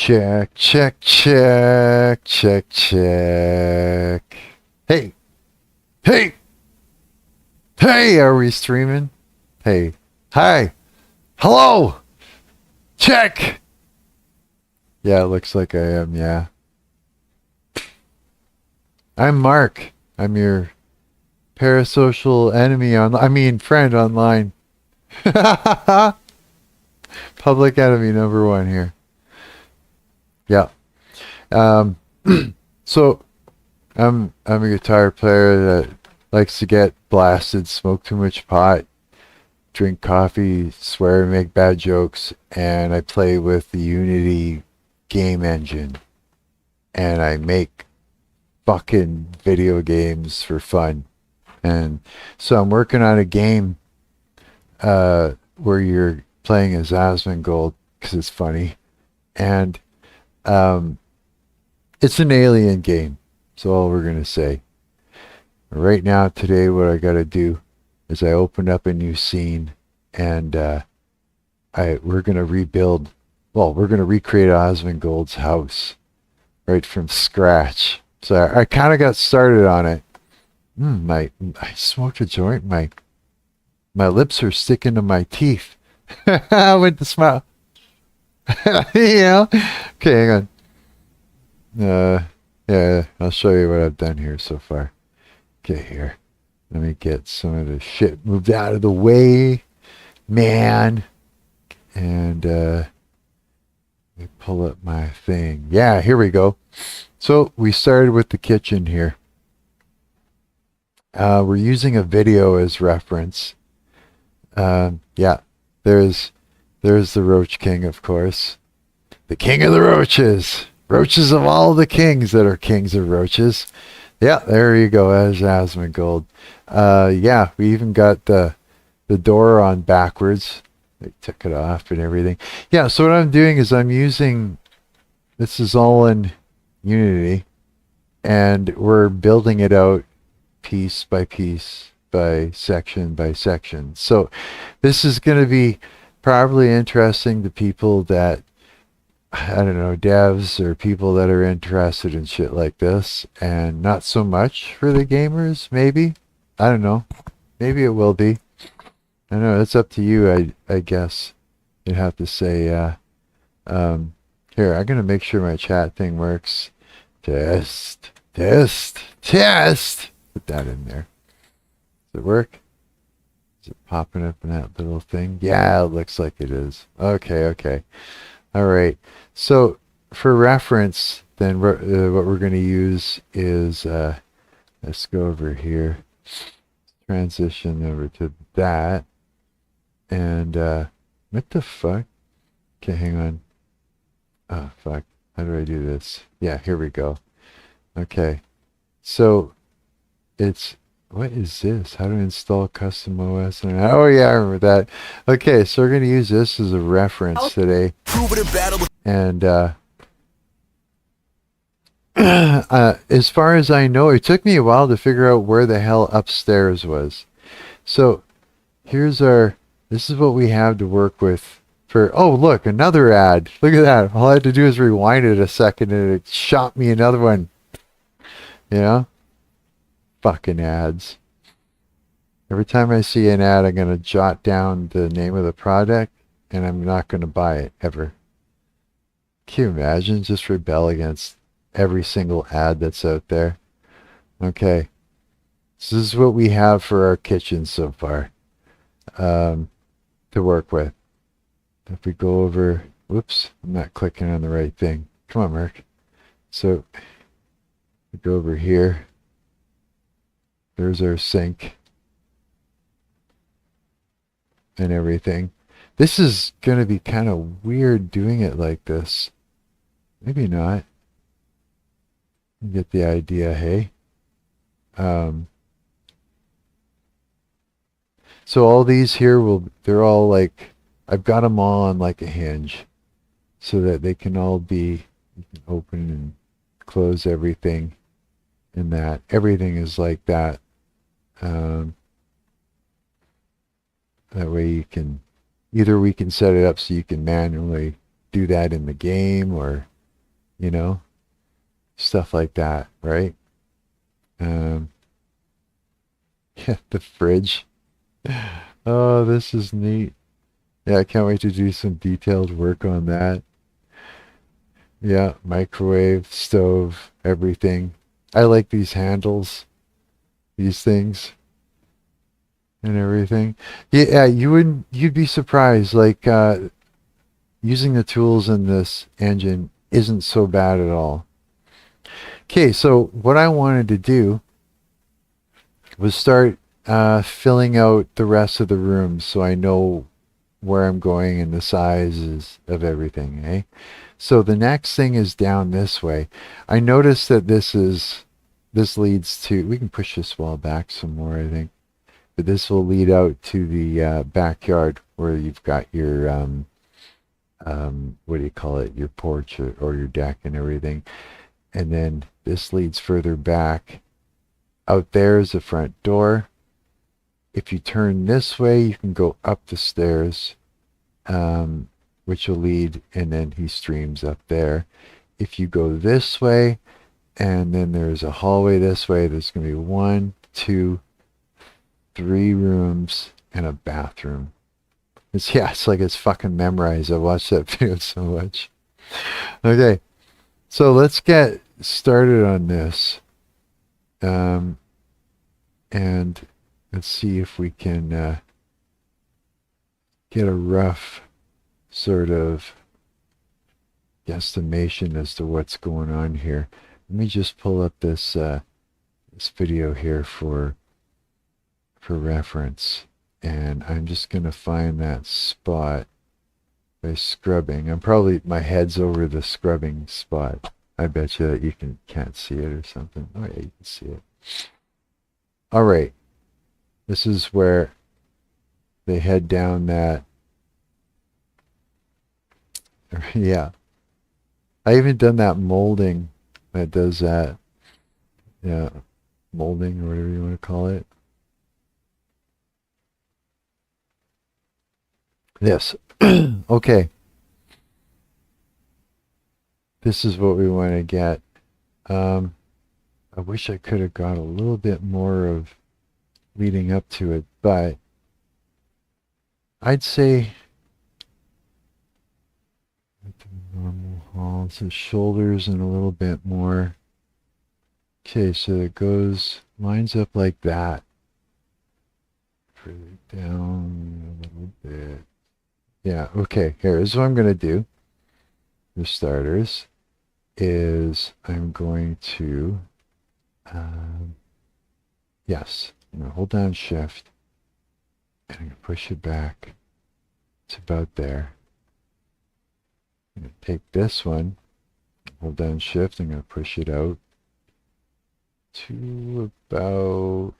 Check, check, check, check, check. Hey, hey, hey, are we streaming? Hey, hi, hello, check. Yeah, it looks like I am, yeah. I'm Marc. I'm your parasocial enemy friend online. Public enemy number one here. Yeah. Um, so I'm a guitar player that likes to get blasted, smoke too much pot, drink coffee, swear and make bad jokes, and I play with the Unity game engine. And I make fucking video games for fun. And so I'm working on a game where you're playing as Asmongold because it's funny. And it's an alien game. That's all we're going to say. Right now, today, what I got to do is I opened up a new scene and we're going to rebuild, we're going to recreate Asmongold's house right from scratch. So I kind of got started on it. I smoked a joint. My lips are sticking to my teeth. With the smile. Okay, hang on. Yeah, I'll show you what I've done here so far. Okay, here. Let me get some of the shit moved out of the way, man. And let me pull up my thing. Yeah, here we go. So we started with the kitchen here. We're using a video as reference. Yeah, there's the Roach King, of course. The king of the roaches. Roaches of all the kings that are kings of roaches. Yeah, there you go, as Asmongold. Yeah, we even got the door on backwards. They took it off and everything. Yeah, so what I'm doing is I'm using, this is all in Unity, and we're building it out piece by piece, by section. So this is going to be probably interesting to people that, I don't know, devs or people that are interested in shit like this, and not so much for the gamers, maybe. I don't know. Maybe it will be. I don't know. It's up to you, I guess. You'd have to say, here, I'm going to make sure my chat thing works. Test. Put that in there. Does it work? Is it popping up in that little thing? Yeah, it looks like it is. Okay. All right. So for reference, then what we're going to use is, let's go over here. Transition over to that. And what the fuck? Okay, hang on. Oh, fuck. How do I do this? Yeah, here we go. Okay. So it's, what is this? How to install custom OS? Oh yeah, I remember that. Okay, so we're going to use this as a reference today. And as far as I know, it took me a while to figure out where the hell upstairs was. So here's this is what we have to work with for, oh look, another ad. Look at that. All I had to do is rewind it a second and it shot me another one. You know? Fucking ads. Every time I see an ad, I'm going to jot down the name of the product and I'm not going to buy it ever. Can you imagine? Just rebel against every single ad that's out there. Okay. So this is what we have for our kitchen so far to work with. If we go over, whoops, I'm not clicking on the right thing. Come on, Marc. So we go over here. There's our sink and everything. This is going to be kind of weird doing it like this. Maybe not. You get the idea, hey? So all these here they're all like, I've got them all on like a hinge so that they can all be, you can open and close everything in that. Everything is like that. That way you can, either we can set it up so you can manually do that in the game, or you know, stuff like that, right? Um, yeah, the fridge. Oh, this is neat. Yeah, I can't wait to do some detailed work on that. Yeah, microwave, stove, everything. I like these handles, these things, and everything. Yeah, you'd be surprised. Like, using the tools in this engine isn't so bad at all. Okay, so what I wanted to do was start filling out the rest of the rooms so I know where I'm going and the sizes of everything, eh? So the next thing is down this way. I noticed that this leads to, we can push this wall back some more, I think, but this will lead out to the backyard where you've got your what do you call it, your porch or your deck and everything. And then this leads further back. Out there is the front door. If you turn this way, you can go up the stairs, which will lead, and then he streams up there. If you go this way, and then there's a hallway this way, there's going to be 1, 2, 3 rooms and a bathroom. It's like it's fucking memorized. I watched that video so much. Okay, so let's get started on this. And let's see if we can get a rough sort of guesstimation as to what's going on here. Let me just pull up this this video here for reference, and I'm just going to find that spot by scrubbing. My head's over the scrubbing spot. I bet you that you can't see it or something. Oh yeah, you can see it. All right, this is where they head down that. Yeah, I even done that molding that does that. Yeah, molding or whatever you want to call it. Yes. Okay. This is what we want to get. I wish I could have got a little bit more of leading up to it, but I'd say normal halls, the shoulders and a little bit more. Okay, so it lines up like that. Further down a little bit. Yeah, okay, here's what I'm going to do. For starters, is I'm going to, yes, I'm going to hold down shift and I'm going to push it back. It's about there. I'm going to take this one, hold down shift, I'm going to push it out to about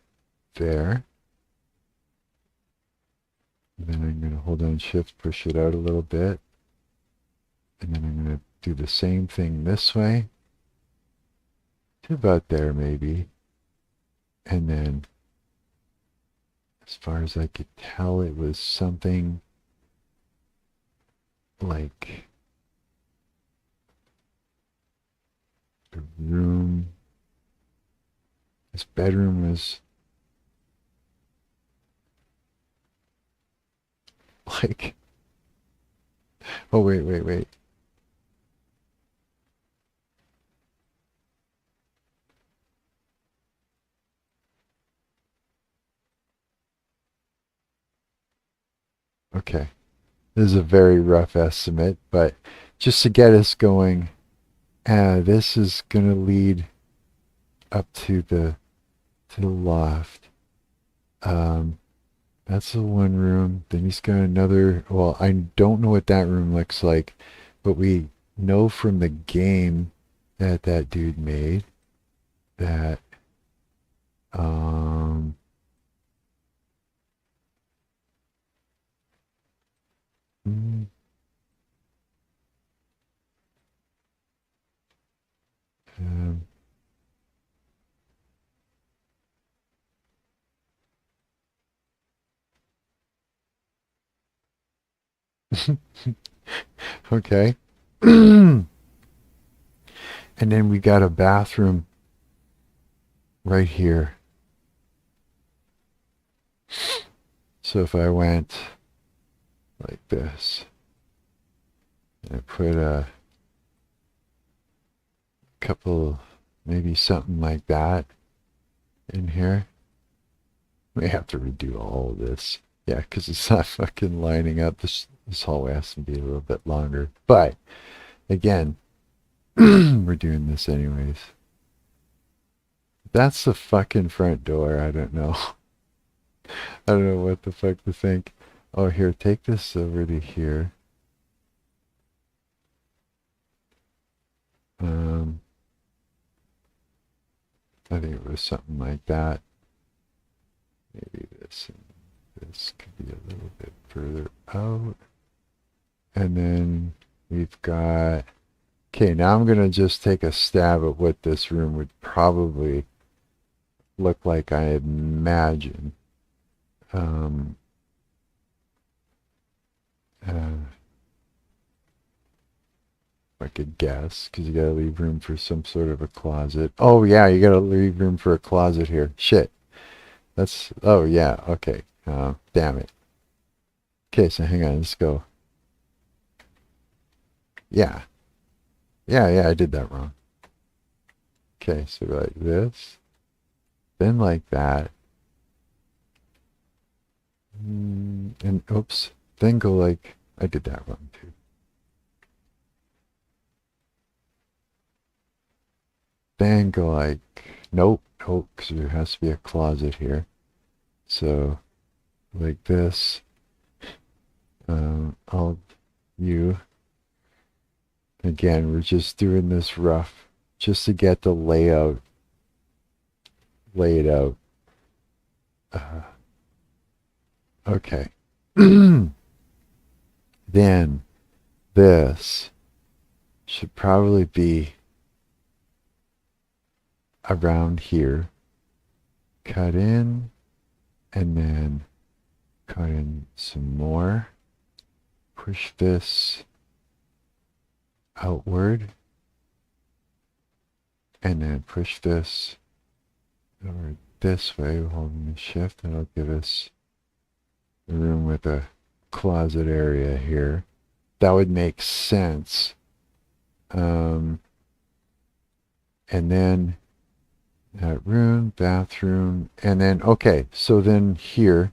there. And then I'm going to hold down shift, push it out a little bit. And then I'm going to do the same thing this way to about there maybe. And then as far as I could tell, it was something like the room. This bedroom was like, oh wait. Okay. This is a very rough estimate, but just to get us going, this is going to lead up to the loft. That's the one room. Then he's got another. Well, I don't know what that room looks like, but we know from the game that that dude made that um mm, um, okay. And then we got a bathroom right here. So if I went like this, and I put a couple, maybe something like that in here. We have to redo all of this. Yeah, because it's not fucking lining up. This hallway has to be a little bit longer. But, again, we're doing this anyways. That's the fucking front door. I don't know. I don't know what the fuck to think. Oh, here, take this over to here. I think it was something like that. Maybe this and this could be a little bit further out. And then we've got... Okay, now I'm going to just take a stab at what this room would probably look like, I imagine. I could guess, because you gotta leave room for some sort of a closet. Oh yeah, you gotta leave room for a closet here. Shit. That's, oh yeah, okay. Damn it. Okay, so hang on, let's go. Yeah. Yeah, I did that wrong. Okay, so like this. Then like that. And oops. Then go like, I did that wrong too. Then go like, nope, because there has to be a closet here. So, like this. Alt U. Again, we're just doing this rough, just to get the layout laid out. Okay. Then, this should probably be around here. Cut in, and then cut in some more. Push this outward, and then push this over this way, holding the shift. That'll give us a room with a closet area here. That would make sense. And then that room, bathroom, and then, okay, so then here,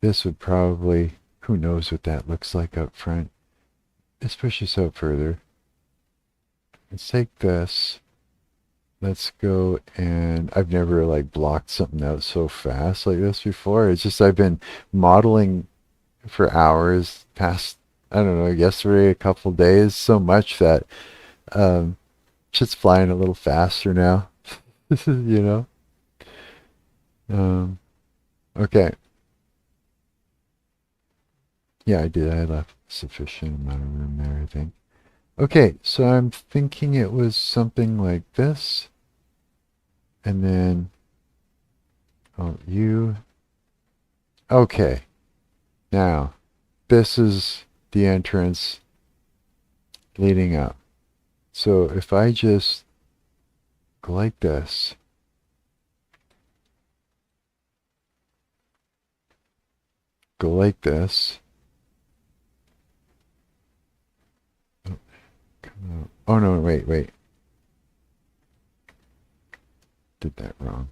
this would probably, who knows what that looks like up front. Let's push this out further. Let's take this. Let's go, and I've never like blocked something out so fast like this before. It's just I've been modeling for hours past, I don't know, yesterday, a couple days, so much that shit's flying a little faster now. You know? Okay. Yeah, I did. I left sufficient amount of room there, I think. Okay, so I'm thinking it was something like this. And then, oh, you. Okay. Now, this is the entrance leading up. So if I just go like this. Go like this. Oh no, wait. Did that wrong.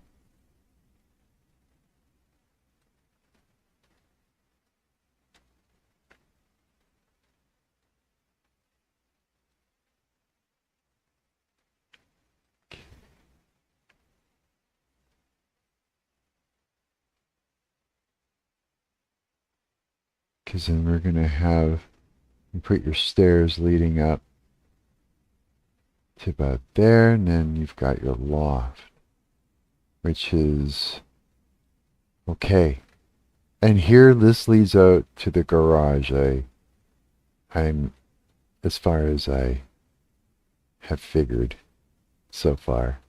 Because then we're going to have, you put your stairs leading up to about there, and then you've got your loft, which is okay. And here, this leads out to the garage. I'm as far as I have figured so far.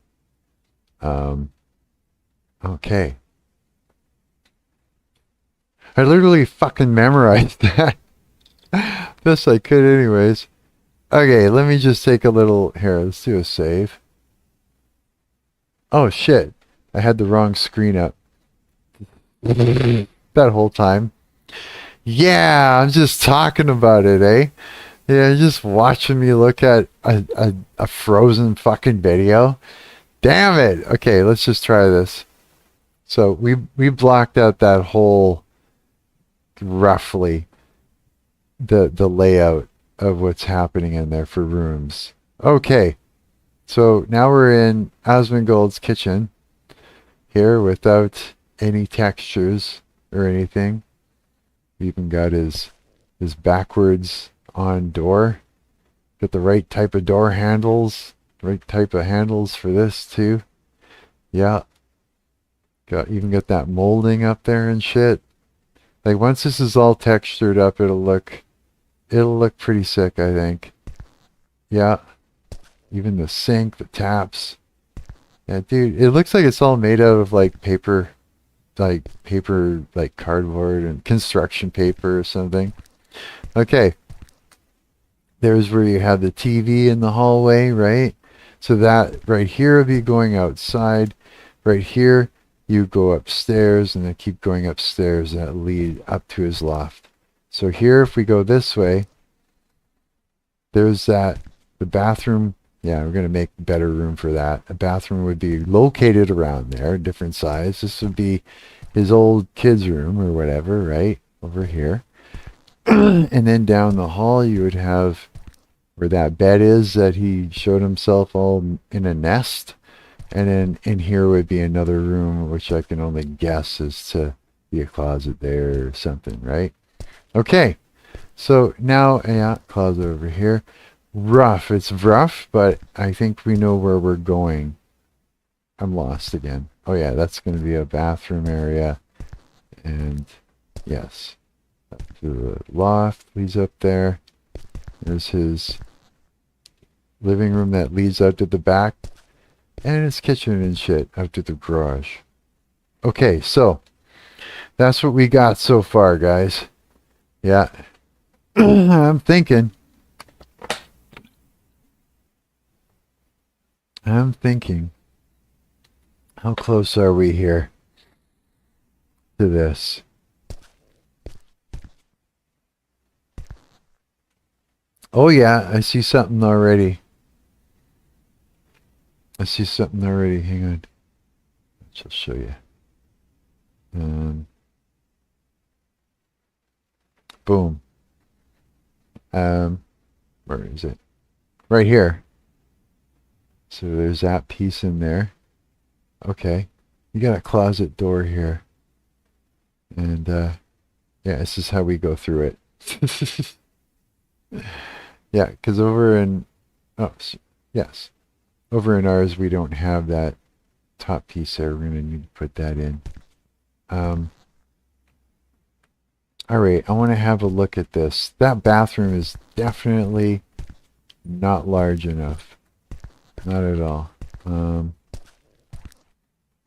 Okay. I literally fucking memorized that. Best I could anyways. Okay, let me just take a little here. Let's do a save. Oh shit. I had the wrong screen up that whole time. Yeah, I'm just talking about it, eh? Yeah, just watching me look at a frozen fucking video. Damn it. Okay, let's just try this. So we blocked out that whole roughly the layout of what's happening in there for rooms. Okay. So now we're in Asmongold's kitchen here without any textures or anything. We even got his backwards on door. Got the right type of door handles, right type of handles for this too. Yeah. Got that molding up there and shit. Like once this is all textured up, it'll look pretty sick, I think. Yeah. Even the sink, the taps. Yeah, dude, it looks like it's all made out of like paper, like cardboard and construction paper or something. Okay. There's where you have the TV in the hallway, right? So that right here will be going outside. Right here, you go upstairs and then keep going upstairs that lead up to his loft. So here, if we go this way, there's the bathroom. Yeah, we're going to make better room for that. A bathroom would be located around there, different size. This would be his old kid's room or whatever, right? Over here. And then down the hall, you would have where that bed is that he showed himself all in a nest. And then in here would be another room, which I can only guess is to be a closet there or something, right? Okay. So now, yeah, closet over here. Rough. It's rough, but I think we know where we're going. I'm lost again. Oh yeah, that's going to be a bathroom area. And yes, up to the loft leads up there. There's his living room that leads out to the back. And his kitchen and shit out to the garage. Okay, so that's what we got so far, guys. Yeah. I'm thinking, how close are we here to this? Oh yeah, I see something already. Hang on. I'll show you. Boom. Where is it? Right here. So there's that piece in there. Okay. You got a closet door here. And yeah, this is how we go through it. Yeah, because over in yes. Over in ours we don't have that top piece there. We're gonna need to put that in. Alright, I want to have a look at this. That bathroom is definitely not large enough. Not at all.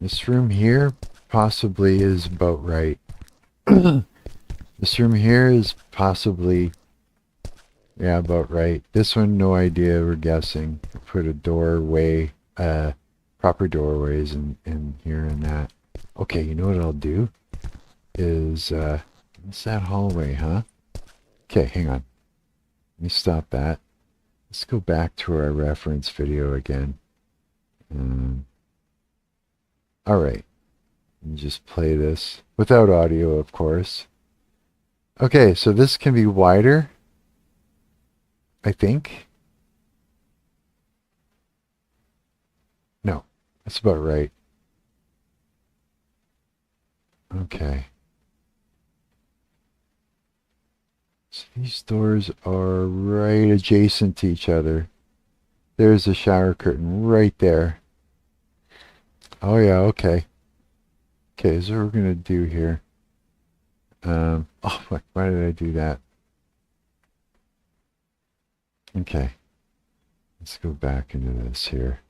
This room here possibly is about right. This room here is possibly, yeah, about right. This one, no idea, we're guessing. Put a doorway, proper doorways in here and that. Okay, you know what I'll do? Is, what's that hallway, huh? Okay, hang on. Let me stop that. Let's go back to our reference video again. Alright. Just play this without audio, of course. Okay, so this can be wider, I think. No, that's about right. Okay. So these doors are right adjacent to each other. There's the shower curtain right there. Oh yeah, okay. Okay, so what we're gonna do here. Oh, fuck, why did I do that? Okay. Let's go back into this here.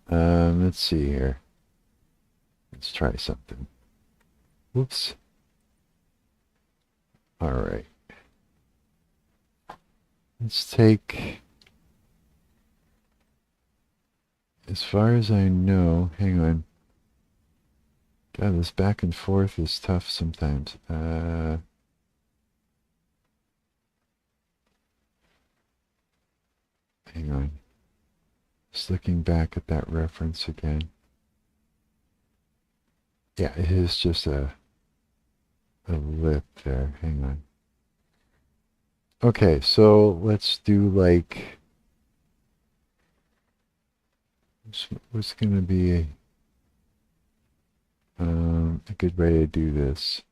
Let's see here. Let's try something. Whoops. All right. let's take, as far as I know, hang on. God, this back and forth is tough sometimes. Hang on. Just looking back at that reference again. Yeah, it is just a lip there. Hang on. Okay, so let's do like, what's going to be a good way to do this?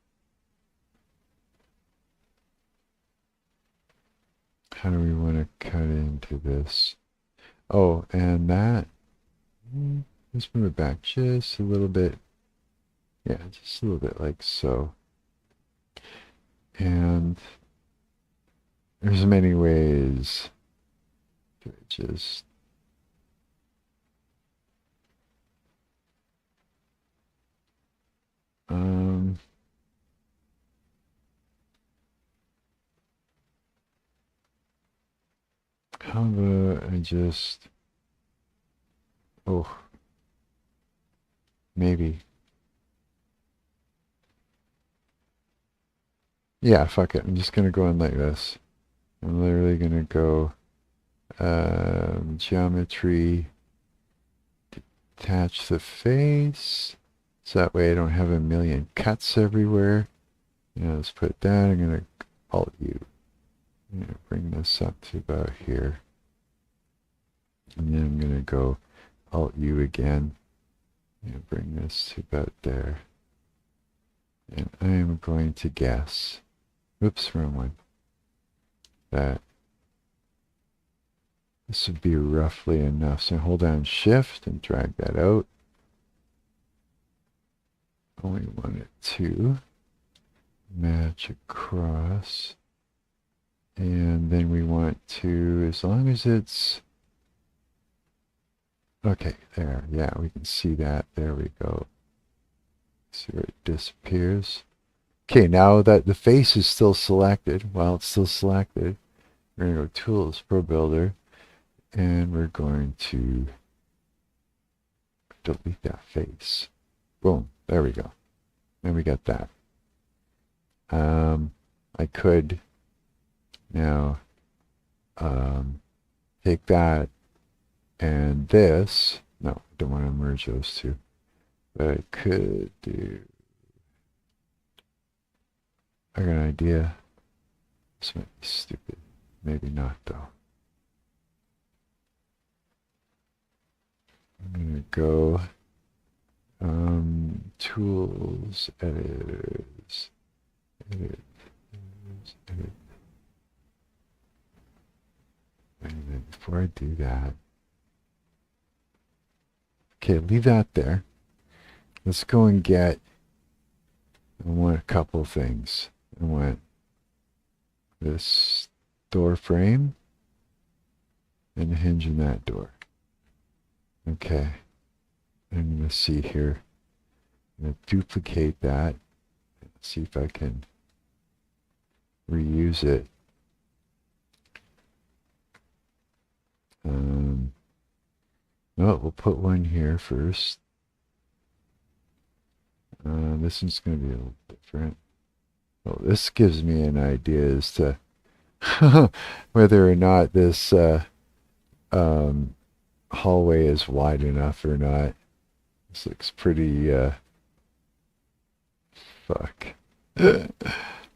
How do we want to cut into this? Oh, and that, let's move it back just a little bit. Yeah, just a little bit like so. And there's many ways to just how about I just, oh, maybe. Yeah, fuck it. I'm just going to go in like this. I'm literally going to go geometry, detach the face. So that way I don't have a million cuts everywhere. Let's put that. I'm going to Alt U. I'm going to bring this up to about here. And then I'm going to go Alt U again. Bring this to about there. And I am going to guess, whoops, wrong one, that this would be roughly enough. So hold down Shift and drag that out. Only want it to match across. And then we want to, as long as it's, okay, there, yeah, we can see that. There we go. See where it disappears. Okay, now that the face is still selected, while it's still selected, we're going to go Tools, ProBuilder, and we're going to delete that face. Boom, there we go. And we got that. I could now take that and this. No, I don't want to merge those two. But I could do, I got an idea. This might be stupid. Maybe not though. I'm going to go Tools, Editors, Edit, Edit. And then before I do that, okay, leave that there. Let's go and get, I want a couple things. I want this door frame and a hinge in that door. Okay, I'm going to see here. I'm going to duplicate that and see if I can reuse it. Well, we'll put one here first. This one's going to be a little different. Well, this gives me an idea as to whether or not this hallway is wide enough or not. This looks pretty, fuck.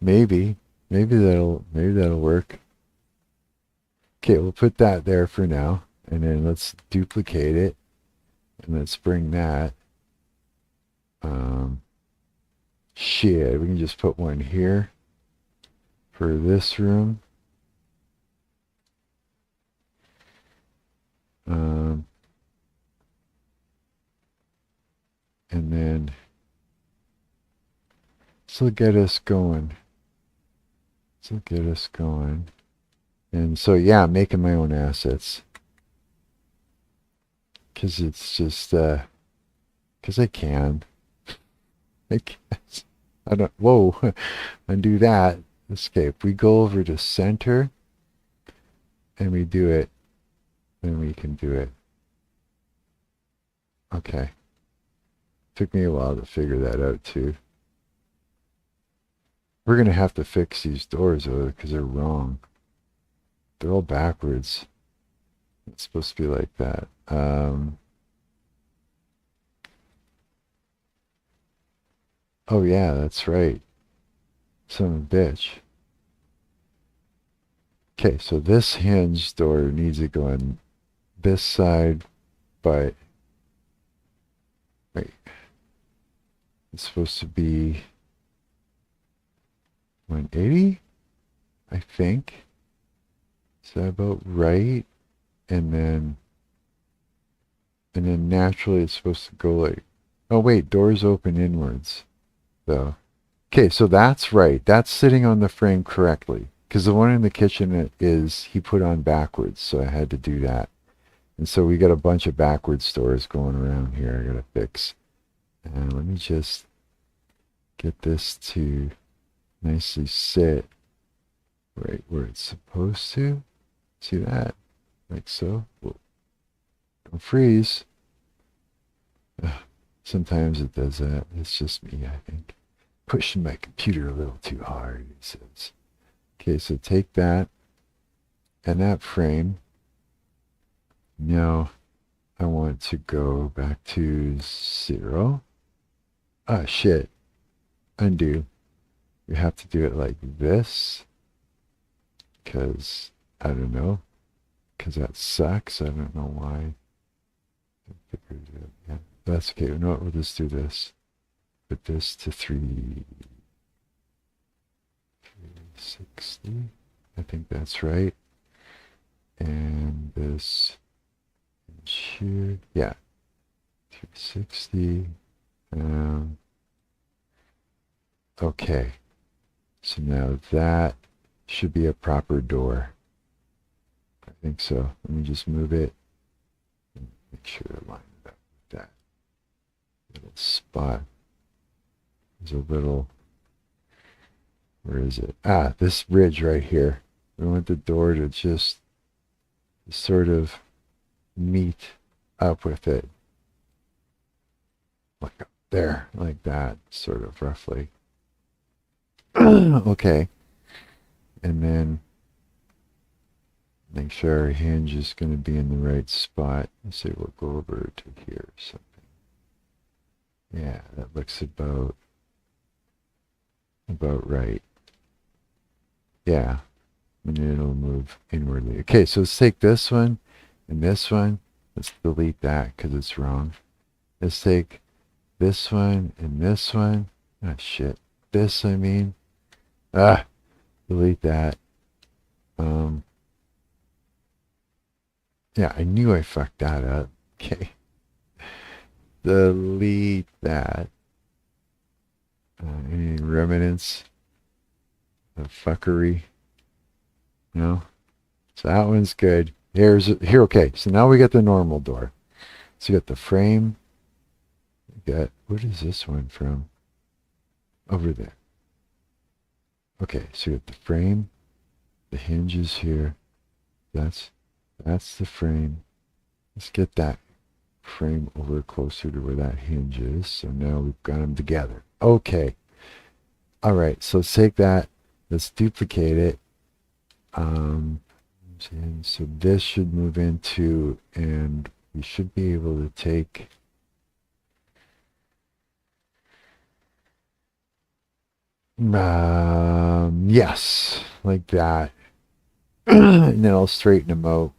Maybe that'll work. Okay, we'll put that there for now, and then let's duplicate it, and let's bring that. Shit, we can just put one here for this room. And then this will get us going. And so, yeah, I'm making my own assets. Because it's just, because I can. I guess. I don't, whoa, undo that. Escape. We go over to center. and we do it, then we can do it. Okay. Took me a while to figure that out too. We're going to have to fix these doors though because they're wrong. They're all backwards. It's supposed to be like that. Oh yeah, that's right. Son of a bitch. Okay, so this hinge door needs to go on this side, but wait. It's supposed to be 180, I think. Is that about right? And then naturally it's supposed to go like, oh wait, doors open inwards though. Okay, so that's right. That's sitting on the frame correctly. Because the one in the kitchen is, he put on backwards, so I had to do that. And so we got a bunch of backwards doors going around here I gotta fix. And let me just get this to nicely sit right where it's supposed to. See that? Like so. Whoa. Don't freeze. Sometimes it does that. It's just me, I think. Pushing my computer a little too hard, it says. Okay, so take that and that frame. Now I want to go back to 0. Ah, shit. Undo. You have to do it like this. Because, I don't know. Because that sucks. I don't know why. Yeah, that's okay. You know what? We'll just do this. Put this to 360. I think that's right. And this here. Yeah. 360. Okay. So now that should be a proper door. I think so. Let me just move it. Make sure I line it up with that little spot. There's a little, where is it? Ah, this ridge right here. We want the door to just sort of meet up with it. Like up there, like that, sort of roughly. Okay. And then make sure our hinge is going to be in the right spot. Let's say we'll go over to here or something. Yeah, that looks about right. Yeah, and it'll move inwardly. Okay, so let's take this one and this one. Let's delete that because it's wrong. Let's take this one and this one. Ah, shit. This, I mean. Ah, delete that. Yeah, I knew I fucked that up. Okay. Delete that. Any remnants of fuckery? No? So that one's good. Here, okay. So now we got the normal door. So you got the frame. You got, what is this one from? Over there. Okay, so you got the frame. The hinge is here. That's the frame. Let's get that frame over closer to where that hinge is. So now we've got them together. Okay. All right. So let's take that. Let's duplicate it. So this should move into, and we should be able to take. Yes, like that. And then I'll straighten them out.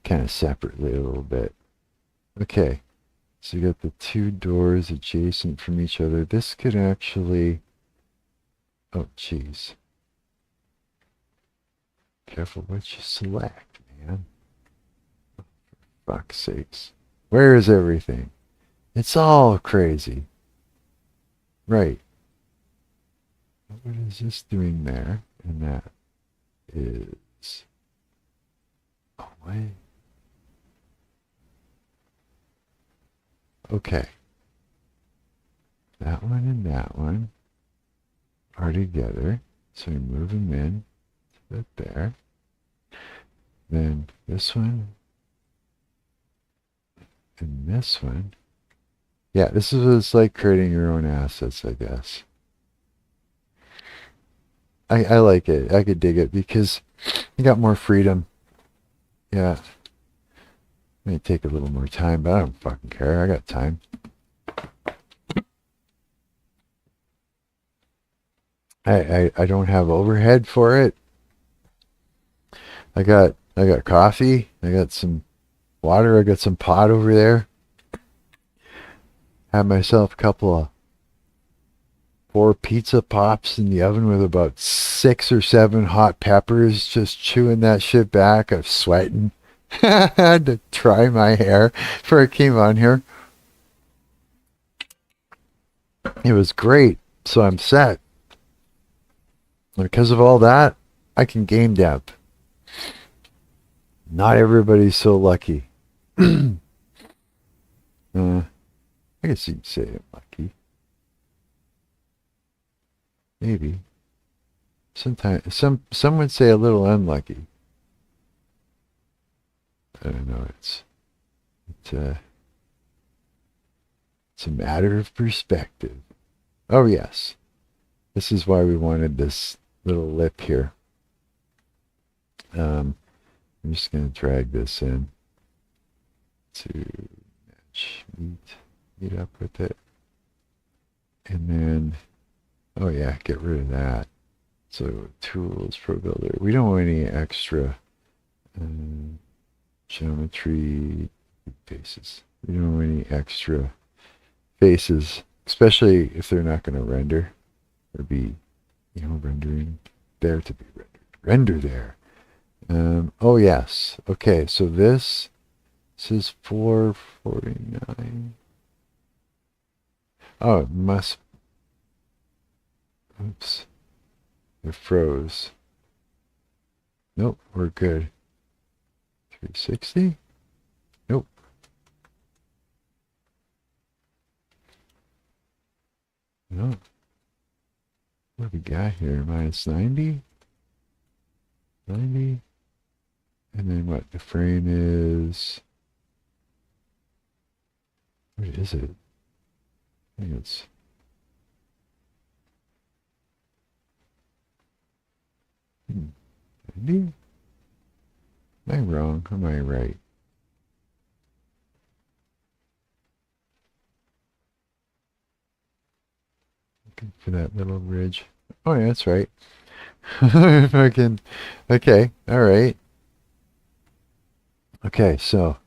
Kind of separately a little bit. Okay, so you got the two doors adjacent from each other. This could actually, oh geez, careful what you select, man. For fuck's sakes, where is everything? It's all crazy. Right. What is this doing there? And that is, oh wait. Okay. That one and that one are are together. So we move them in, right there. Then this one and this one. Yeah, this is what it's like creating your own assets, I guess. I like it. I could dig it because you got more freedom. Yeah. It may take a little more time, but I don't fucking care. I got time. I don't have overhead for it. I got coffee. I got some water. I got some pot over there. Had myself a couple of 4 pizza pops in the oven with about 6 or 7 hot peppers, just chewing that shit back. I'm sweating. I had to dry my hair before I came on here. It was great. So I'm set. Because of all that, I can game dev. Not everybody's so lucky. I guess you'd say I'm lucky. Maybe. Sometimes some would say a little unlucky. I don't know. It's a matter of perspective. Oh yes, this is why we wanted this little lip here. I'm just going to drag this in to meet up with it, and then oh yeah, get rid of that. So tools, ProBuilder. We don't want any extra geometry faces. We don't want any extra faces, especially if they're not going to render or be, rendering there to be rendered. Render there. Oh yes. Okay, so this is 449. Oh, it must. Oops. It froze. Nope, we're good. 360? Nope. No. What do we got here? Minus 90? 90? And then what? The frame is... What is it? I think it's... Am I wrong? Am I right? Looking for that little ridge. Oh yeah, that's right. Fucking okay, alright. Okay, so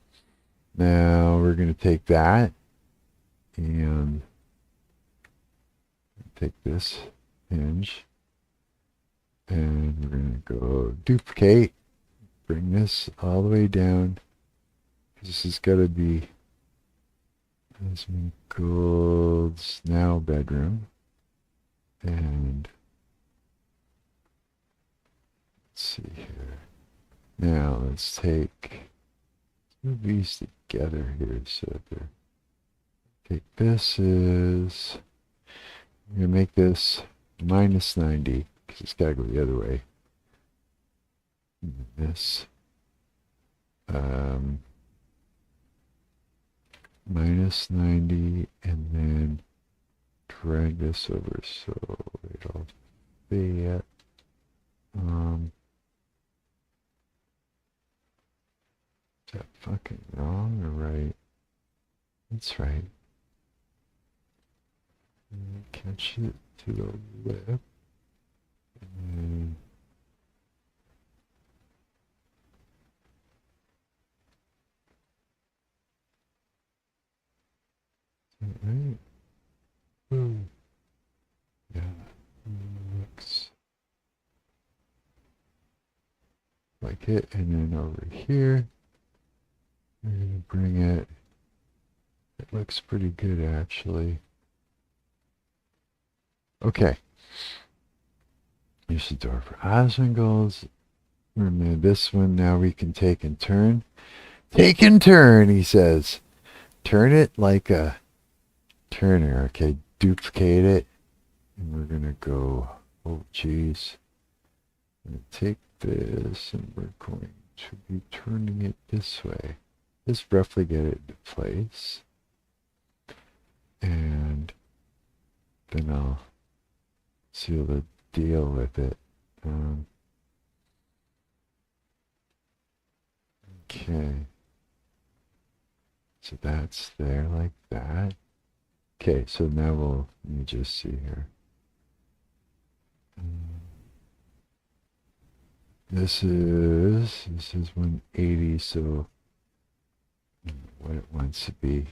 now we're gonna take that and take this hinge. And we're going to go duplicate, bring this all the way down. This has got to be Asmongold's now bedroom. And let's see here. Now let's take these together here. So take this is, I'm going to make this minus 90. It's got to go the other way. This minus 90, and then drag this over so it'll fit. Is that fucking wrong or right? That's right. Catch it to the lip. Right. Boom. Yeah. Looks like it. And then over here, we're going to bring it. It looks pretty good, actually. Okay. Here's the door for Asmongold. Remember this one, now we can take and turn. Take and turn, he says. Turn it like a turner. Okay, duplicate it. And we're going to go Oh, geez. I'm going to take this and we're going to be turning it this way. Just roughly get it into place. And then I'll seal the deal with it. Okay. So that's there like that. Okay, so now let me just see here. This is 180, so what it wants to be.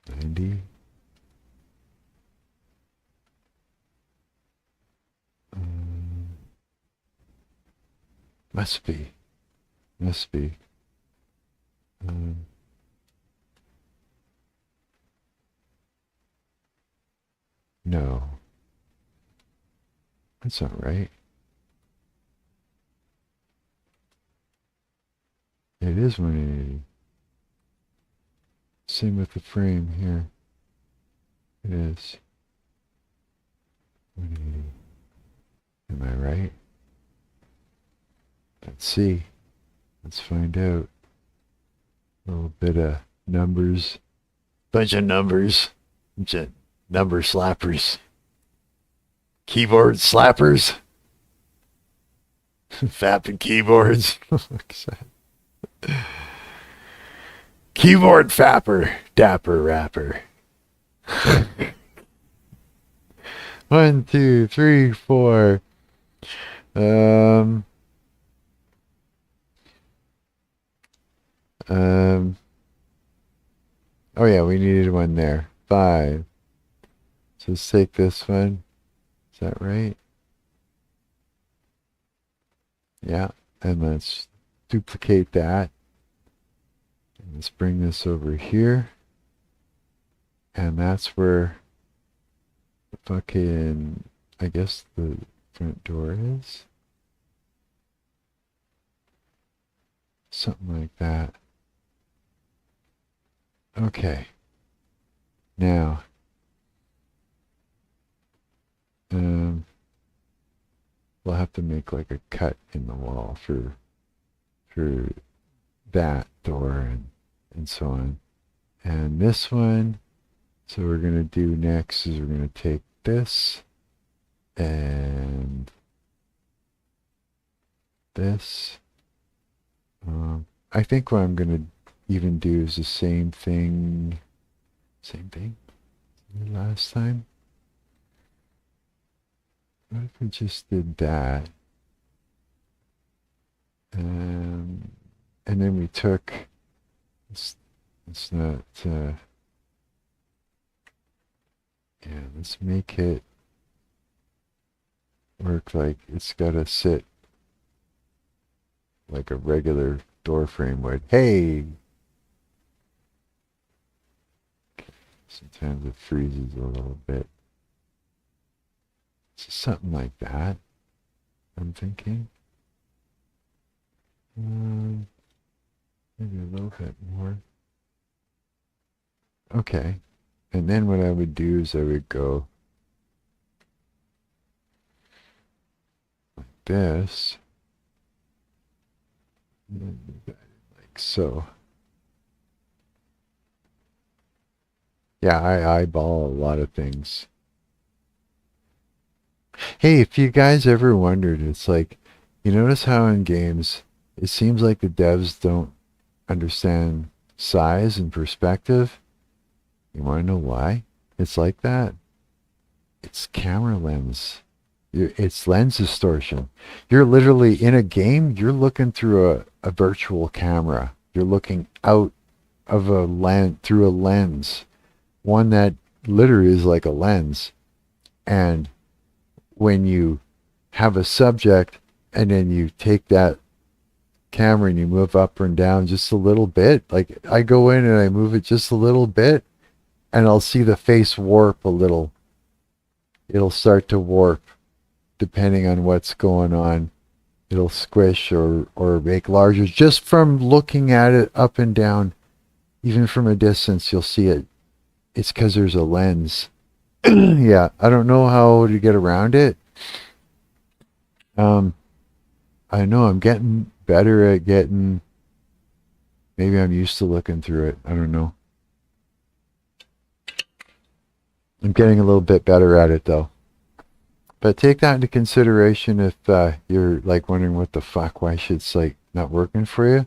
90. Must be. No. That's not right. It is 180. Same with the frame here. It is 180. Am I right? Let's see. Let's find out. A little bit of numbers. Bunch of numbers. Bunch of number slappers. Keyboard slappers. Fapping keyboards. Keyboard fapper. Dapper rapper. 1, 2, 3, 4. Oh yeah, we needed one there. 5. So let's take this one. Is that right? Yeah, and let's duplicate that. And let's bring this over here. And that's where the fucking, I guess the front door is. Something like that. Okay. Now, we'll have to make like a cut in the wall for that door and so on. And this one, so we're going to do next is we're going to take this and this. I think what I'm going to even do is the same thing last time. What if we just did that? And then we took, it's not, yeah, let's make it work like it's got to sit like a regular door frame would. Hey! Sometimes it freezes a little bit. So something like that, I'm thinking. Maybe a little bit more. Okay. And then what I would do is I would go like this. And then move that in like so. Yeah, I eyeball a lot of things. Hey, if you guys ever wondered, it's like, you notice how in games, it seems like the devs don't understand size and perspective. You want to know why it's like that? It's camera lens. It's lens distortion. You're literally in a game, you're looking through a virtual camera. You're looking out of a lens, through a lens. One that literally is like a lens. And when you have a subject and then you take that camera and you move up and down just a little bit, like I go in and I move it just a little bit and I'll see the face warp a little. It'll start to warp depending on what's going on. It'll squish or make larger just from looking at it up and down. Even from a distance you'll see it. It's because there's a lens Yeah, I don't know how to get around it. Um, I know I'm getting better at getting. Maybe I'm used to looking through it. I don't know. I'm getting a little bit better at it though. But take that into consideration if you're like wondering what the fuck, why shit's like not working for you.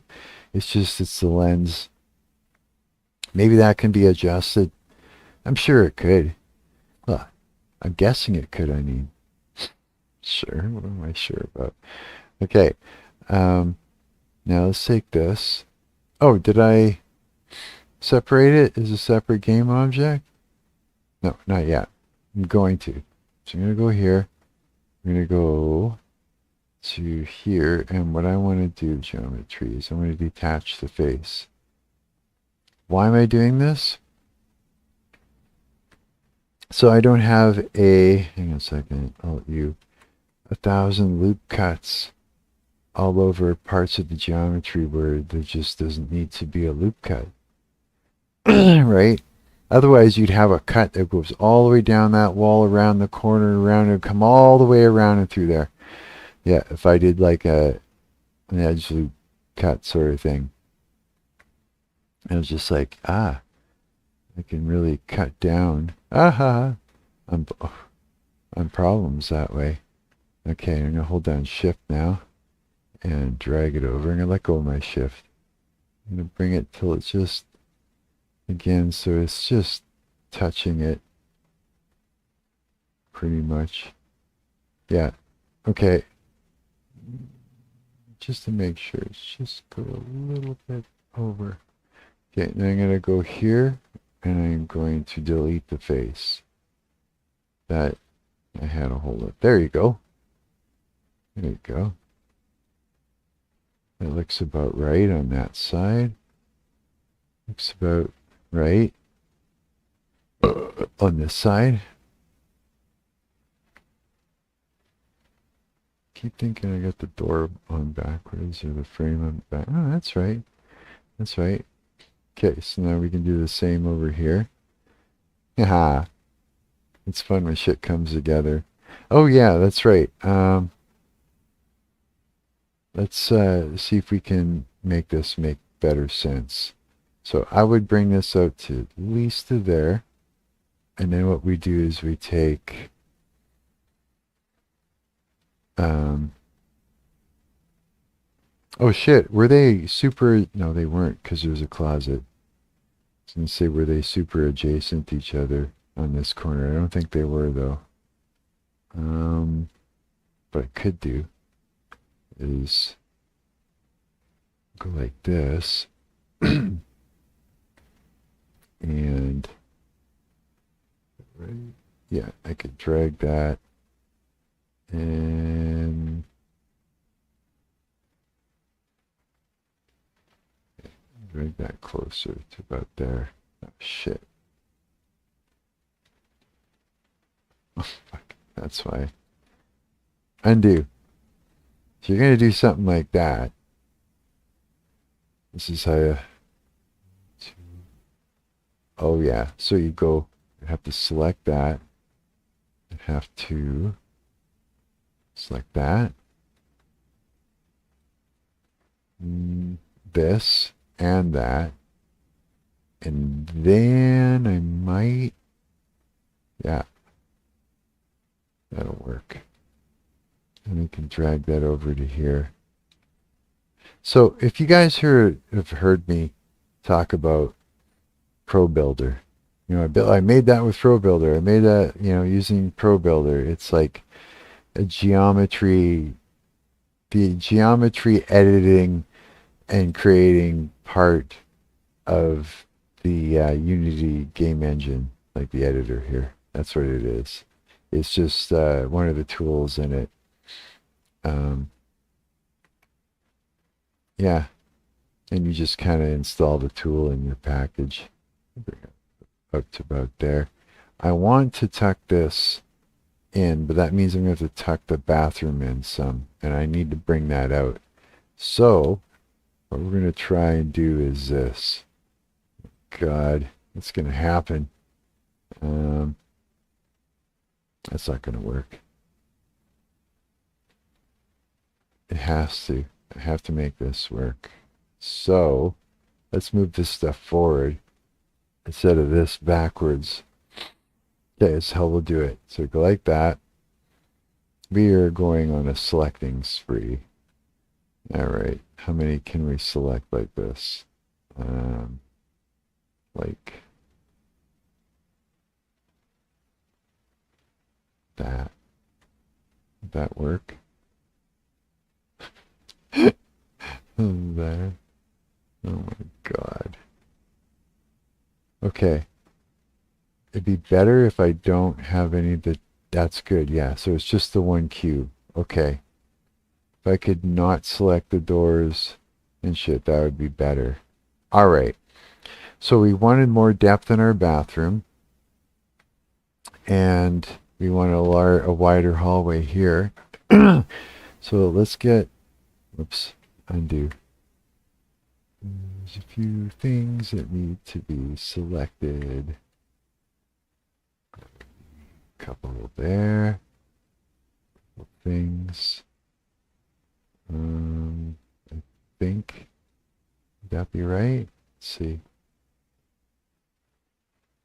It's just it's the lens. Maybe that can be adjusted. I'm sure it could. Well, I'm guessing it could. I mean, sure. What am I sure about? Okay. Um, Now let's take this. Oh, did I separate it as a separate game object? No, not yet. I'm going to. So I'm going to go here. I'm going to go to here. And what I want to do, geometry, is I want to detach the face. Why am I doing this? So I don't have hang on a second, Alt U, 1,000 loop cuts all over parts of the geometry where there just doesn't need to be a loop cut. Right? Otherwise, you'd have a cut that goes all the way down that wall, around the corner, around, and come all the way around and through there. Yeah, if I did like an edge loop cut sort of thing. It was just like, I can really cut down on problems that way. Okay, I'm going to hold down shift now and drag it over. I'm going to let go of my shift. I'm going to bring it till it's just, again, so it's just touching it pretty much. Yeah, okay. Just to make sure, it's just go a little bit over. Okay, now I'm going to go here and I'm going to delete the face. That I had a hold of. There you go. There you go. It looks about right on that side. Looks about right on this side. Keep thinking I got the door on backwards or the frame on back. Oh, that's right. That's right. Okay, so now we can do the same over here. Haha. It's fun when shit comes together. Oh yeah, that's right. Let's see if we can make this make better sense. So I would bring this out to at least to there. And then what we do is we take oh shit, were they super? No, they weren't, because there was a closet. I was going to say, were they super adjacent to each other on this corner? I don't think they were, though. What I could do is go like this. And right, yeah, I could drag that and drag that closer to about there. Oh, shit. Oh, fuck. That's why. Undo. So you're going to do something like that. This is how you... Oh, yeah. So you go... You have to select that. You have to select that. This and that. And then I might... Yeah. That'll work. And we can drag that over to here. So if you guys have heard me talk about ProBuilder, you know, I made that with ProBuilder. I made that, you know, using ProBuilder. It's like a geometry, the geometry editing and creating part of the Unity game engine, like the editor here. That's what it is. It's just one of the tools in it. Yeah, and you just kind of install the tool in your package. Bring it up to about there. I want to tuck this in, but that means I'm going to have to tuck the bathroom in some, and I need to bring that out. So what we're going to try and do is this. God, it's going to happen. That's not going to work. It has to. I have to make this work. So let's move this stuff forward instead of this backwards. Okay, that's how we'll do it. So go like that. We are going on a selecting spree. All right, how many can we select like this? Like that. Would that work? There. Oh my God. Okay. It'd be better if I don't have any of the... That's good, yeah. So it's just the one cube. Okay. If I could not select the doors and shit, that would be better. All right. So we wanted more depth in our bathroom. And we want a wider hallway here. So let's get... Whoops. Undo. There's a few things that need to be selected. Couple there. Couple things. I think, would that be right? Let's see.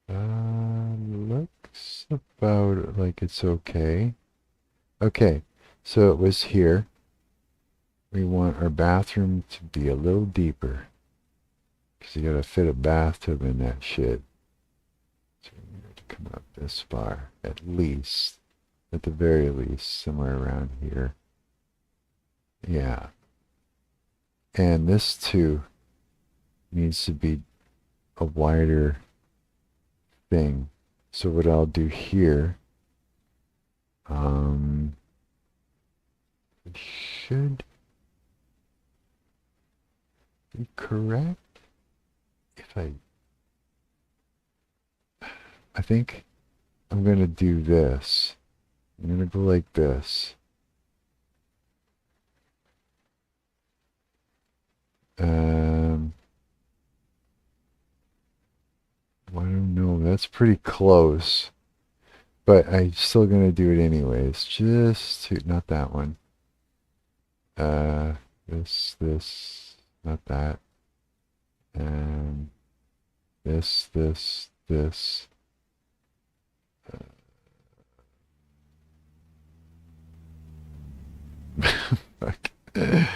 Looks about like it's okay. Okay, so it was here. We want our bathroom to be a little deeper. Because you gotta fit a bathtub in that shit. So we need to come up this far, at least. At the very least, somewhere around here. Yeah. And this too needs to be a wider thing. So what I'll do here, it should be correct if I think I'm gonna do this. I'm gonna go like this. I don't know. That's pretty close, but I'm still gonna do it anyways. Just to not that one. This, not that, and this. Fuck. And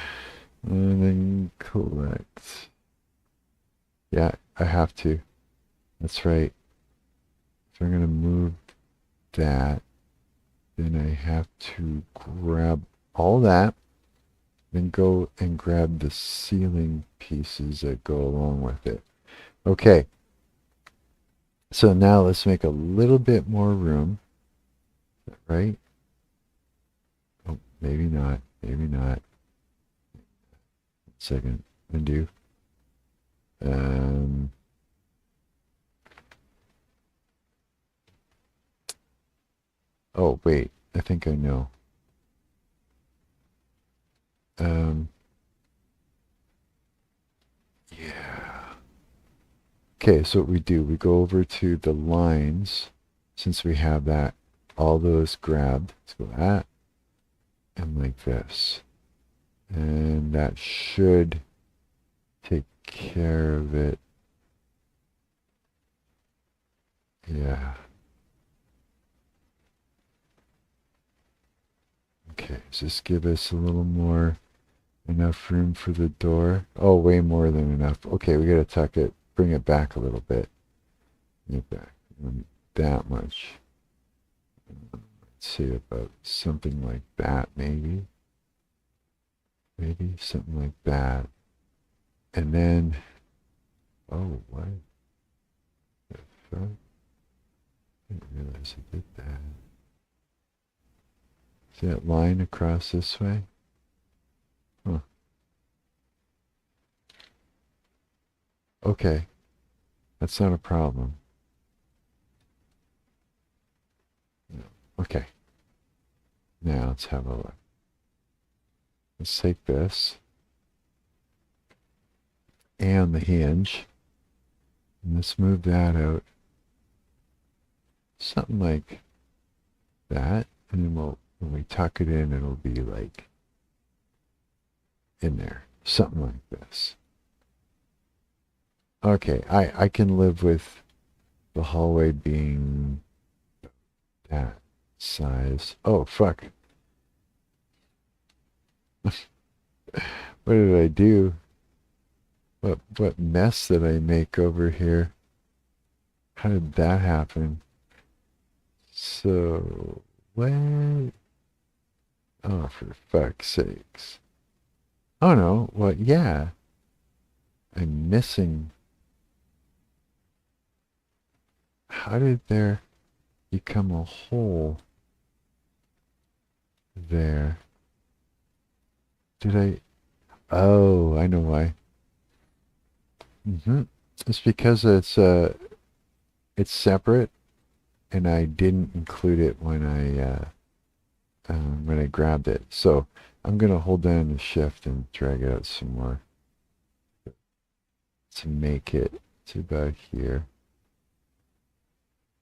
then collect. Yeah, I have to. That's right. So I'm going to move that. Then I have to grab all that. Then go and grab the ceiling pieces that go along with it. Okay. So now let's make a little bit more room. Right? Oh, maybe not. Maybe not. 1 second. Undo. Oh, wait. I think I know. Yeah. Okay, so what we do, we go over to the lines, since we have that, all those grabbed. Let's go that, and like this. And that should take care of it. Yeah. Okay, just give us a little more, enough room for the door. Oh, way more than enough. Okay, we gotta tuck it, bring it back a little bit. Bring it back. That much. Let's say about something like that, maybe. Maybe something like that. And then, oh, what? The fuck? I didn't realize I did that. See that line across this way? Huh. Okay. That's not a problem. No. Okay. Now let's have a look. Let's take this and the hinge. And let's move that out. Something like that, and then when we tuck it in, it'll be like in there, something like this. Okay, I can live with the hallway being that size. Oh, fuck. What did I do? What mess did I make over here? How did that happen? So, what? Oh, for fuck's sakes. Oh no, well, yeah. I'm missing. How did there become a hole there? Did I? Oh, I know why. It's because it's separate, and I didn't include it when I grabbed it. So I'm gonna hold down the shift and drag it out some more to make it to about here.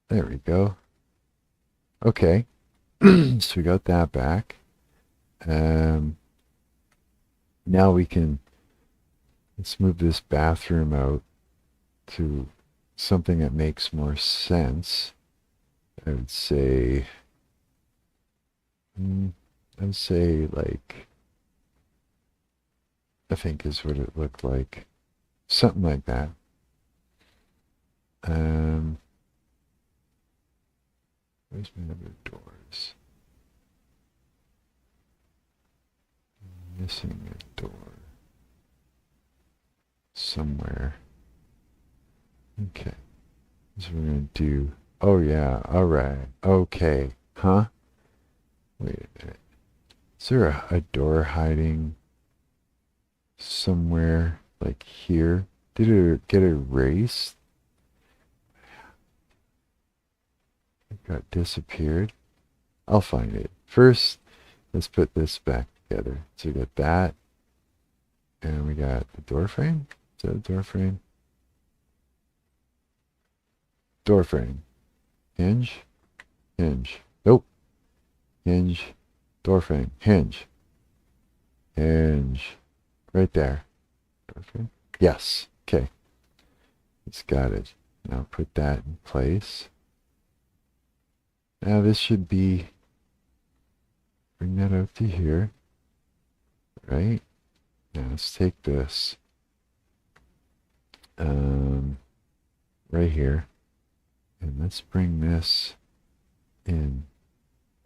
There we go. Okay, so we got that back. Now let's move this bathroom out to something that makes more sense. I would say like, I think is what it looked like. Something like that. Where's my other doors? Missing a door somewhere. Okay. So we're going to do... Oh, yeah. All right. Okay. Huh? Wait a minute. Is there a door hiding somewhere like here? Did it get erased? It got disappeared. I'll find it. First, let's put this back together. So we got that. And we got the door frame. Is that a door frame? Door frame. Hinge. Hinge. Nope. Hinge. Door frame. Hinge. Hinge. Right there. Door frame. Yes. Okay. It's got it. Now put that in place. Now this should be... Bring that out to here. Right? Now let's take this. Right here. And let's bring this in.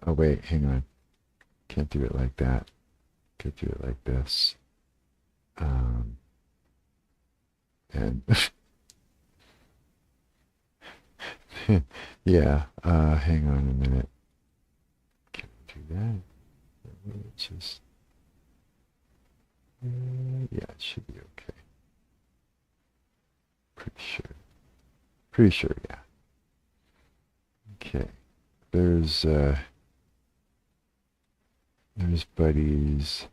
Oh wait, hang on. Can't do it like that. Can't do it like this. And yeah, hang on a minute. Can we do that? Just yeah, it should be okay. Pretty sure. Pretty sure, yeah. Okay. There's buddies.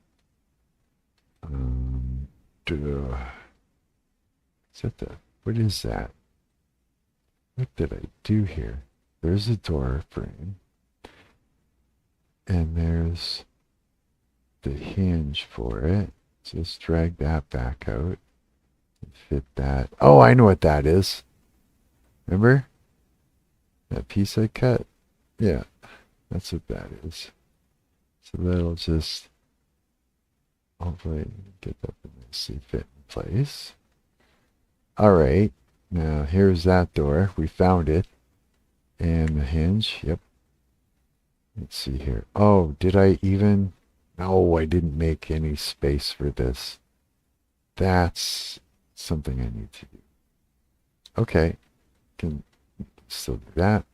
Is that what is that? What did I do here? There's a door frame. And there's the hinge for it. Just drag that back out and fit that. Oh, I know what that is. Remember? That piece I cut? Yeah, that's what that is. So that'll just hopefully get that nicely fit in place. All right, now here's that door. We found it. And the hinge, yep. Let's see here. Oh, did I even... No, I didn't make any space for this. That's something I need to do. Okay, can still do that.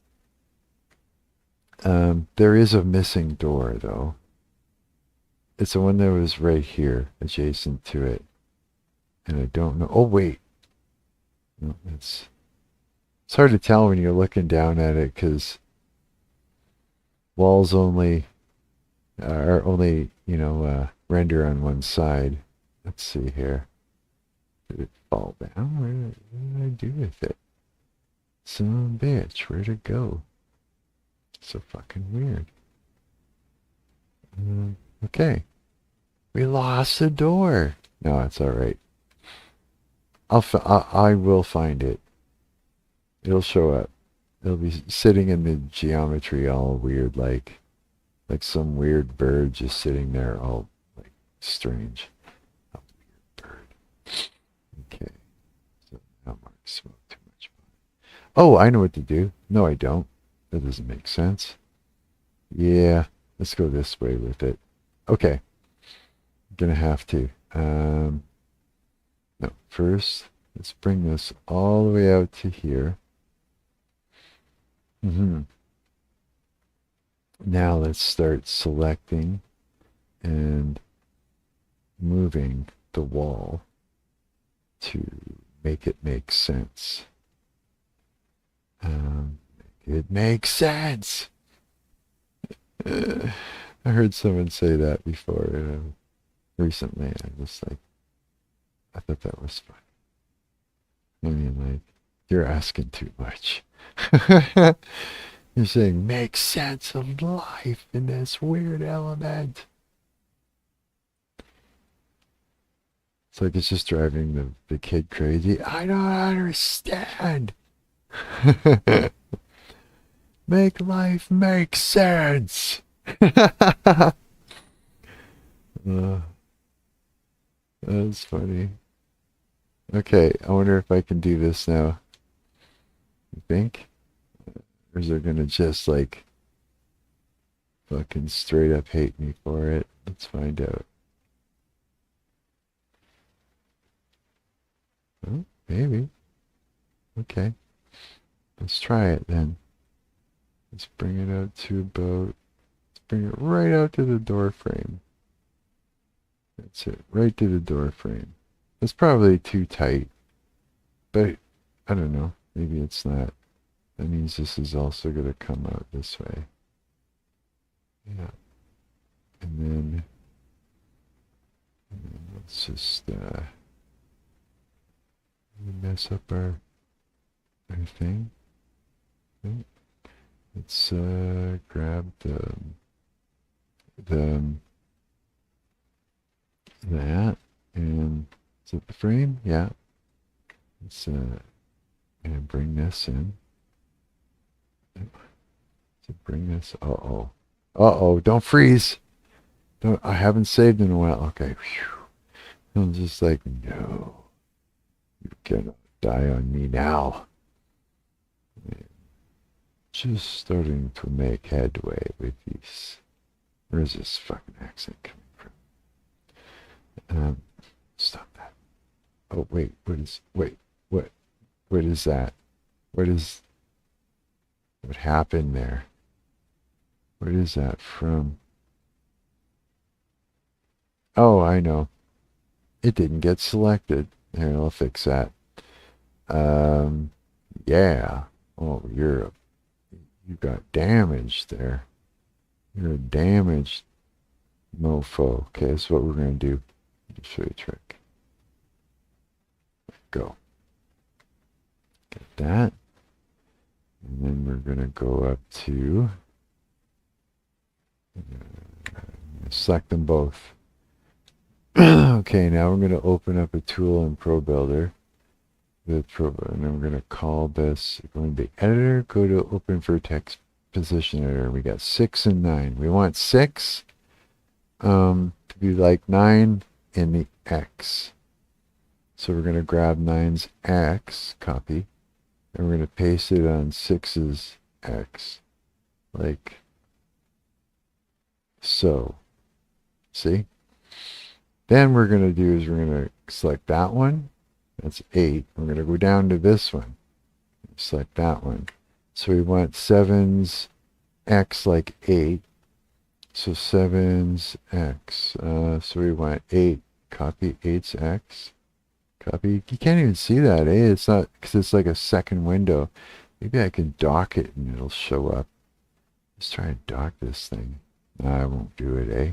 There is a missing door, though. It's the one that was right here, adjacent to it. And I don't know... Oh, wait. No, it's hard to tell when you're looking down at it, because walls only... are only, render on one side. Let's see here. Did it fall down? What did I do with it? Son of a bitch, where'd it go? So fucking weird. Okay. We lost the door. No, it's all right. I will find it. It'll show up. It'll be sitting in the geometry all weird, like some weird bird just sitting there all like strange. A weird bird. Okay. So now Mark smoked too much. Oh, I know what to do. No, I don't. That doesn't make sense. Yeah, let's go this way with it. Okay. I'm gonna have to. No, first, let's bring this all the way out to here. Now let's start selecting and moving the wall to make it make sense. It makes sense. I heard someone say that before recently. I was like, I thought that was funny. I mean, like, you're asking too much. You're saying, make sense of life in this weird element. It's like it's just driving the kid crazy. I don't understand. Make life make sense. That's funny. Okay, I wonder if I can do this now. You think? Or is they're gonna just like fucking straight up hate me for it? Let's find out. Oh, maybe. Okay. Let's try it then. Let's bring it out to about, let's bring it right out to the door frame. That's it, right to the door frame. That's probably too tight, but I don't know. Maybe it's not. That means this is also going to come out this way. Yeah. And then let's just mess up our thing. Okay. Let's grab that, and is it the frame? Yeah. Let's and bring this in. So bring this. Uh-oh. Uh-oh, don't freeze. Don't, I haven't saved in a while. Okay. Whew. I'm just like, no. You're gonna die on me now. Just starting to make headway with these. Where's this fucking accent coming from? Stop that. Oh, wait, what is that? What happened there? What is that from? Oh, I know. It didn't get selected. Here, I'll fix that. Yeah. Oh, you got damaged there. You're a damaged mofo. Okay, that's what we're going to do. I'll show you a trick. Go. Get that. And then we're going to go up to, select them both. Okay, now we're going to open up a tool in ProBuilder. And then we're going to call this, going to editor, go to open Vertex position editor. We got 6 and 9. We want 6 to be like 9 in the X. So we're going to grab 9's X, copy, and we're going to paste it on 6's X, like so. See? Then we're going to do is we're going to select that one. That's 8. We're going to go down to this one. Select that one. So we want 7's X like 8. So 7's X. So we want 8. Copy 8's X. Copy. You can't even see that, eh? It's not, because it's like a second window. Maybe I can dock it and it'll show up. Let's try and dock this thing. No, I won't do it, eh?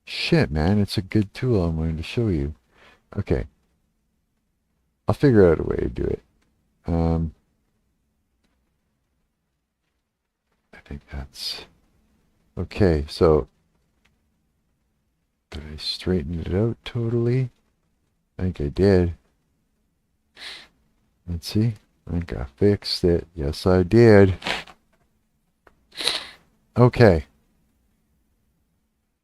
Shit, man. It's a good tool I'm going to show you. Okay. I'll figure out a way to do it. I think that's okay. So did I straighten it out totally? I think I did. Let's see. I think I fixed it. Yes, I did. Okay.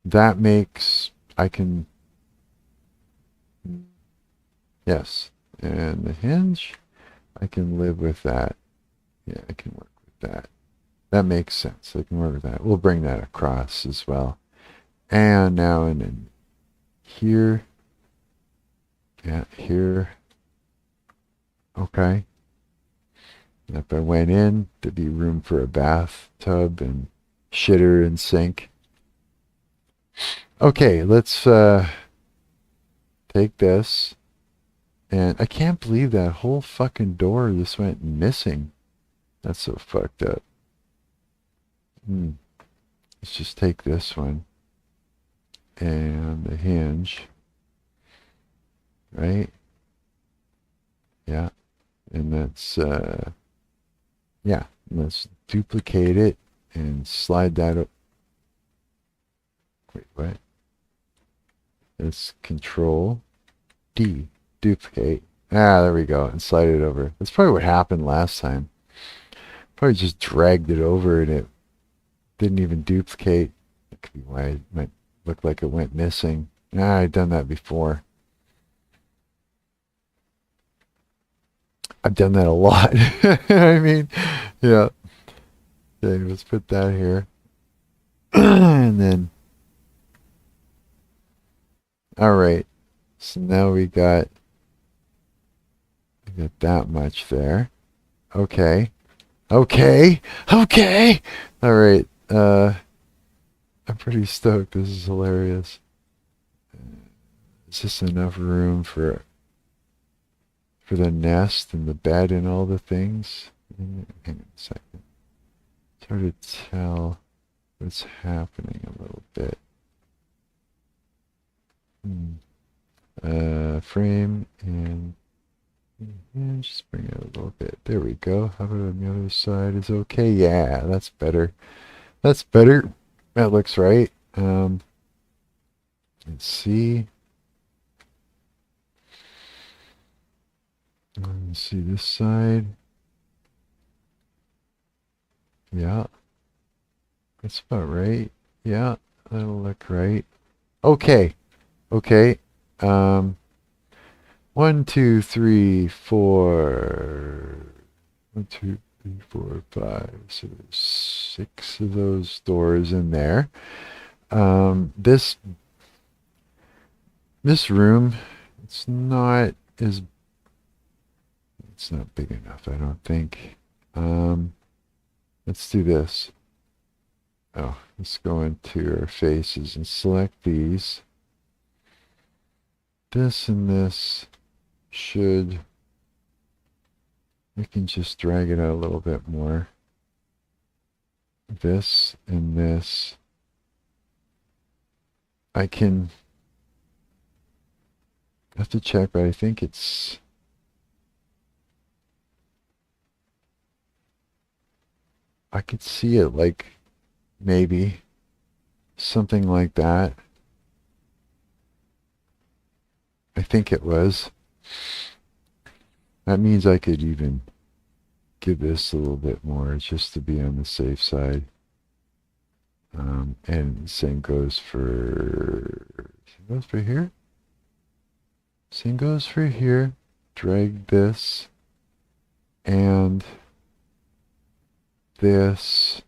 That makes, I can, yes. And the hinge, I can live with that. Yeah, I can work with that. That makes sense. I can work with that. We'll bring that across as well. And now and then here. Yeah, here. Okay. And if I went in, there'd be room for a bathtub and shitter and sink. Okay, let's take this. And I can't believe that whole fucking door just went missing. That's so fucked up. Let's just take this one. And the hinge. Right? Yeah. And that's, yeah. Let's duplicate it and slide that up. Wait, what? Let's Control D. Duplicate. Ah, there we go. And slide it over. That's probably what happened last time. Probably just dragged it over and it didn't even duplicate. That could be why it might look like it went missing. Ah, I've done that before. I've done that a lot. I mean, yeah. Okay, let's put that here. And then, all right. So now we got that much there. Okay. Okay. Okay. All right. I'm pretty stoked. This is hilarious. Is this enough room for the nest and the bed and all the things? Hang on a second. It's hard to tell what's happening a little bit. Frame and just bring it a little bit. There we go. How about on the other side? Is okay? Yeah, that's better. That's better. That looks right. Let's see. Let's see this side. Yeah. That's about right. Yeah, that'll look right. Okay. Okay. 1, 2, 3, 4. 1, 2, 3, 4, 5. So there's 6 of those doors in there. This room, it's not big enough, I don't think. Let's do this. Oh, let's go into our faces and select these. This and this should, we can just drag it out a little bit more. This and this, I can, have to check, but I think it's, I could see it like maybe something like that. I think it was. That means I could even give this a little bit more just to be on the safe side. And same goes for here. Same goes for here. Drag this and this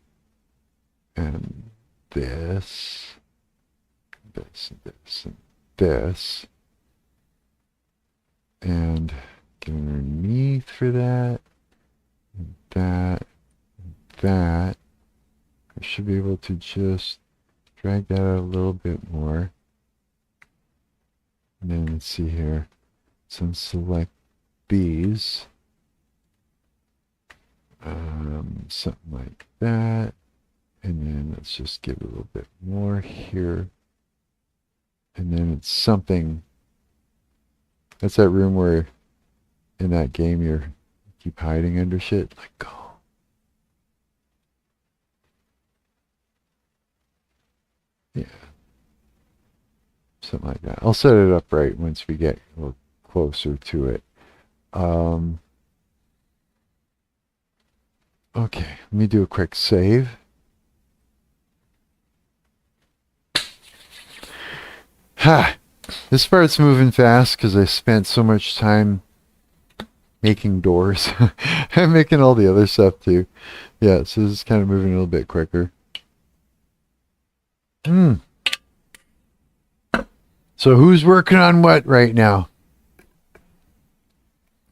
and this, this and this and this, and get underneath for that, and that, and that. I should be able to just drag that out a little bit more. And then let's see here. So select these. Something like that. And then let's just give it a little bit more here. And then it's something. That's that room where in that game you keep hiding under shit. Like, go. Yeah, something like that. I'll set it up right once we get a little closer to it. Okay, let me do a quick save. Ha! This part's moving fast because I spent so much time making doors. I'm making all the other stuff too. Yeah, so this is kind of moving a little bit quicker. So who's working on what right now?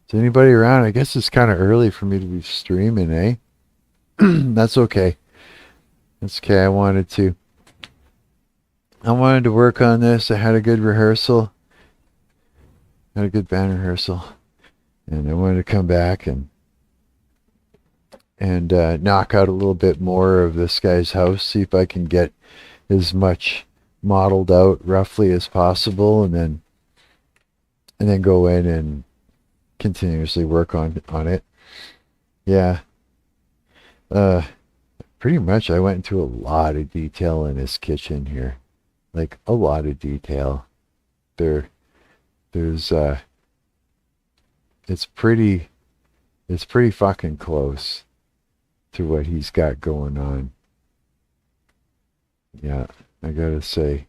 Is anybody around? I guess it's kind of early for me to be streaming, eh? That's okay. That's okay. I wanted to work on this. I had a good rehearsal. Had a good band rehearsal. And I wanted to come back and knock out a little bit more of this guy's house, see if I can get as much modeled out roughly as possible, and then go in and continuously work on it. Yeah. Pretty much I went into a lot of detail in his kitchen here. Like a lot of detail. There's it's pretty fucking close to what he's got going on. Yeah, I gotta say.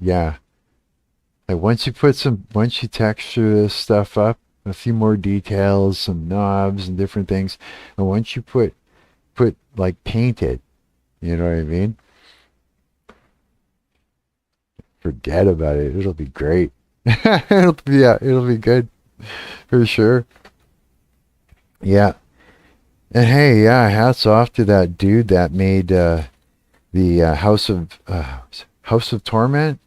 Yeah. Like once you texture this stuff up, a few more details, some knobs and different things, and once you put like paint it, you know what I mean? Forget about it. It'll be great. it'll be good for sure. Yeah. And hey, yeah, hats off to that dude that made the House of Torment.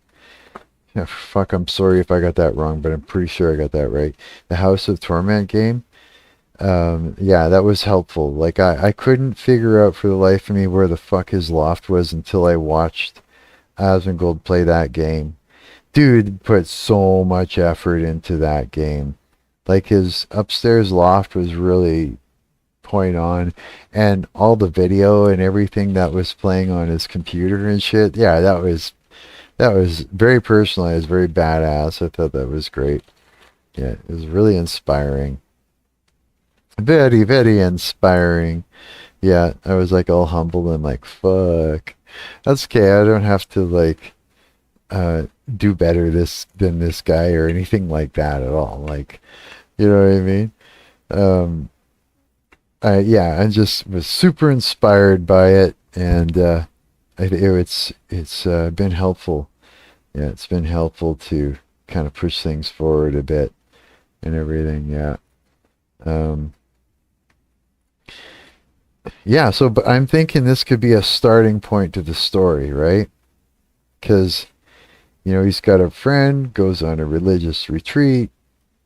Yeah, fuck, I'm sorry if I got that wrong, but I'm pretty sure I got that right. The House of Torment game. Yeah, that was helpful. Like I couldn't figure out for the life of me where the fuck his loft was until I watched Asmongold play that game. Dude put so much effort into that game. Like his upstairs loft was really point on, and all the video and everything that was playing on his computer and shit. Yeah, that was very personalized, very badass. I thought that was great. Yeah, it was really inspiring. Very, very inspiring. Yeah, I was like all humble and like, fuck. That's okay. I don't have to like do better than this guy or anything like that at all. Like, you know what I mean? Yeah, I just was super inspired by it, and it's been helpful. Yeah, it's been helpful to kind of push things forward a bit and everything. Yeah. Yeah, so but I'm thinking this could be a starting point to the story, right? Because, he's got a friend, goes on a religious retreat,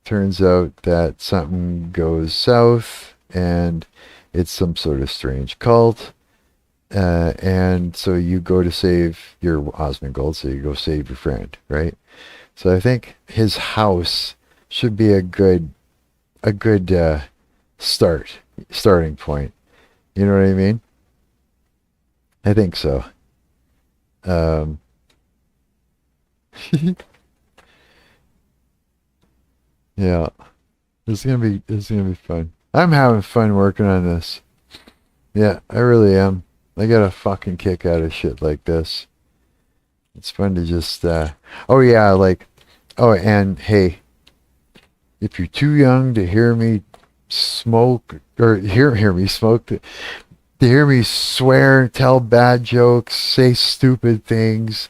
turns out that something goes south, and it's some sort of strange cult. And so you go to save your Asmongold, so you go save your friend, right? So I think his house should be a good starting point. You know what I mean? I think so. Yeah, this is gonna be fun. I'm having fun working on this. Yeah, I really am. I get a fucking kick out of shit like this. It's fun to just oh yeah, and hey, if you're too young to hear me smoke or hear me smoke, to hear me swear, tell bad jokes, say stupid things,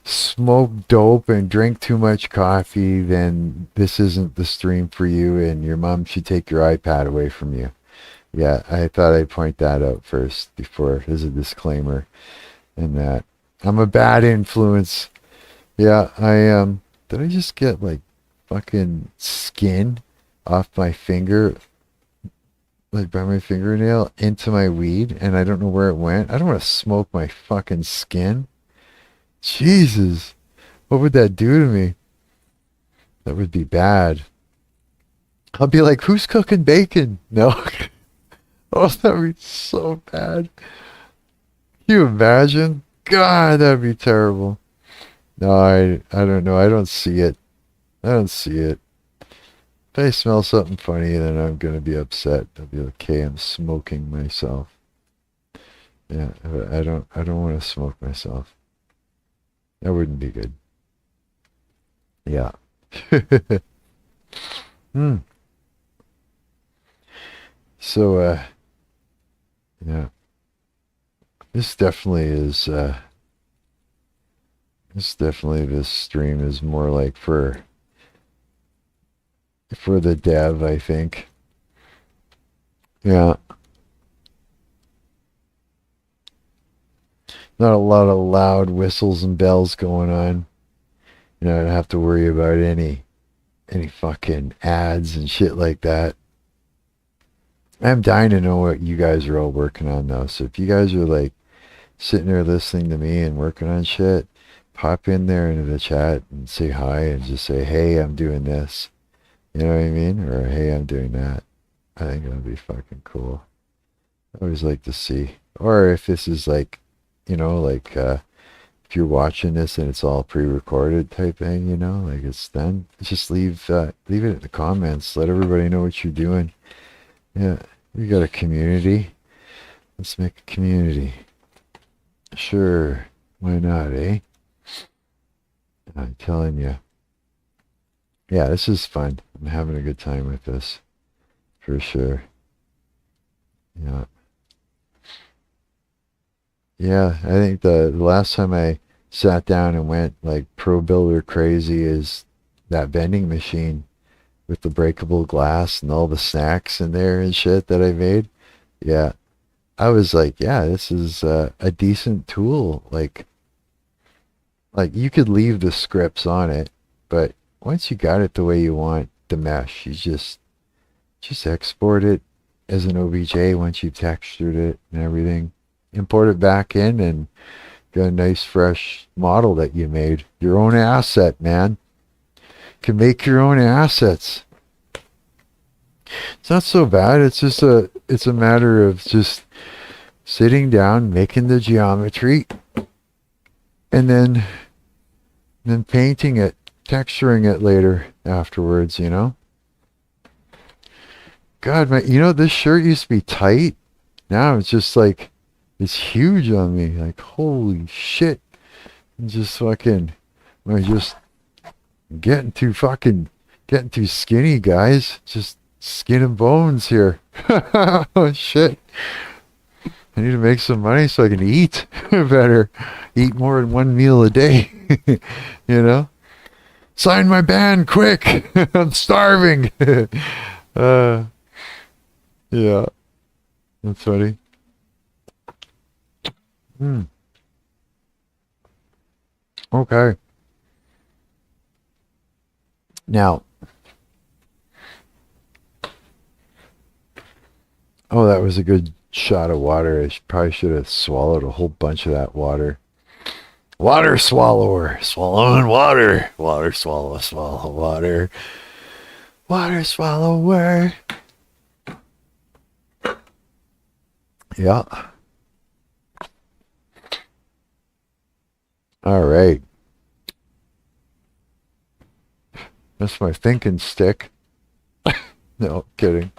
smoke dope and drink too much coffee, then this isn't the stream for you, and your mom should take your iPad away from you. Yeah, I thought I'd point that out first before as a disclaimer, and that I'm a bad influence. Yeah, did I just get like fucking skin off my finger, like by my fingernail into my weed, and I don't know where it went? I don't want to smoke my fucking skin. Jesus, what would that do to me? That would be bad. I'll be like, who's cooking bacon? No. Oh, that'd be so bad. Can you imagine? God, that'd be terrible. No, I don't know. I don't see it. I don't see it. If I smell something funny, then I'm gonna be upset. I'll be like, okay, I'm smoking myself. Yeah, I don't want to smoke myself. That wouldn't be good. Yeah. Hmm. So, yeah, this definitely is, this stream is more like for the dev, I think. Yeah. Not a lot of loud whistles and bells going on. You know, I don't have to worry about any fucking ads and shit like that. I'm dying to know what you guys are all working on though. So if you guys are like sitting there listening to me and working on shit, pop in there into the chat and say hi and just say, hey, I'm doing this. You know what I mean? Or hey, I'm doing that. I think that'd be fucking cool. I always like to see. Or if this is like, like if you're watching this and it's all pre-recorded type thing, like it's done, just leave it in the comments. Let everybody know what you're doing. Yeah, you got a community. Let's make a community. Sure, why not, eh? I'm telling you. Yeah, this is fun. I'm having a good time with this, for sure. Yeah. Yeah, I think the last time I sat down and went like ProBuilder crazy is that vending machine with the breakable glass and all the snacks in there and shit that I made. Yeah, I was like, yeah, this is a decent tool. Like you could leave the scripts on it, but once you got it the way you want the mesh, you just export it as an OBJ once you've textured it and everything. Import it back in and got a nice fresh model that you made. Your own asset, man. Can make your own assets. It's not so bad. It's a matter of just sitting down, making the geometry, and then painting it, texturing it later afterwards, God, man, this shirt used to be tight. Now it's just like it's huge on me. Like, holy shit. I'm just fucking I'm just getting too skinny, guys. Just skin and bones here. Oh shit. I need to make some money so I can eat better. Eat more than one meal a day. you know? Sign my band quick. I'm starving. uh yeah. That's funny. Hmm. Okay. Now, oh, that was a good shot of water. Probably should have swallowed a whole bunch of that water. Water swallower. Swallowing water. Water swallow, swallow water. Water swallower. Yeah. All right. That's my thinking stick. No, kidding.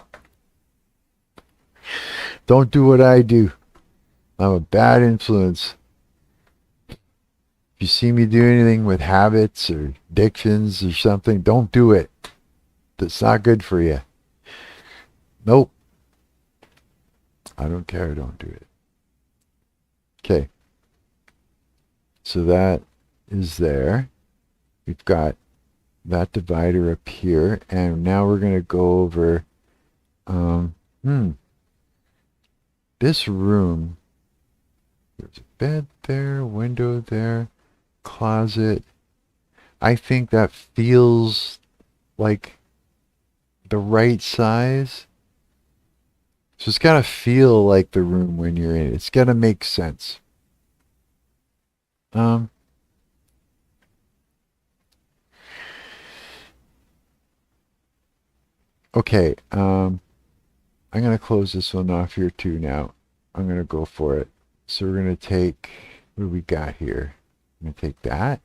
Don't do what I do. I'm a bad influence. If you see me do anything with habits or addictions or something, don't do it. That's not good for you. Nope. I don't care. Don't do it. Okay. So that is there. We've got that divider up here. And now we're going to go over this room. There's a bed there, window there, closet. I think that feels like the right size. So it's got to feel like the room when you're in it. It's got to make sense. Okay. I'm going to close this one off here too now. I'm going to go for it. So we're going to take, what do we got here? I'm going to take that.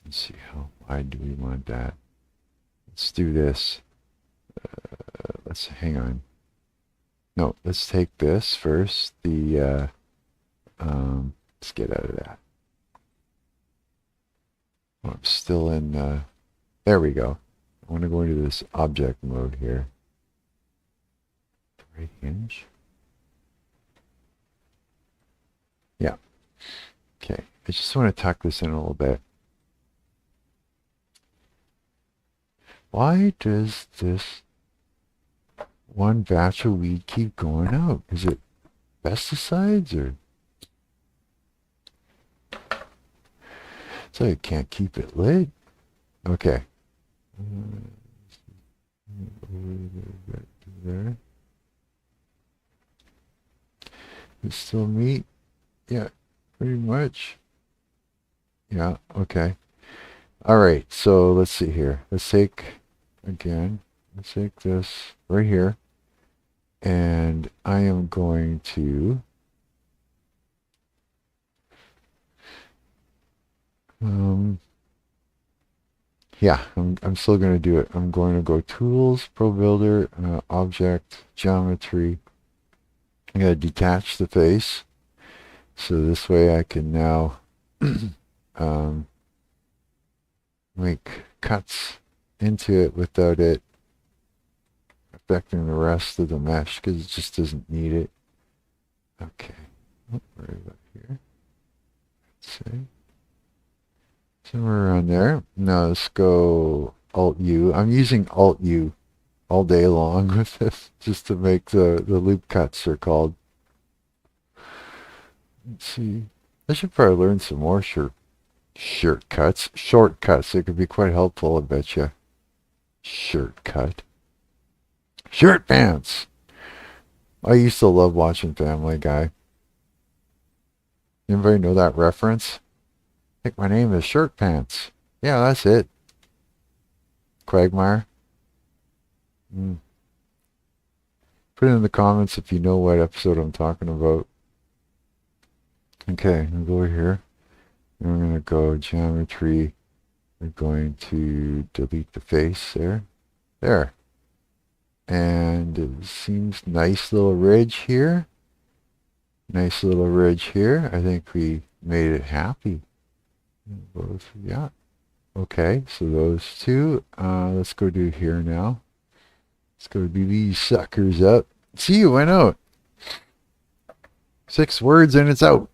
Let's see, how wide do we want that? Let's do this. Let's hang on. No, let's take this first. Let's get out of that. Oh, I'm still in, there we go. I want to go into this object mode here. Right hinge. Yeah. Okay. I just want to tuck this in a little bit. Why does this one batch of weed keep going out? Is it pesticides or? So you can't keep it lit. Okay. There. It's still meat. Yeah, pretty much. Yeah, okay. All right, so let's see here. Let's take, again, let's take this right here. And I am going to yeah, I'm still going to do it. I'm going to go Tools, ProBuilder, Object, Geometry. I'm going to detach the face. So this way I can now make cuts into it without it affecting the rest of the mesh, because it just doesn't need it. Okay. Oh, right about here. Let's see. Somewhere around there. Now let's go Alt-U. I'm using Alt-U all day long with this, just to make the loop cuts are called. Let's see. I should probably learn some more shortcuts. It could be quite helpful, I bet you. Shortcut. Shirt pants. I used to love watching Family Guy. Anybody know that reference? I think my name is Shirt Pants. Yeah, that's it. Quagmire. Put it in the comments if you know what episode I'm talking about. Okay, I'm going to go over here. And we're going to go Geometry. We're going to delete the face there. There. And it seems nice little ridge here. Nice little ridge here. I think we made it happy. Both, yeah. Okay, so those two. Let's go do here now. Let's go do these suckers up. See, you went out. 6 words and it's out.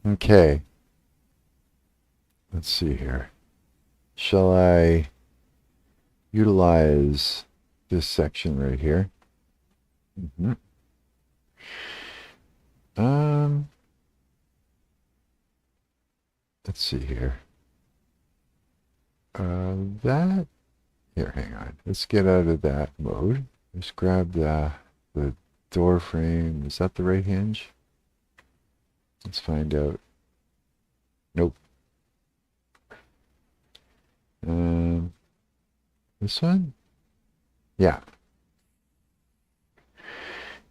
Okay. Let's see here. Shall I utilize this section right here? Let's see here. That here, hang on. Let's get out of that mode. Let's grab the door frame. Is that the right hinge? Let's find out. Nope. This one? Yeah.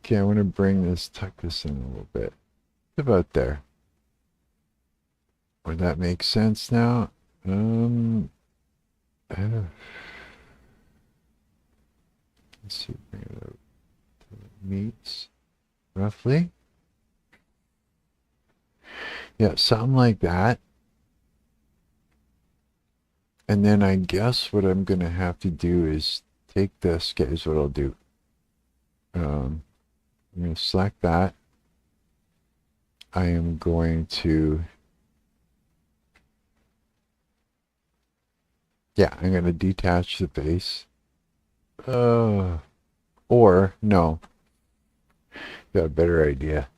Okay, I want to bring this, tuck this in a little bit. About there. Would that make sense now? Let's see, bring it out to meets roughly. Yeah, something like that. And then I guess what I'm going to have to do is take this. Here's what I'll do. I'm going to select that. I am going to, yeah, I'm going to detach the face. Or, no. Got a better idea.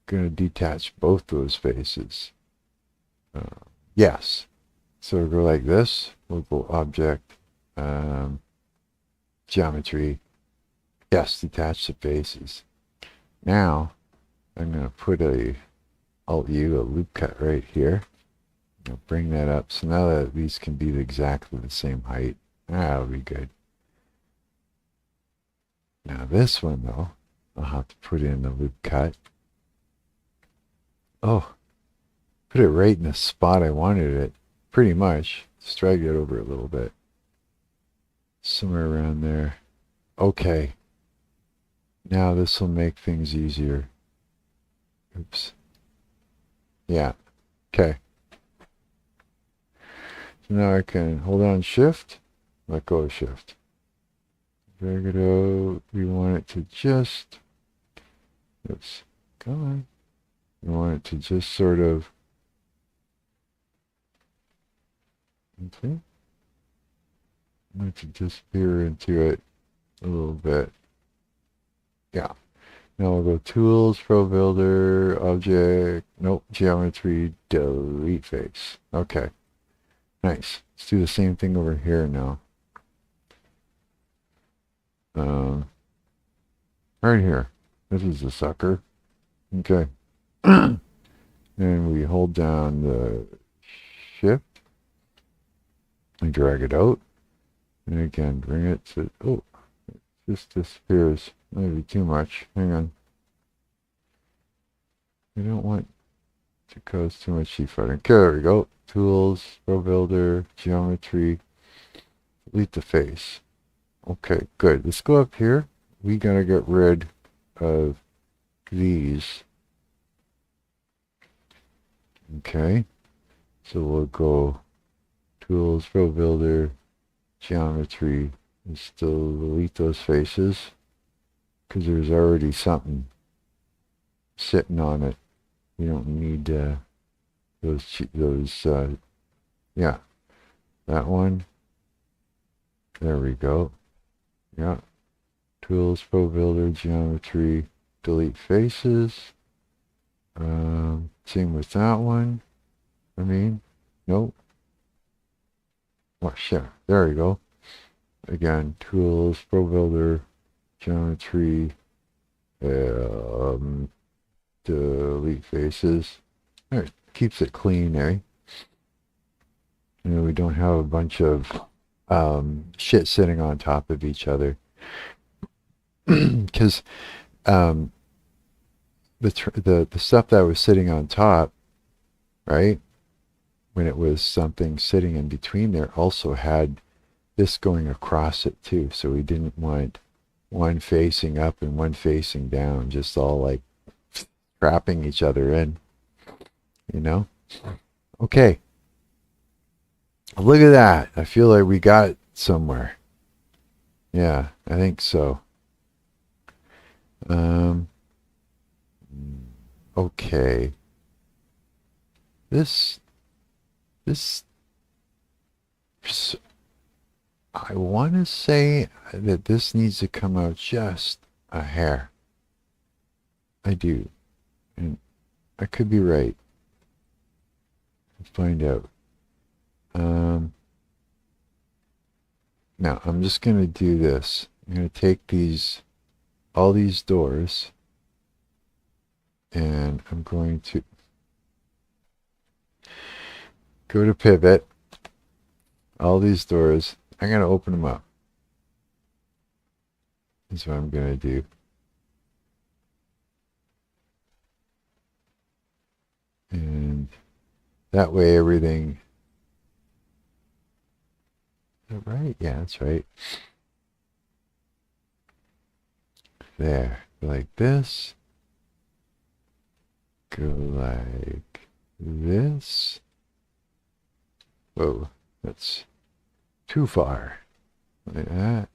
Going to detach both those faces. Yes. So we'll go like this. We'll go Object, Geometry, Yes, detach the faces. Now, I'm going to put a Alt-U, a loop cut right here. I'll bring that up. So now that these can be exactly the same height, that'll be good. Now this one, though, I'll have to put in the loop cut. Oh, put it right in the spot I wanted it, pretty much. Just drag it over a little bit. Somewhere around there. Okay. Now this will make things easier. Oops. Yeah. Okay. So now I can hold on shift, let go of shift. Drag it out. We want it to just, oops, come on. We want it to just sort of, okay. I want it to disappear into it a little bit. Yeah. Now we'll go Tools, ProBuilder, Object, nope, Geometry, Delete Face. Okay. Nice. Let's do the same thing over here now. Right here. This is the sucker. Okay. And we hold down the shift and drag it out. And again, bring it to, oh, it just disappears. Maybe too much. Hang on. We don't want to cause too much sheet fighting. Okay, there we go. Tools, ProBuilder, Geometry, delete the face. Okay, good. Let's go up here. We gotta get rid of these. Okay, so we'll go Tools, ProBuilder, Geometry, and still delete those faces because there's already something sitting on it. We don't need those. Yeah, that one. There we go. Yeah. Tools, ProBuilder, Geometry, delete faces. Same with that one. I mean, nope. Oh, sure. There we go. Again, Tools, ProBuilder, Geometry, delete faces. All right, keeps it clean, eh? You know, we don't have a bunch of shit sitting on top of each other. Because the stuff that was sitting on top, right, when it was something sitting in between there, also had this going across it too. So we didn't want one facing up and one facing down, just all like trapping each other in, you know? Okay. Look at that. I feel like we got it somewhere. Yeah, I think so. Okay. This, I want to say that this needs to come out just a hair. I do. And I could be right. Let's find out. Now, I'm just going to do this. I'm going to take all these doors, and I'm going to go to pivot, all these doors. I'm going to open them up. That's what I'm going to do. And that way everything... Is that right? Yeah, that's right. There. Like this. Go like this. Whoa, that's too far. Like that.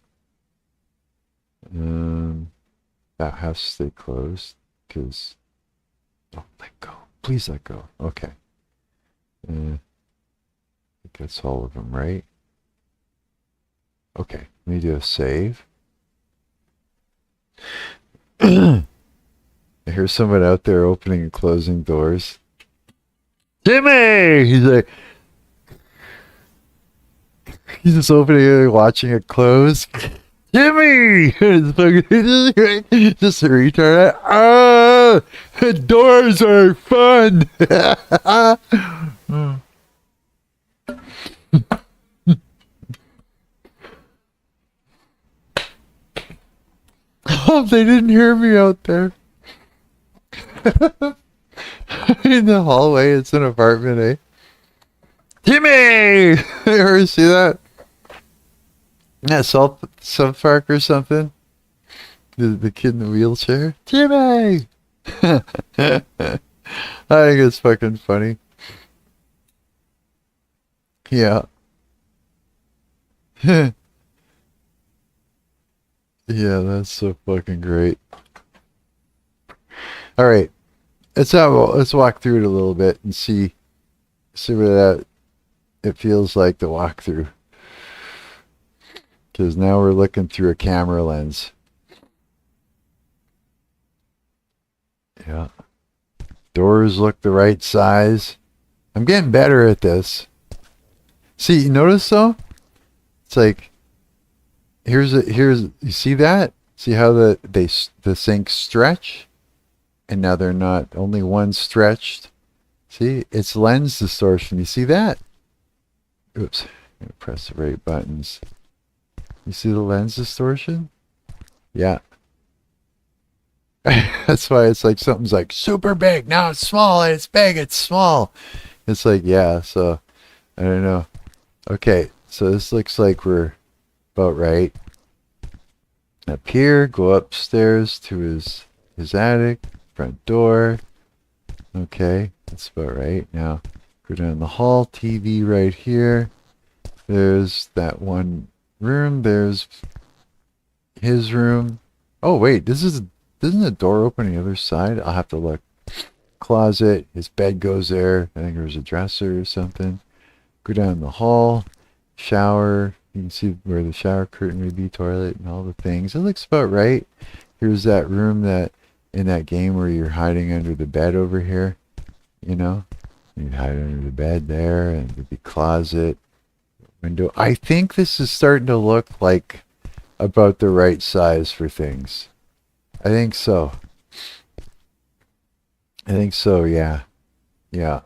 That has to stay closed because... Oh, let go. Please let go. Okay. I think that's all of them, right? Okay, let me do a save. I hear someone out there opening and closing doors. Jimmy! He's like... He's just opening it and watching it close. Jimmy! It's fucking, just a retard. Ah! Doors are fun! Oh, they didn't hear me out there. In the hallway, it's an apartment, eh? Jimmy! You ever see that? Yeah, South Park or something? The kid in the wheelchair? Jimmy! I think it's fucking funny. Yeah. Yeah, that's so fucking great. All right, let's walk through it a little bit and see what that it feels like to walk through. Because now we're looking through a camera lens. Yeah. Doors look the right size. I'm getting better at this. See, you notice though? It's like here's you see that? See how the sinks stretch? And now they're not, only one stretched. See, it's lens distortion. You see that? Oops, I'm gonna press the right buttons. You see the lens distortion? Yeah. That's why it's like something's like super big, now it's small, and it's big, it's small. It's like, yeah, so I don't know. Okay, so this looks like we're about right. Up here, go upstairs to his attic, front door. Okay, that's about right. Now go down the hall, TV right here. There's that one room, there's his room. Oh wait, doesn't the door open on the other side? I'll have to look. Closet, his bed goes there. I think there's a dresser or something. Go down the hall, shower. You can see where the shower curtain would be, toilet, and all the things. It looks about right. Here's that room that in that game where you're hiding under the bed over here. You know, you'd hide under the bed there, and there'd be closet, window. I think this is starting to look like about the right size for things. I think so. I think so, yeah. Yeah.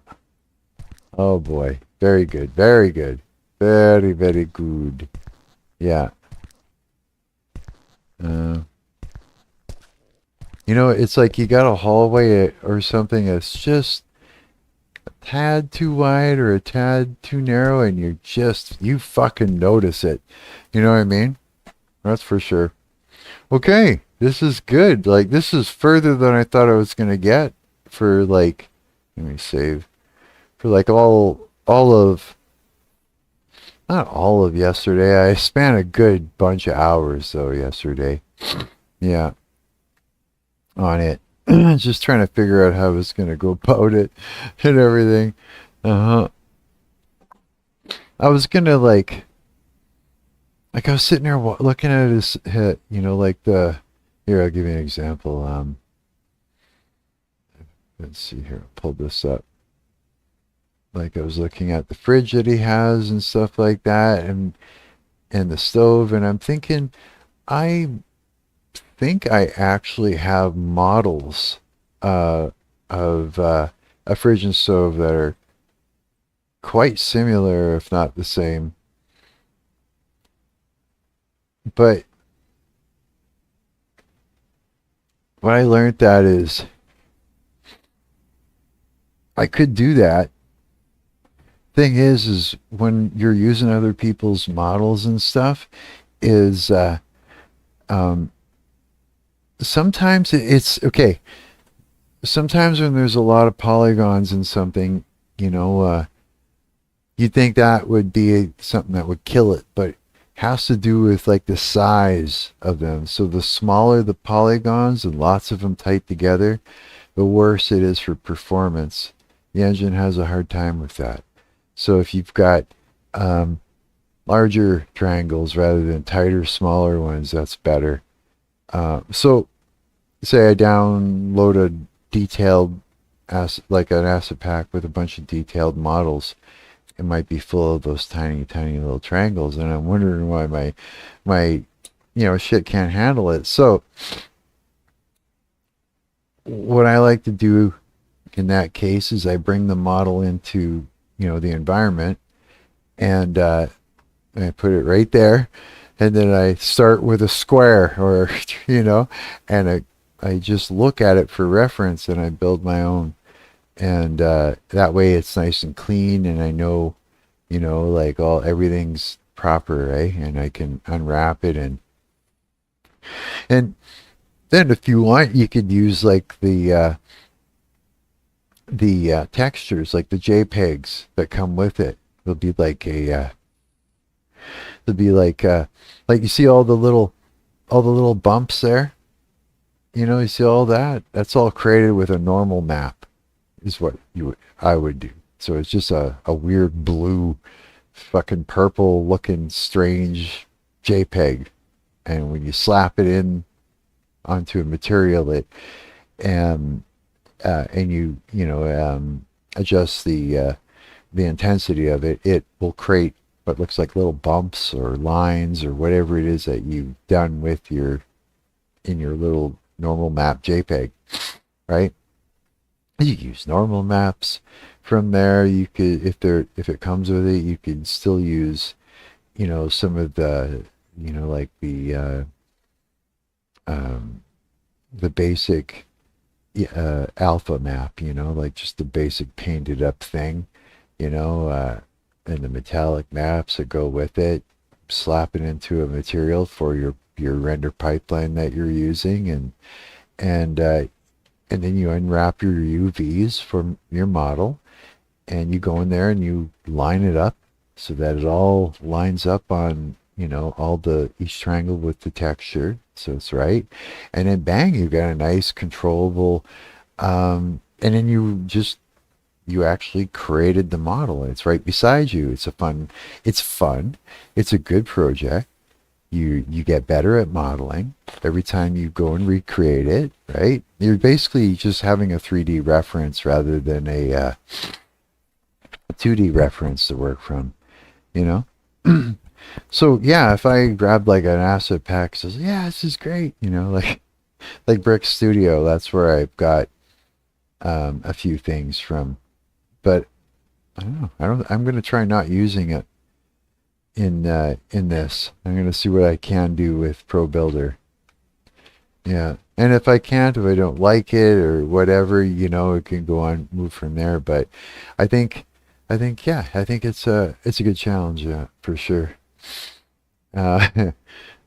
Oh boy. Very good. Very good. Very, very good. Yeah. You know, it's like you got a hallway or something that's just a tad too wide or a tad too narrow, and you fucking notice it. You know what I mean? That's for sure. Okay. This is good. Like, this is further than I thought I was going to get for, like, let me save. For, like, not all of yesterday. I spent a good bunch of hours, though, yesterday. Yeah. On it. Just trying to figure out how I was going to go about it and everything. I was going to, like I was sitting there looking at his hit, you know, like here, I'll give you an example. Let's see here. I'll pull this up. Like I was looking at the fridge that he has and stuff like that, and the stove, and I'm thinking, I think I actually have models of a fridge and stove that are quite similar, if not the same. But what I learned that is I could do that. Thing is when you're using other people's models and stuff, is sometimes it's okay. Sometimes when there's a lot of polygons in something, you know, you'd think that would be something that would kill it, but it has to do with like the size of them. So the smaller the polygons and lots of them tight together, the worse it is for performance. The engine has a hard time with that. So if you've got larger triangles rather than tighter, smaller ones, that's better. So say I download a detailed, like an asset pack with a bunch of detailed models. It might be full of those tiny, tiny little triangles, and I'm wondering why my shit can't handle it. So what I like to do in that case is I bring the model into, the environment, and I put it right there, and then I start with a square, or and I just look at it for reference, and I build my own, and that way it's nice and clean, and I know, like everything's proper, right? And I can unwrap it, and then if you want, you could use like the textures, like the JPEGs that come with it. It'll be like it'll be like you see all the little bumps there. You see all that. That's all created with a normal map. Is what I would do. So it's just a weird blue, fucking purple looking strange JPEG, and when you slap it in onto a material, um and adjust the intensity of it, it will create what looks like little bumps or lines or whatever it is that you've done with in your little normal map JPEG, right? You use normal maps from there. You could, if it comes with it, you could still use, some of the, like the basic alpha map, like just the basic painted up thing, you know, uh, and the metallic maps that go with it. Slap it into a material for your render pipeline that you're using, and uh, and then you unwrap your UVs from your model, and you go in there and you line it up so that it all lines up on, all the each triangle with the texture, so it's right. And then bang, you got a nice controllable, and then you actually created the model. It's right beside you. It's fun, it's a good project. You get better at modeling every time you go and recreate it, right? You're basically just having a 3D reference rather than a 2D reference to work from, you know? So yeah, if I grab like an asset pack, says, yeah, this is great, like Brick Studio, that's where I've got a few things from. But I don't know. I'm gonna try not using it in this. I'm gonna see what I can do with ProBuilder. Yeah. And if I can't, if I don't like it or whatever, it can go on, move from there. But I think, yeah, I think it's a good challenge, for sure. Uh,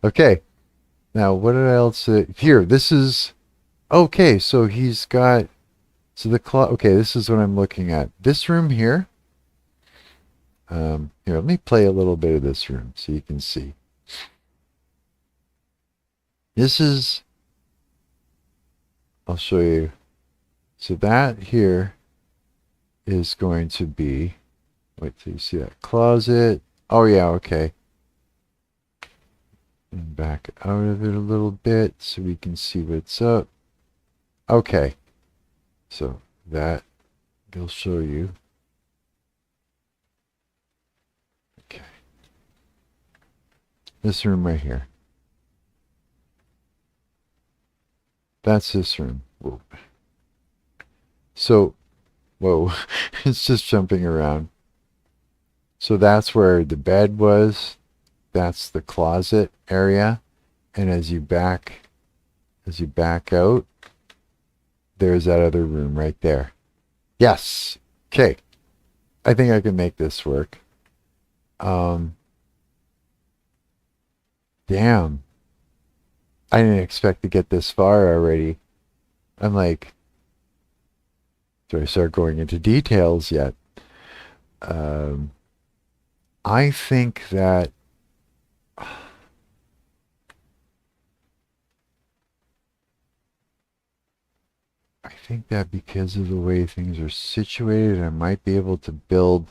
okay. Now, what did I else here? This is okay. So he's got the clock. Okay, this is what I'm looking at. This room here. Here, let me play a little bit of this room so you can see. This is. I'll show you. So that here is going to be. Wait till you see that closet. Oh yeah, okay. And back out of it a little bit so we can see what's up. Okay, so that will show you. Okay, this room right here. That's this room. Whoa. So, whoa, it's just jumping around. So that's where the bed was. That's the closet area, and as you back out, there's that other room right there. Yes. Okay. I think I can make this work. Damn. I didn't expect to get this far already. I'm like, do I start going into details yet? I think that because of the way things are situated, I might be able to build.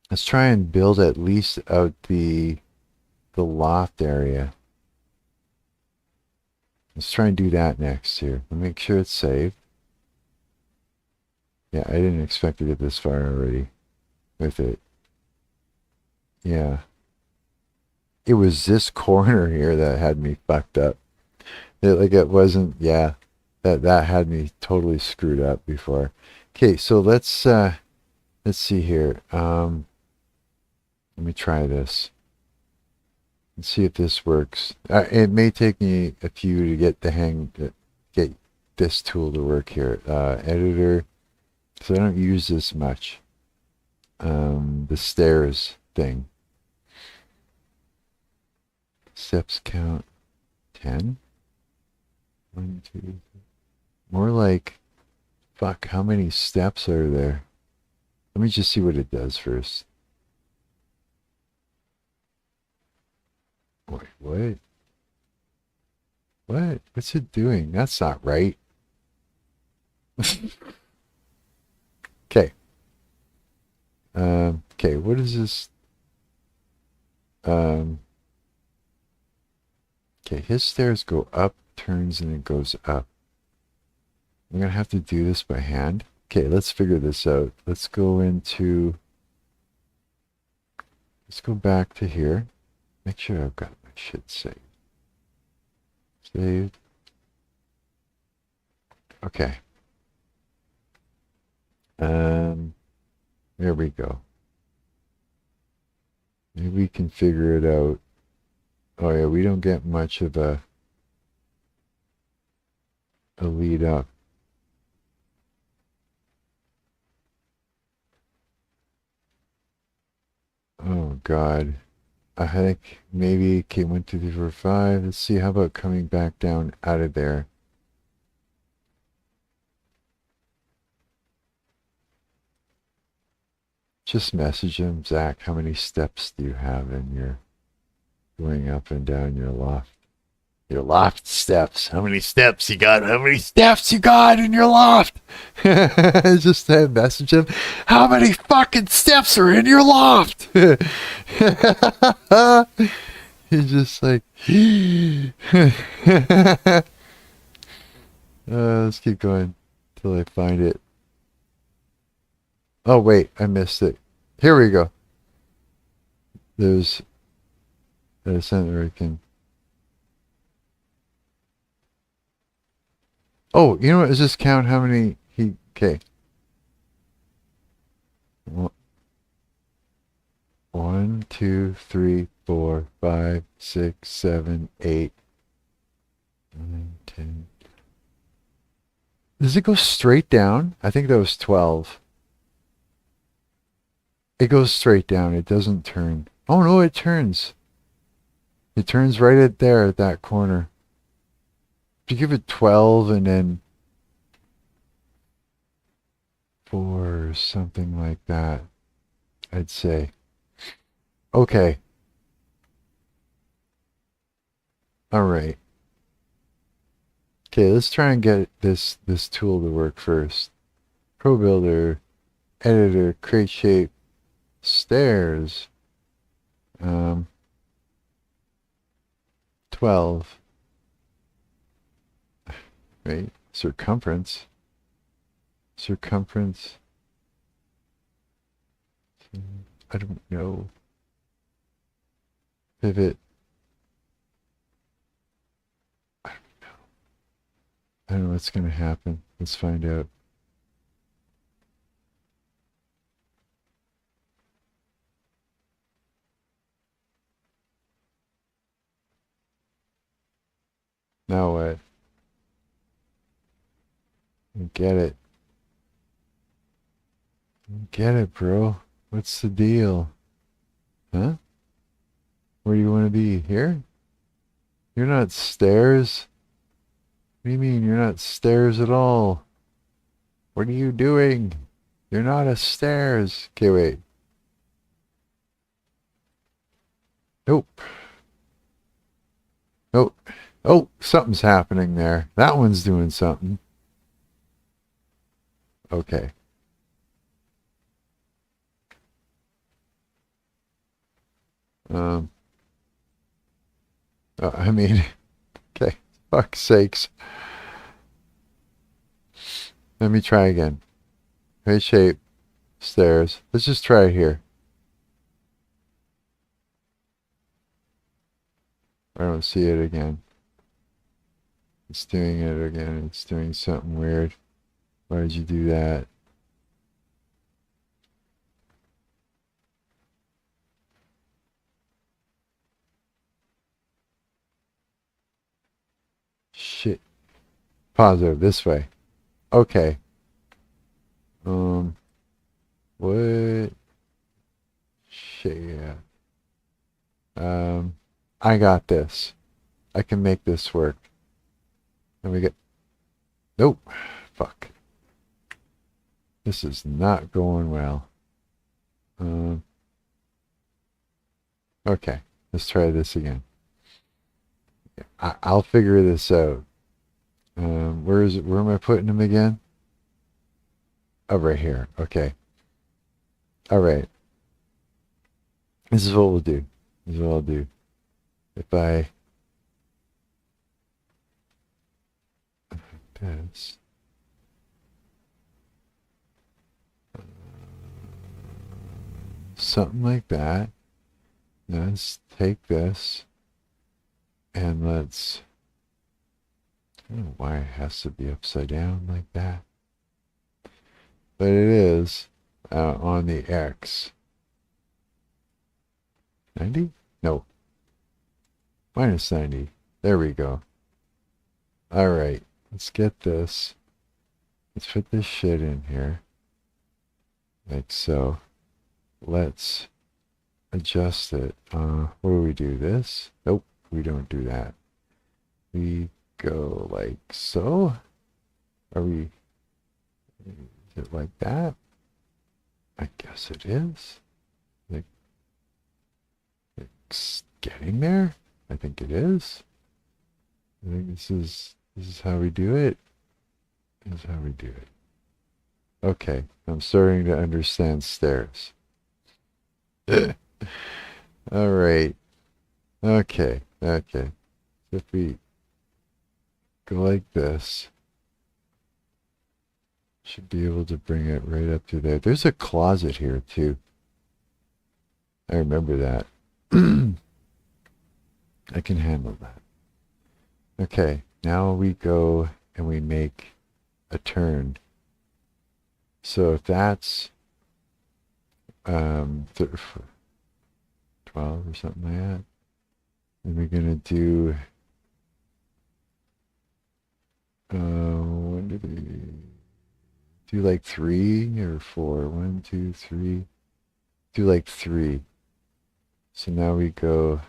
Let's try and build at least out the loft area. Let's try and do that next here. Let me make sure it's saved. Yeah, I didn't expect to get this far already with it. Yeah. it was this corner here that had me fucked up. It wasn't, yeah, that had me totally screwed up before. Okay, so let's see here. Let me try this. Let's see if this works. It may take me a few to get the hang, get this tool to work here. Editor, so I don't use this much. The stairs thing. Steps count 10. 1, 2, 3. More like, fuck, how many steps are there? Let me just see what it does first. Wait, what? What? What's it doing? That's not right. Okay. Okay, what is this? Okay, his stairs go up, turns, and it goes up. I'm gonna have to do this by hand. Okay, let's figure this out. Let's go back to here. Make sure I've got my shit saved. Saved. Okay. There we go. Maybe we can figure it out. Oh yeah, we don't get much of a lead up. Oh God. I think maybe, okay, 1, 2, 3, 4, 5. Let's see, how about coming back down out of there? Just message him, Zach, how many steps do you have in your going up and down your loft? Your loft steps. How many steps you got? How many steps you got in your loft? Just message him. How many fucking steps are in your loft? He's just like, let's keep going till I find it. Oh wait, I missed it. Here we go. There's the Ascent where I can. Oh, you know what? Does this count how many he... Okay. 1, 2, 3, 4, 5, 6, 7, 8, 9, 10. Does it go straight down? I think that was 12. It goes straight down. It doesn't turn. Oh no, it turns. It turns right at there at that corner. If you give it 12 and then 4 or something like that, I'd say. Okay. All right. Okay, let's try and get this tool to work first. ProBuilder, editor, create shape, stairs. 12. Right? Circumference. I don't know. Pivot. I don't know what's going to happen. Let's find out. Now what? Get it. Get it, bro. What's the deal? Huh? Where do you want to be? Here? You're not stairs. What do you mean you're not stairs at all? What are you doing? You're not a stairs. Okay, wait. Nope. Nope. Oh, something's happening there. That one's doing something. Okay. I mean, okay, fuck's sakes. Let me try again. Create shape, stairs. Let's just try it here. I don't see it again. It's doing it again. It's doing something weird. Why did you do that? Shit. Positive this way. Okay. What? Shit, yeah. I got this. I can make this work. And we get... Nope. Fuck. This is not going well. Okay. Let's try this again. I'll figure this out. Where is it? Where am I putting them again? Oh, right here. Okay. All right. This is what we'll do. This is what I'll do. If I... this... something like that. Now let's take this and let's... I don't know why it has to be upside down like that. But it is on the X. 90? No. Minus 90. There we go. Alright. Let's get this. Let's put this shit in here. Like so. Let's adjust it. What do we do? This? Nope. We don't do that. We go like so. Are we... is it like that? I guess it is. Like, it's getting there. I think it is. I think this is how we do it. This is how we do it. Okay, I'm starting to understand stairs. All right. Okay. Okay. If we go like this, should be able to bring it right up to there. There's a closet here too. I remember that. I can handle that. Okay, now we go and we make a turn. So if that's 12 or something like that, then we're gonna do when did we do like 3 or 4? 1, 2, 3. Do like 3. So now we go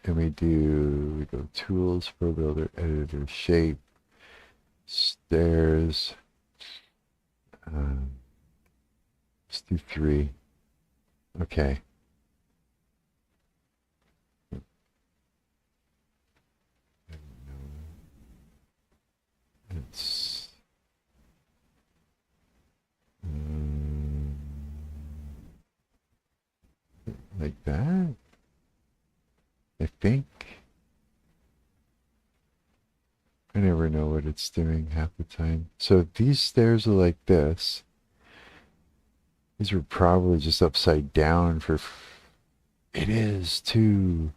and we go tools, ProBuilder, editor, shape, stairs. Let's do 3. Okay. It's like that, I think. I never know what it's doing half the time. So these stairs are like this. These were probably just upside down for... it is too.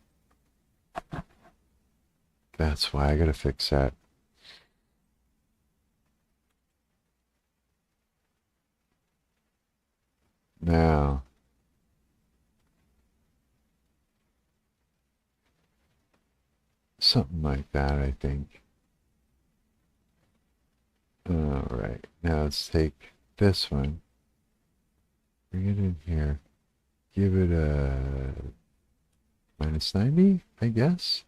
That's why I gotta fix that. Now, something like that, I think. All right, now let's take this one, bring it in here, give it a minus 90, I guess.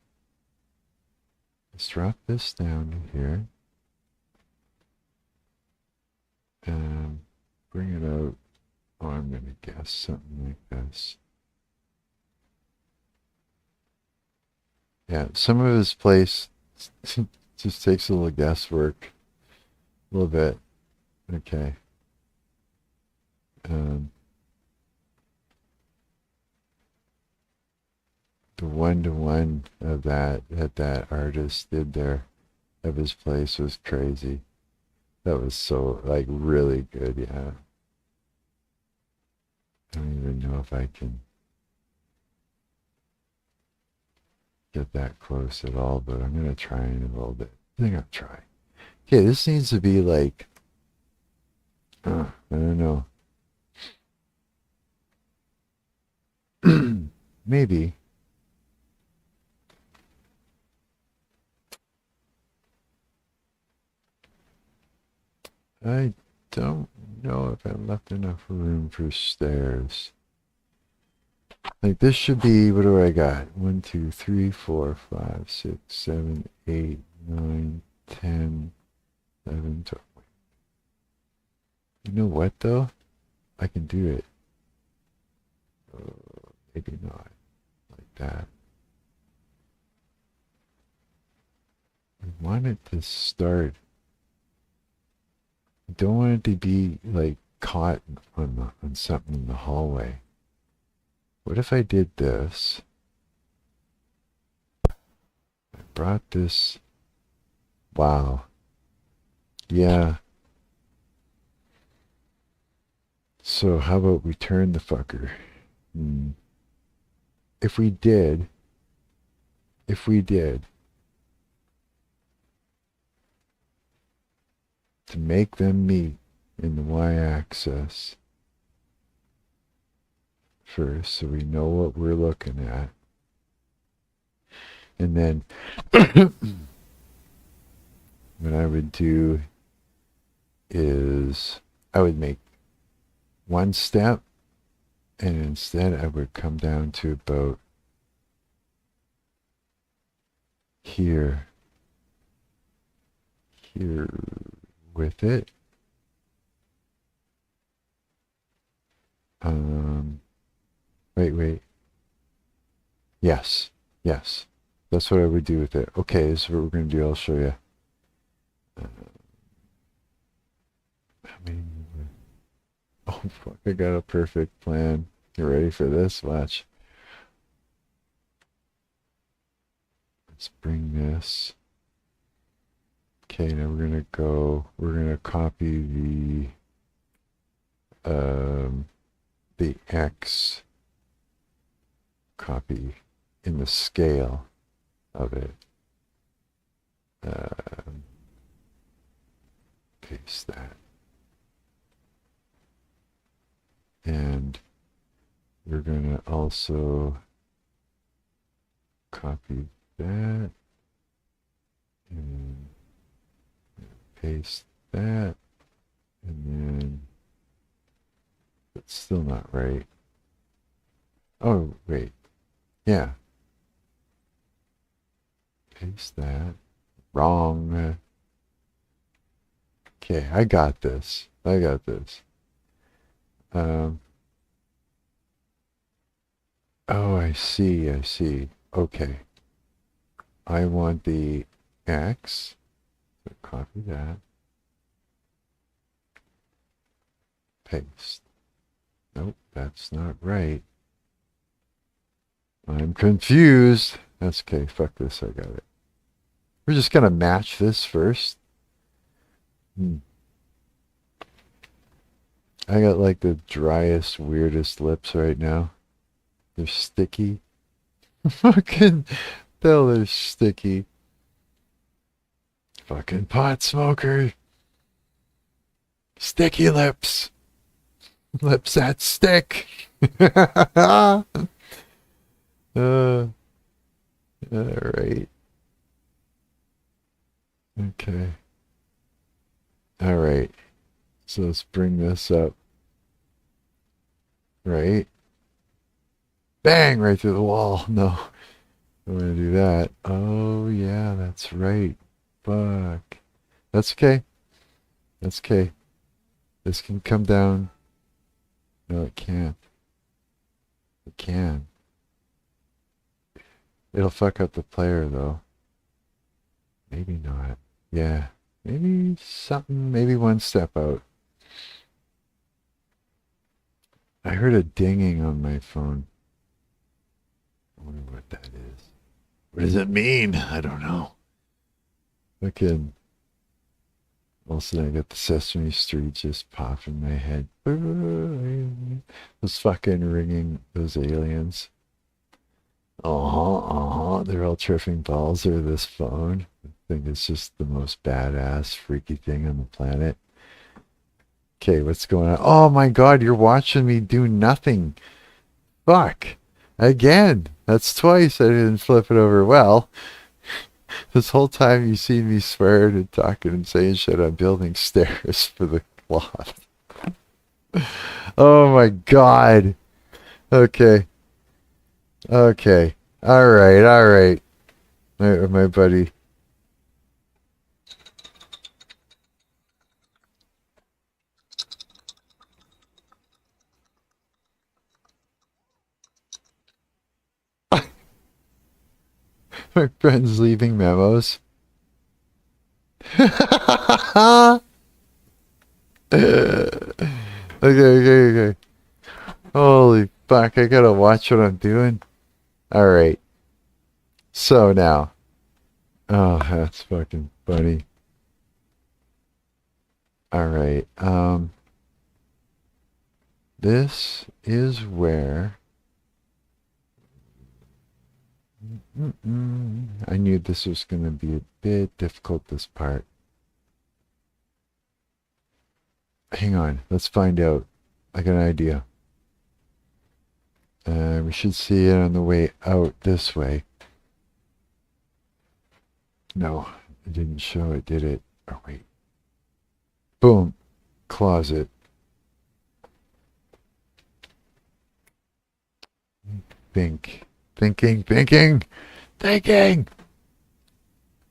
Let's drop this down to here and bring it out. Oh, I'm going to guess something like this. Yeah, some of his place just takes a little guesswork. A little bit. Okay. The one-to-one of that artist did there of his place was crazy. That was so, like, really good, yeah. I don't even know if I can... get that close at all, but I'm going to try in a little bit. I think I'll try. Okay, this needs to be like, I don't know. Maybe. I don't know if I left enough room for stairs. Like this should be, what do I got? 1, 2, 3, 4, 5, 6, 7, 8, 9, 10, 11, 12. You know what though? I can do it. Maybe not. Like that. I want it to start. I don't want it to be like caught on something in the hallway. What if I did this? I brought this. Wow. Yeah. So how about we turn the fucker? If we did, to make them meet in the y-axis first, so we know what we're looking at. And then what I would do is I would make one step, and instead I would come down to about here with it. Wait. Yes. That's what I would do with it. Okay, this is what we're going to do. I'll show you. Oh, fuck, I got a perfect plan. You ready for this? Watch. Let's bring this. Okay, now we're going to copy the X copy in the scale of it. Paste that. And we're going to also copy that and paste that, and then it's still not right. Oh, wait. Yeah. Paste that. Wrong. Okay, I got this. Oh, I see. Okay. I want the X. So copy that. Paste. Nope, that's not right. I'm confused. That's okay. Fuck this. I got it. We're just going to match this first. I got like the driest, weirdest lips right now. They're sticky. Fucking hell, they're sticky. Fucking pot smoker. Sticky lips. Lips that stick. All right. Okay. All right. So let's bring this up. Right. Bang! Right through the wall. No. I'm going to do that. Oh, yeah, that's right. Fuck. That's okay. That's okay. This can come down. No, it can't. It can. It'll fuck up the player, though. Maybe not. Yeah. Maybe something, maybe one step out. I heard a dinging on my phone. I wonder what that is. What does it mean? I don't know. Fucking. All of a sudden I got the Sesame Street just pop in my head. Those fucking ringing, those aliens. They're all tripping balls over this phone. I think it's just the most badass, freaky thing on the planet. Okay, what's going on? Oh my god, you're watching me do nothing. Fuck. Again. That's twice I didn't flip it over. Well, this whole time you see me swearing and talking and saying shit, I'm building stairs for the loft. Oh my god. Okay. Okay. All right. All right. My buddy. My friend's leaving memos. Okay, okay. Holy fuck, I gotta watch what I'm doing. Alright. So now. Oh, that's fucking funny. Alright. This is where I knew this was gonna be a bit difficult, this part. Hang on, let's find out. I got an idea. We should see it on the way out this way. No, it didn't show it, did it? Oh, wait. Boom. Closet. Think. Thinking.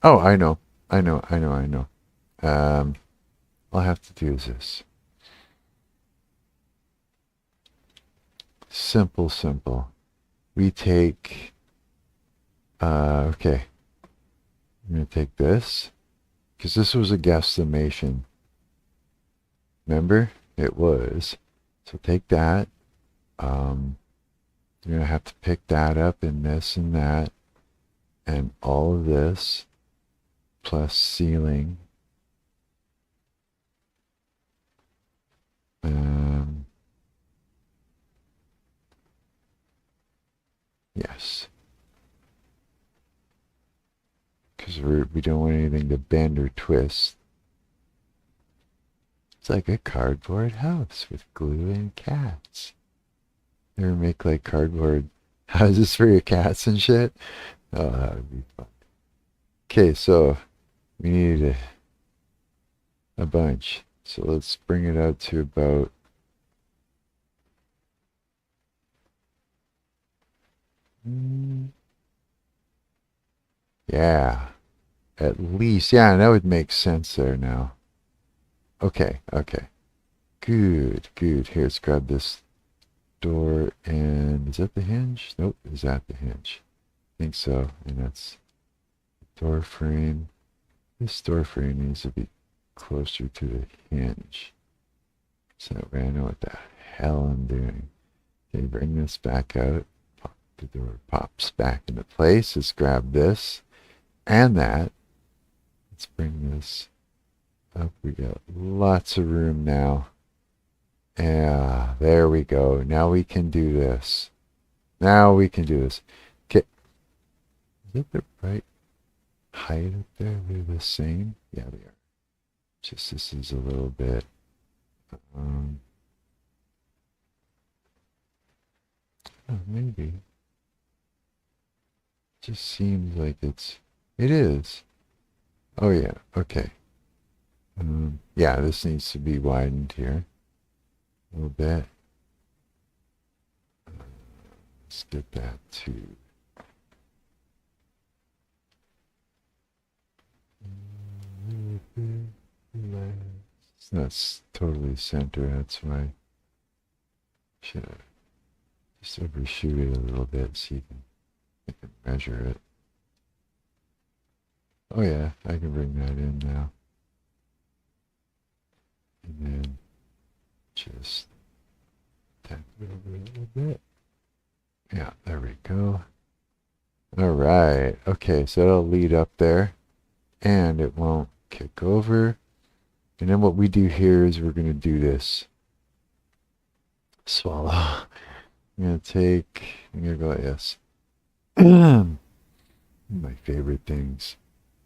Oh, I know. All I have to do is this. Simple. We take, okay. I'm going to take this, because this was a guesstimation. Remember? It was. So take that. You're going to have to pick that up in this and that. And all of this, plus ceiling. Yes. Because we don't want anything to bend or twist. It's like a cardboard house with glue and cats. Ever make like cardboard houses for your cats and shit? Oh, that would be fun. Okay, so we need a bunch. So let's bring it out to about yeah. At least, yeah, that would make sense there now. Okay. Good. Here, let's grab this door, and is that the hinge? Nope, is that the hinge? I think so, and that's door frame. This door frame needs to be closer to the hinge. So that way I know what the hell I'm doing. Okay, bring this back out. Pop, the door pops back into place. Let's grab this and that. Let's bring this up. We got lots of room now. Yeah, there we go. Now we can do this. Okay. Is it the right height up there? They're the same? Yeah, they are. Just this is a little bit. Oh, maybe. Just seems like it is. Oh yeah, okay. Yeah, this needs to be widened here a little bit. Let's get that to it's not totally center, that's why. Should I just overshoot it a little bit so you can measure it. Oh yeah, I can bring that in now. And then just tap it over a little bit. Yeah, there we go. All right. Okay, so it'll lead up there and it won't kick over. And then what we do here is we're going to do this. Swallow. I'm going to go like this. My favorite things.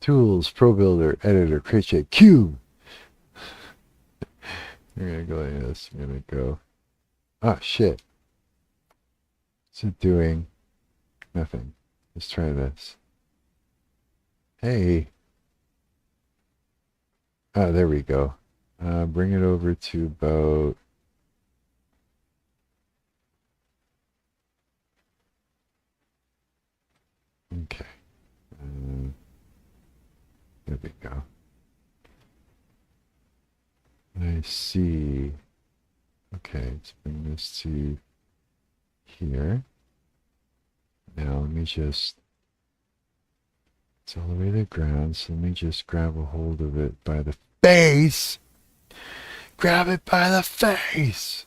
Tools, ProBuilder, Editor, Create Shape, Cube. We're going to go like this. I'm going to go. Oh, shit. What's it doing? Nothing. Let's try this. Hey. Oh, there we go. Bring it over to about... Okay. There we go. I see. Okay, let's bring this to here. Now let me just... It's all the way to the ground, so let me just grab a hold of it by the face! Grab it by the face!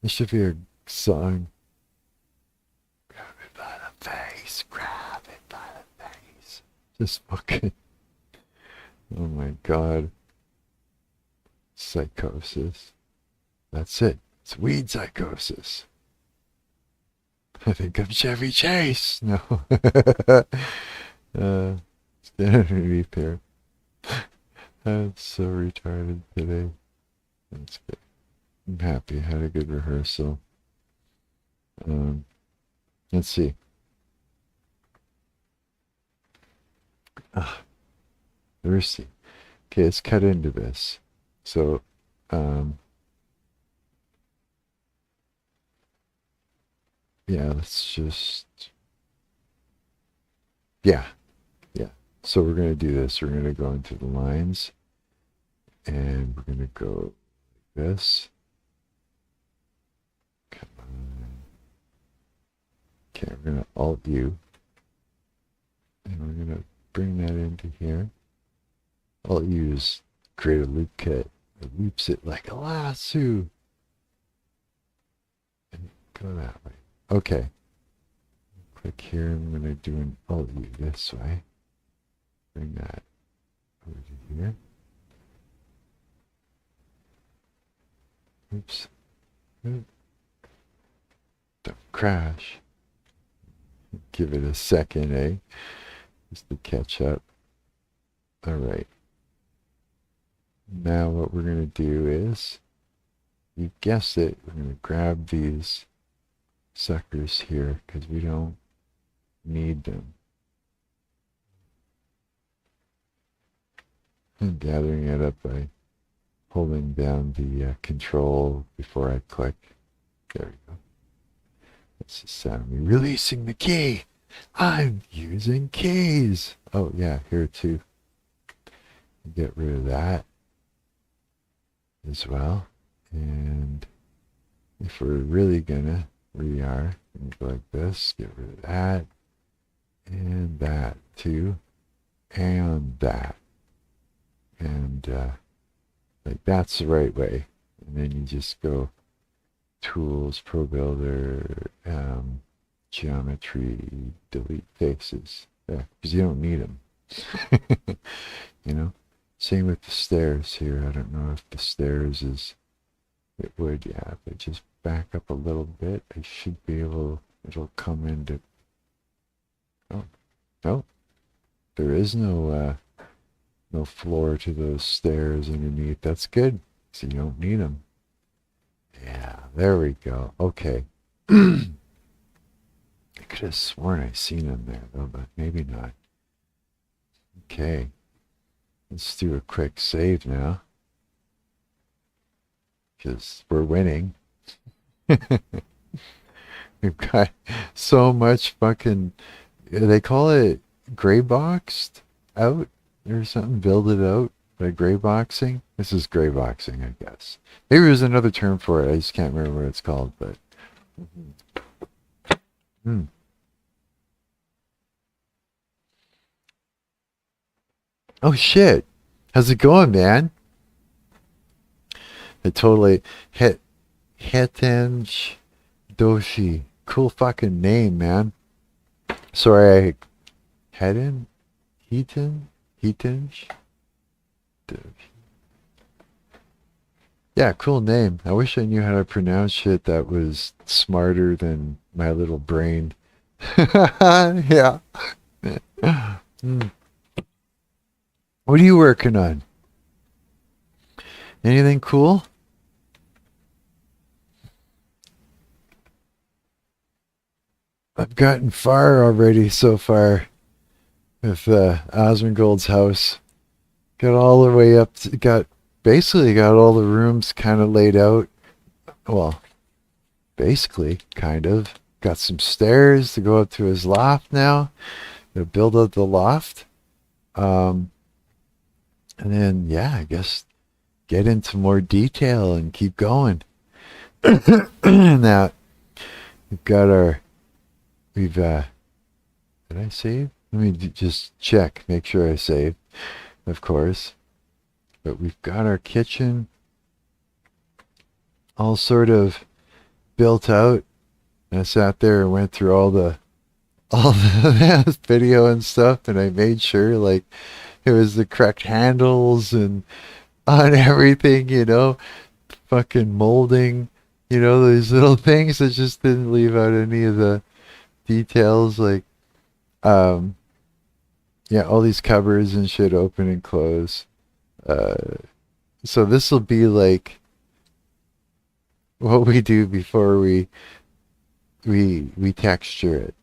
This should be a song. Grab it by the face, grab it by the face. Just fucking... Oh my god. Psychosis. That's it. It's weed psychosis. I think I'm Chevy Chase. No. Stand underneath here. I'm so retarded today. That's good. I'm happy. I had a good rehearsal. Let's see. Thirsty. Okay, let's cut into this. So, yeah, let's just, yeah. So we're going to do this. We're going to go into the lines, and we're going to go like this. Come on. Okay, we're going to Alt U, and we're going to bring that into here. Alt U is create a loop kit. It loops it like a lasso. And go that way. Okay. Click here. I'm going to do an Alt U this way. Bring that over to here. Oops. Don't crash. Give it a second, eh? Just to catch up. All right. Now what we're going to do is, you guessed it, we're going to grab these suckers here because we don't need them. I'm gathering it up by holding down the control before I click. There we go. That's the sound. Me releasing the key. I'm using keys. Oh yeah, here too. Get rid of that as well. And if we're really gonna, we are gonna go like this. Get rid of that and that too, and that. And like that's the right way. And then you just go tools, ProBuilder, geometry, delete faces. Yeah, because you don't need them. You know? Same with the stairs here. I don't know if the stairs is, it would, yeah. If I just back up a little bit, I should be able, it'll come into, oh, no. There is no floor to those stairs underneath. That's good. So you don't need them. Yeah, there we go. Okay. I could have sworn I seen them there though, but maybe not. Okay. Let's do a quick save now. Because we're winning. We've got so much fucking, they call it gray boxed out or something, build it out by gray boxing. This is gray boxing, I guess. Maybe there's another term for it. I just can't remember what it's called, but oh shit. How's it going, man? I totally hit Hetanj Doshi. Cool fucking name, man. Sorry, Hetanj Doshi. Yeah, cool name. I wish I knew how to pronounce shit that was smarter than my little brain. Yeah. Hmm. What are you working on? Anything cool? I've gotten far already so far with Asmongold's house. Got all the way up. Basically got all the rooms kind of laid out. Well, basically, kind of. Got some stairs to go up to his loft now. To build up the loft. Um, and then yeah, I guess get into more detail and keep going. And that we've got our we've did I save? Let me just check, make sure I saved, of course. But we've got our kitchen all sort of built out. And I sat there and went through all the video and stuff, and I made sure like it was the correct handles and on everything, fucking molding, these little things that just didn't leave out any of the details, like um yeah, all these cupboards and shit open and close. Uh, so this will be like what we do before we texture it,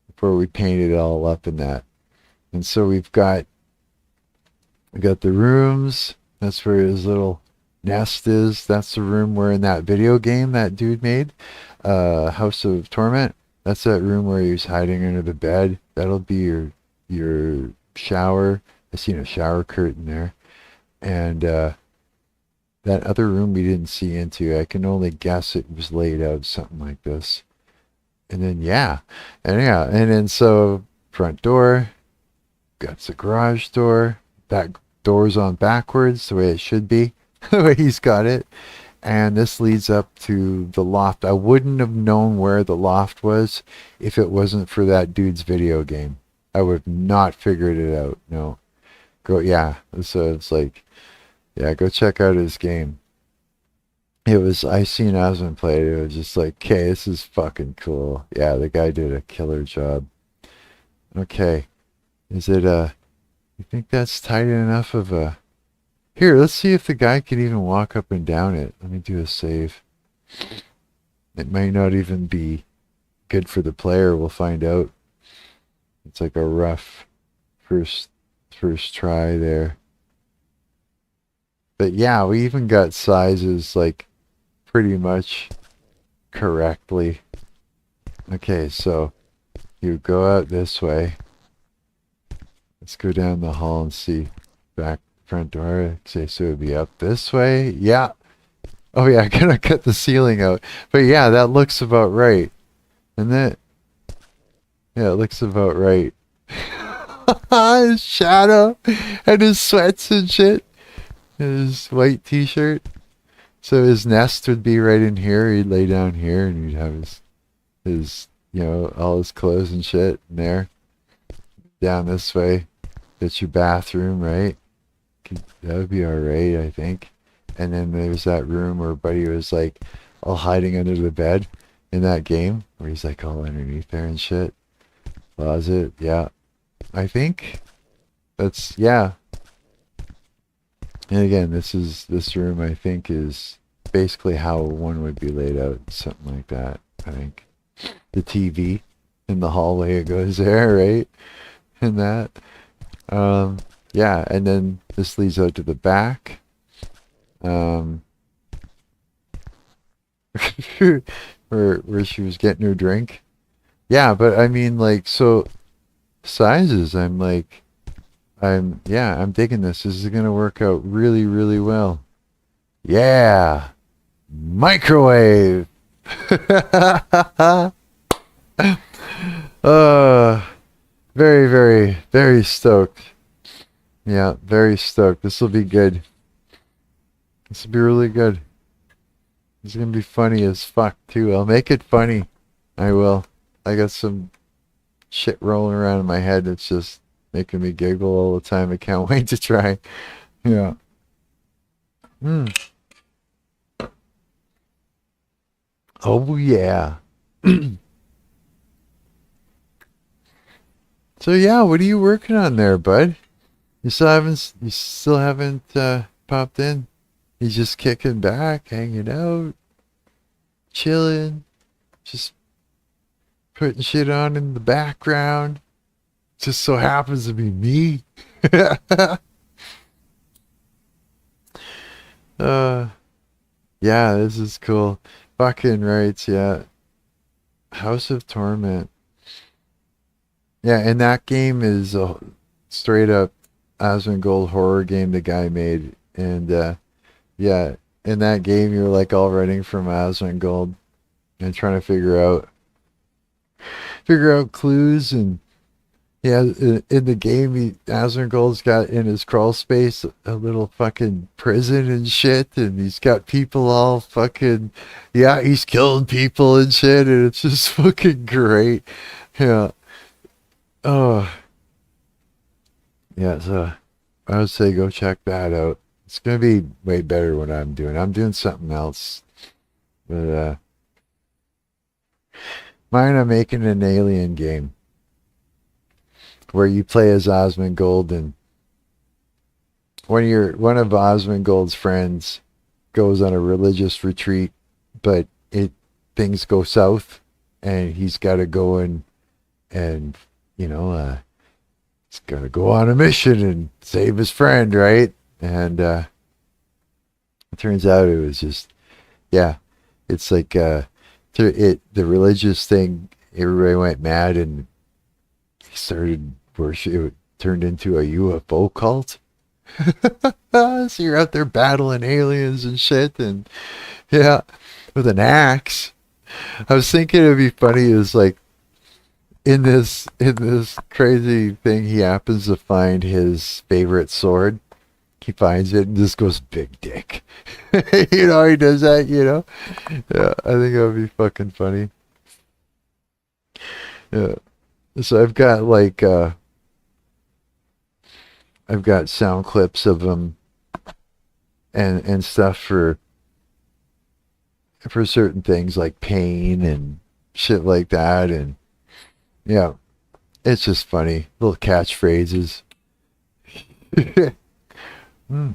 before we paint it all up in that. And so we got the rooms. That's where his little nest is. That's the room where in that video game that dude made, House of Torment. That's that room where he was hiding under the bed. That'll be your shower. I seen a shower curtain there. And that other room we didn't see into. I can only guess it was laid out something like this. And then and then so front door, got the garage door. That door's on backwards the way it should be, the way he's got it. And this leads up to the loft. I wouldn't have known where the loft was if it wasn't for that dude's video game. I would have not figured it out. No. So it's like, yeah, go check out his game. I seen Asmon play it. It was just like, okay, this is fucking cool. Yeah, the guy did a killer job. Okay. You think that's tight enough of a... Here, let's see if the guy can even walk up and down it. Let me do a save. It might not even be good for the player. We'll find out. It's like a rough first try there. But yeah, we even got sizes like pretty much correctly. Okay, so you go out this way. Let's go down the hall and see back front door. Okay, so it would be up this way. Yeah. Oh yeah, I'm gonna cut the ceiling out. But yeah, that looks about right. And yeah, it looks about right. His shadow and his sweats and shit. His white t-shirt. So his nest would be right in here. He'd lay down here and he'd have his all his clothes and shit in there. Down this way. It's your bathroom, right? That would be alright, I think. And then there's that room where Buddy was like all hiding under the bed in that game, where he's like all underneath there and shit. Closet, yeah. I think that's, yeah. And again, this room I think is basically how one would be laid out, something like that, I think. The TV in the hallway, it goes there, right? And that. Yeah, and then this leads out to the back. Where she was getting her drink. Yeah, but I mean, like, so sizes, I'm digging this. This is gonna work out really, really well. Yeah, microwave. Very, very, very stoked. Yeah, very stoked. This will be good. This will be really good. It's gonna be funny as fuck too. I'll make it funny. I will. I got some shit rolling around in my head that's just making me giggle all the time. I can't wait to try. Yeah. Oh yeah. So yeah, what are you working on there, bud? You still haven't popped in? He's just kicking back, hanging out, chilling, just putting shit on in the background. Just so happens to be me. uh, yeah, this is cool. Fucking rights, yeah. House of Torment. Yeah, and that game is a straight up Asmongold horror game the guy made. And yeah, in that game you're like all running from Asmongold and trying to figure out clues. And yeah, in the game, Asmongold's got in his crawl space a little fucking prison and shit, and he's got people all fucking, yeah, he's killing people and shit, and it's just fucking great. Yeah. Oh, yeah. So I would say go check that out. It's gonna be way better what I'm doing. I'm doing something else, but mine, I'm making an alien game where you play as Asmongold, and one of Osmongold's friends goes on a religious retreat, but it things go south, and he's got to go and he's got to go on a mission and save his friend, right? And it turns out it was just, yeah, it's like the religious thing. Everybody went mad and he started worship. It turned into a UFO cult. So you're out there battling aliens and shit, and yeah, with an axe. I was thinking it'd be funny is like in this crazy thing, he happens to find his favorite sword. He finds it and just goes big dick. He does that. Yeah, I think that would be fucking funny. Yeah. So I've got sound clips of him and stuff for certain things like pain and shit like that. And yeah, it's just funny. Little catchphrases. Hmm.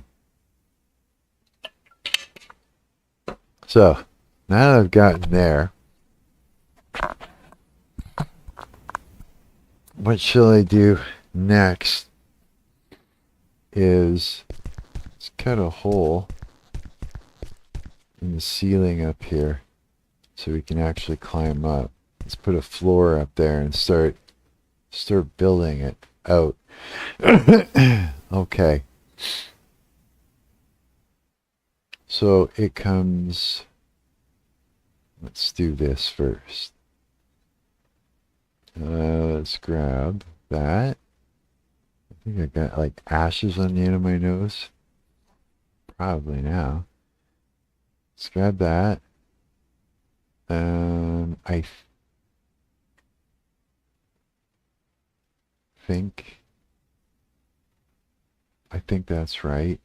So now that I've gotten there, what shall I do next is let's cut a hole in the ceiling up here so we can actually climb up. Let's put a floor up there and start building it out. Okay. So it comes, let's do this first. Let's grab that. I think I got like ashes on the end of my nose. Probably now. Let's grab that. I think that's right.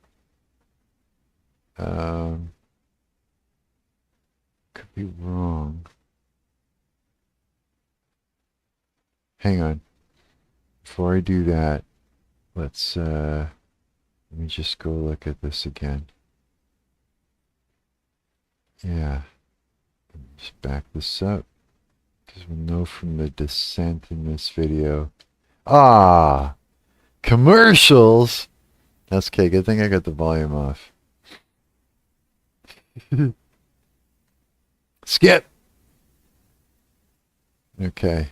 Could be wrong. Hang on. Before I do that, let me just go look at this again. Yeah. Just back this up. Because we'll know from the descent in this video. Ah! Commercials! That's okay. Good thing I got the volume off. Skip! Okay.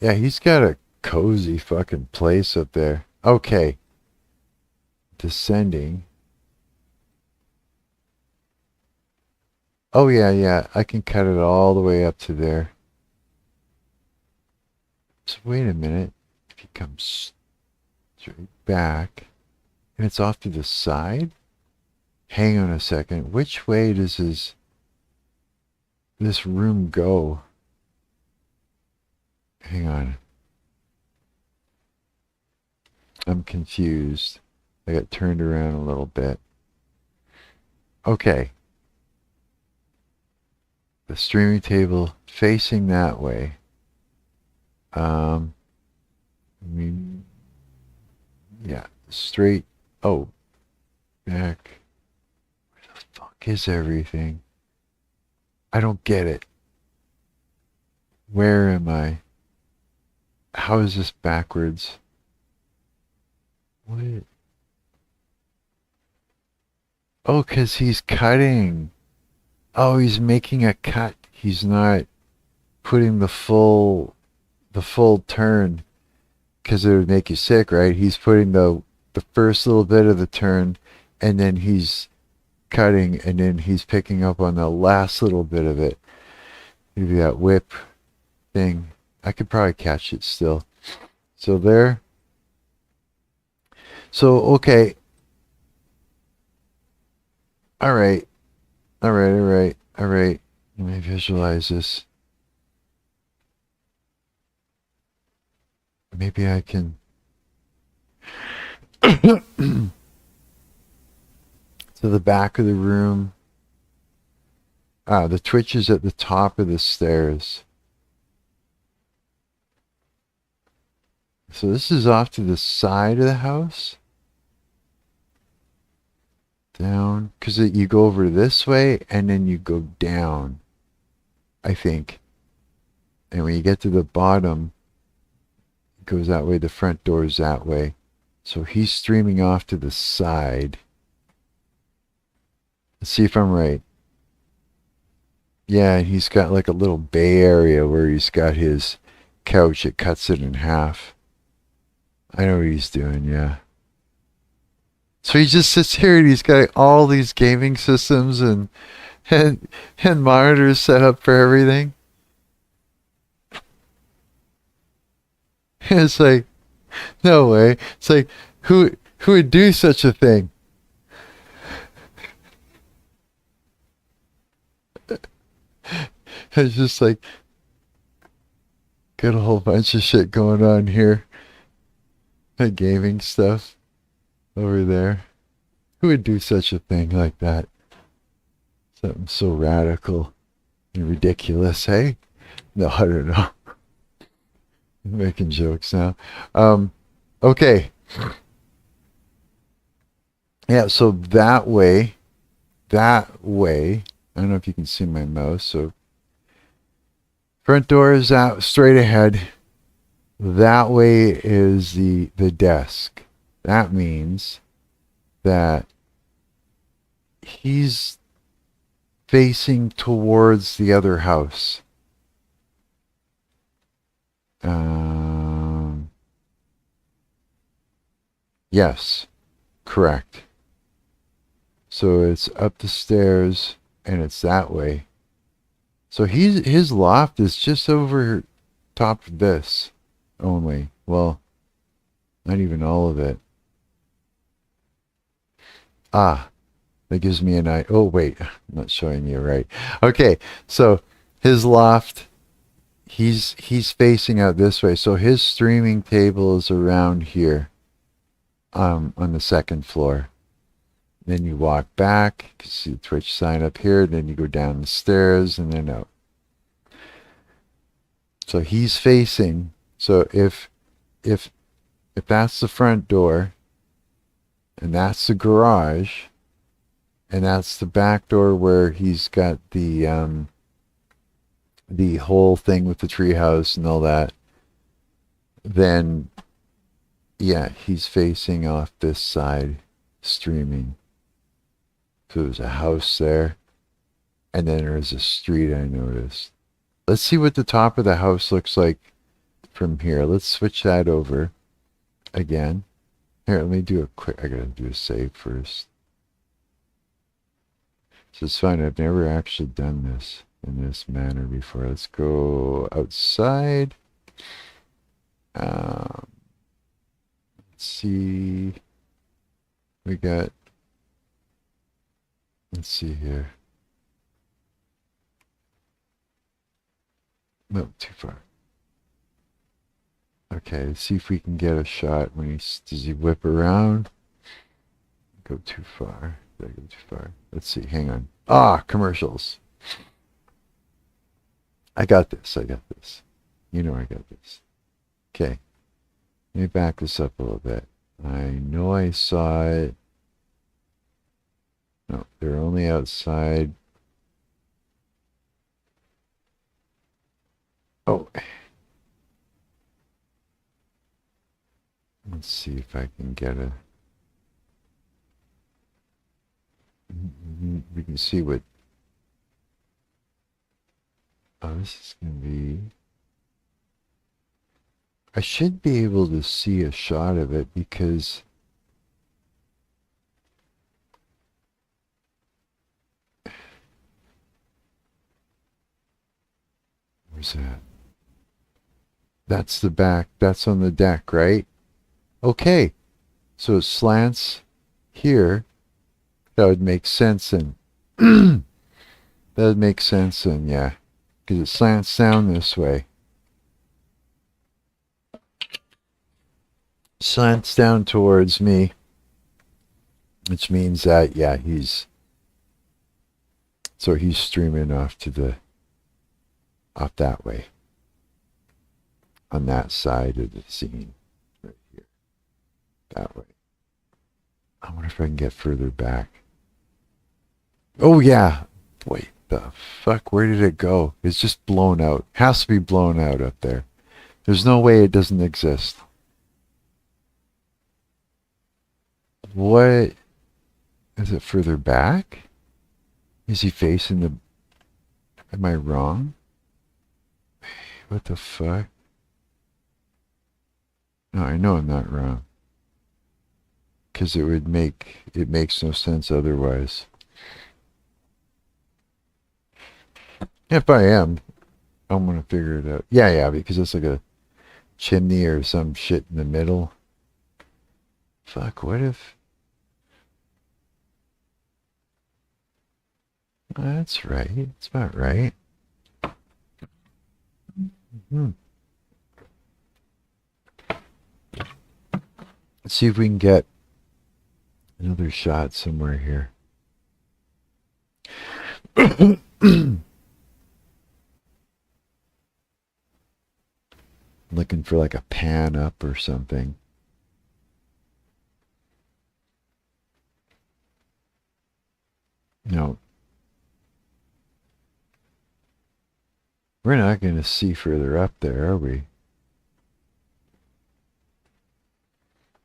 Yeah, he's got a cozy fucking place up there. Okay. Descending. Oh, yeah. I can cut it all the way up to there. So wait a minute. If he comes straight back and it's off to the side? Hang on a second. Which way does this room go? Hang on. I'm confused. I got turned around a little bit. Okay. the streaming table facing that way. I mean, yeah, straight. Oh, back. Where the fuck is everything? I don't get it. Where am I? How is this backwards? What? Oh, 'cause he's cutting. Oh, he's making a cut. He's not putting the full turn, because it would make you sick, right? He's putting the first little bit of the turn, and then he's cutting, and then he's picking up on the last little bit of it. Maybe that whip thing. I could probably catch it still. So there. So, okay. All right. All right. All right. All right. Let me visualize this. Maybe I can. To the back of the room. Ah, the twitch is at the top of the stairs. So this is off to the side of the house. Down. Because you go over this way and then you go down, I think. And when you get to the bottom, it goes that way. The front door is that way. So he's streaming off to the side. Let's see if I'm right. Yeah, he's got like a little bay area where he's got his couch. It cuts it in half. I know what he's doing, yeah. So he just sits here and he's got all these gaming systems and monitors set up for everything. It's like, no way. It's like, who would do such a thing? It's just like, got a whole bunch of shit going on here. The gaming stuff over there. Who would do such a thing like that? Something so radical and ridiculous, hey? No, I don't know. I'm making jokes now. Okay. Yeah, so that way, I don't know if you can see my mouse, so front door is out straight ahead. That way is the desk. That means that he's facing towards the other house. Yes, correct. So it's up the stairs and it's that way. So his loft is just over top of this only. Well, not even all of it. Ah, that gives me an eye. Oh, wait, I'm not showing you right. Okay, so his loft, he's facing out this way. So his streaming table is around here, on the second floor. Then you walk back, you can see the Twitch sign up here, then you go down the stairs and then out. So he's facing, so if that's the front door, and that's the garage, and that's the back door where he's got the whole thing with the treehouse and all that, then yeah, he's facing off this side, streaming. So there's a house there, and then there's a street I noticed. Let's see what the top of the house looks like from here. Let's switch that over again. Here, let me do a quick, I gotta do a save first. So it's fine, I've never actually done this in this manner before. Let's go outside. Let's see. We got, let's see here. No, too far. Okay, let's see if we can get a shot when does he whip around? Go too far. Did I go too far? Let's see, hang on. Ah, commercials. I got this. I got this. You know I got this. Okay. Let me back this up a little bit. I know I saw it. No, they're only outside. Oh. Let's see if I can get a... We can see what... Oh, this is going to be... I should be able to see a shot of it because... Where's that? That's the back. That's on the deck, right? Okay. So it slants here. That would make sense and that would make sense and yeah. Because it slants down this way. Slants down towards me. Which means that yeah, he's streaming off to the off that way. On that side of the scene. Right here. That way. I wonder if I can get further back. Oh yeah. Wait, the fuck? Where did it go? It's just blown out. Has to be blown out up there. There's no way it doesn't exist. What? Is it further back? Is he facing the... Am I wrong? What the fuck? No, I know I'm not wrong. Because it would make... It makes no sense otherwise. If I am, I'm going to figure it out. Yeah, because it's like a chimney or some shit in the middle. Fuck, what if... That's right. It's about right. Mm-hmm. Let's see if we can get another shot somewhere here. Looking for like a pan up or something. No. We're not going to see further up there, are we?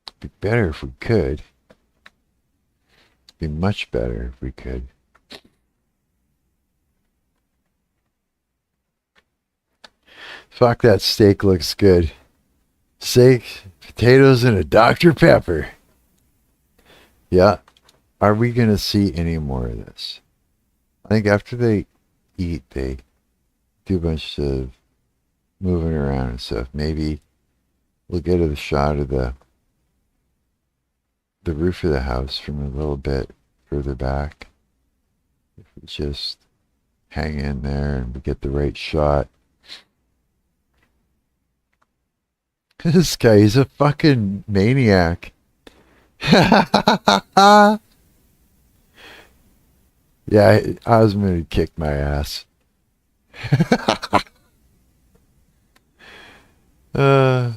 It'd be better if we could. It'd be much better if we could. Fuck, that steak looks good. Steak, potatoes, and a Dr. Pepper. Yeah. Are we going to see any more of this? I think after they eat, they do a bunch of moving around and stuff. Maybe we'll get a shot of the roof of the house from a little bit further back. If we just hang in there and we get the right shot. This guy, he's a fucking maniac. Yeah, Osmond kicked my ass. Okay,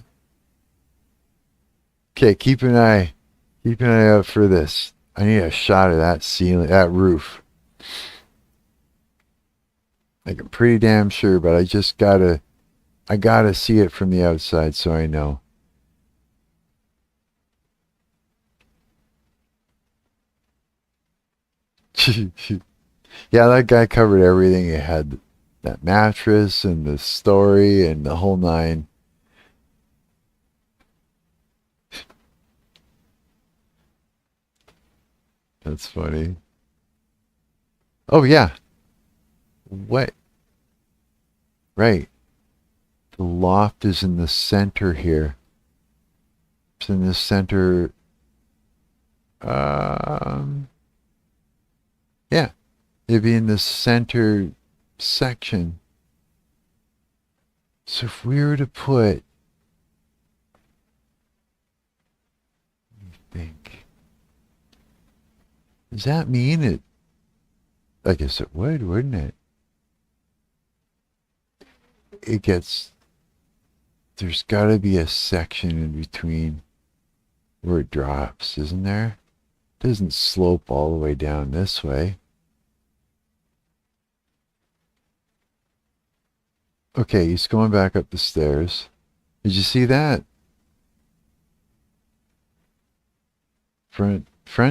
keep an eye out for this. I need a shot of that ceiling, that roof. Like, I'm pretty damn sure, but I gotta see it from the outside so I know. Yeah, that guy covered everything. He had that mattress and the story and the whole nine. That's funny. Oh, yeah. What? Right. The loft is in the center here. It's in the center. Yeah. It'd be in the center section. So if we were to put... think... Does that mean it... I guess it would, wouldn't it? it gets, there's got to be a section in between where it drops, isn't there? It doesn't slope all the way down this way. Okay, he's going back up the stairs. Did you see that? Front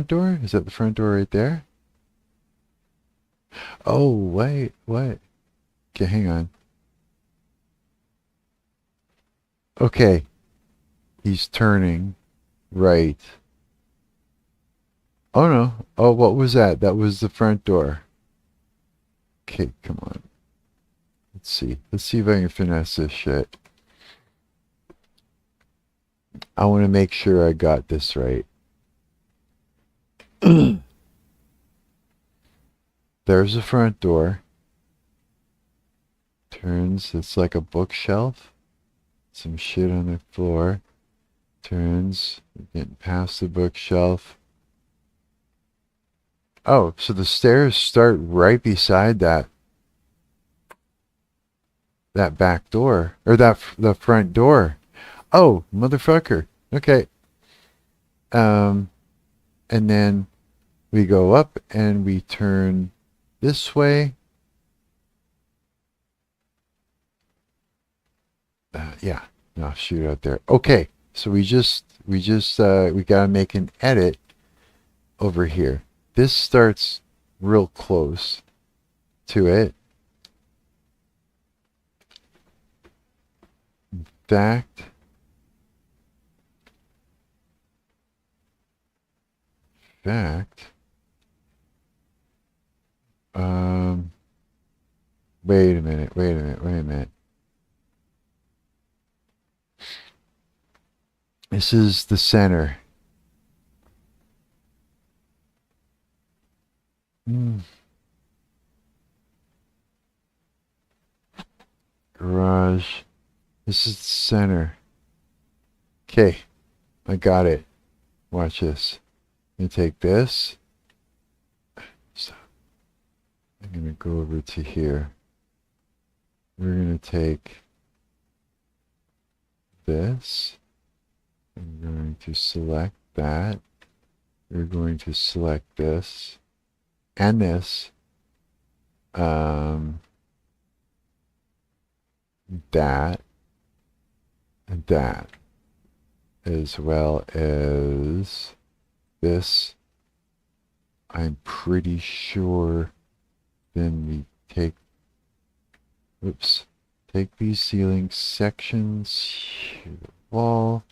door? Is that the front door right there? Oh, wait, what? Okay, hang on. Okay, he's turning right. Oh no. Oh, what was that? That was the front door. Okay, come on. Let's see. Let's see if I can finesse this shit. I want to make sure I got this right. There's the front door. Turns. It's like a bookshelf. Some shit on the floor. Turns. Getting past the bookshelf. Oh, so the stairs start right beside that back door, or the front door. Oh, motherfucker. Okay. And then we go up and we turn this way. Yeah. No, shoot out there. Okay. So we gotta make an edit over here. This starts real close to it. In fact, wait a minute. This is the center. Garage. This is the center. Okay, I got it. Watch this. I'm gonna take this. Stop. I'm gonna go over to here. We're gonna take this. I'm going to select that. We're going to select this and this. That and that, as well as this. I'm pretty sure then we take these ceiling sections, wall,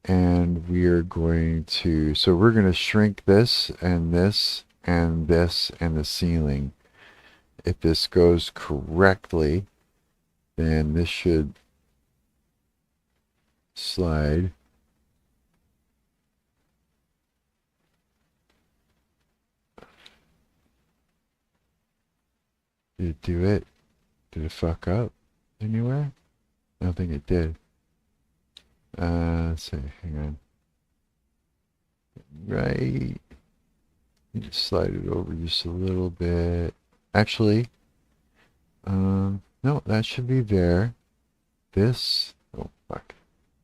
and we are going to, so we're going to shrink this and this and this and the ceiling. If this goes correctly, then this should slide. Did it do it? Did it fuck up anywhere? I don't think it did. Let's see, hang on. Right. You just slide it over just a little bit. Actually, no, that should be there. This, oh fuck.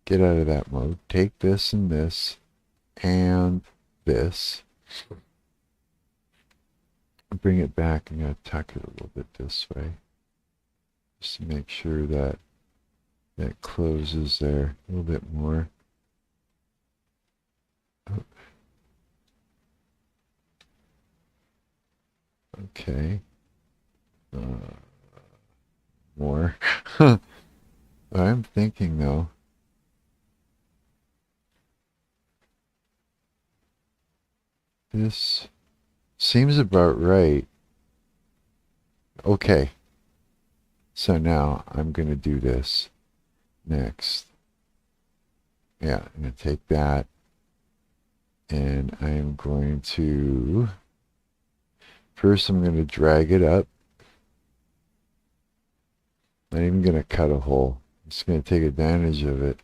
Get out of that mode. Take this and this and this. Bring it back. I'm going to tuck it a little bit this way. Just to make sure that that closes there a little bit more. Oh. Okay. More. I'm thinking though. This seems about right. Okay. So now I'm going to do this next. Yeah, I'm going to take that and I am going to, first I'm going to drag it up. Not even going to cut a hole. I'm just going to take advantage of it.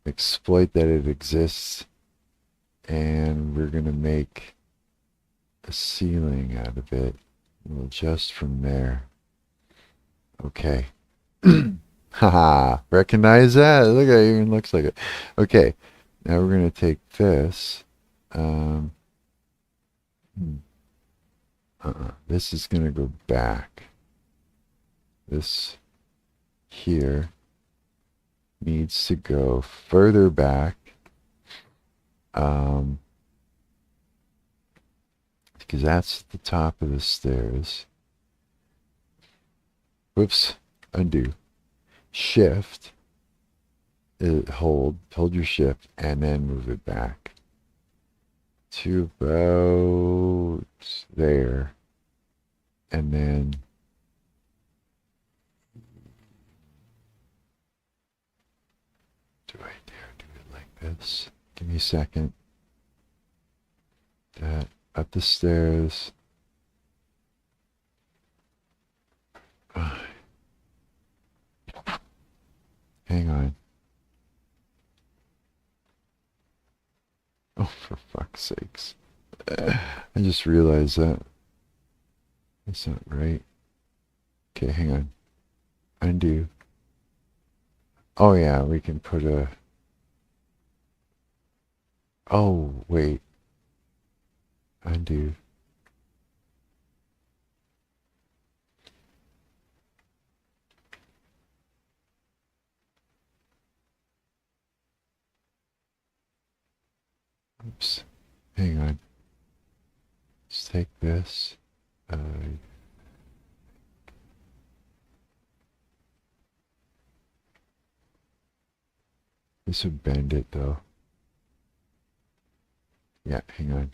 Exploit that it exists. And we're going to make a ceiling out of it. We'll adjust from there. Okay. Haha, recognize that? Look at it, even looks like it. Okay, now we're going to take this. Um, this is going to go back. This here needs to go further back. Because that's the top of the stairs. Whoops, undo. Shift, hold your shift, and then move it back to about there. And then do I dare do it like this? Give me a second. That up the stairs. Hang on. Oh, for fuck's sakes. I just realized that. That's not right. Okay, hang on. Undo. Oh yeah, we can put a... Oh, wait. Undo. Oops. Hang on. Let's take this. This would bend it though. Yeah, hang on.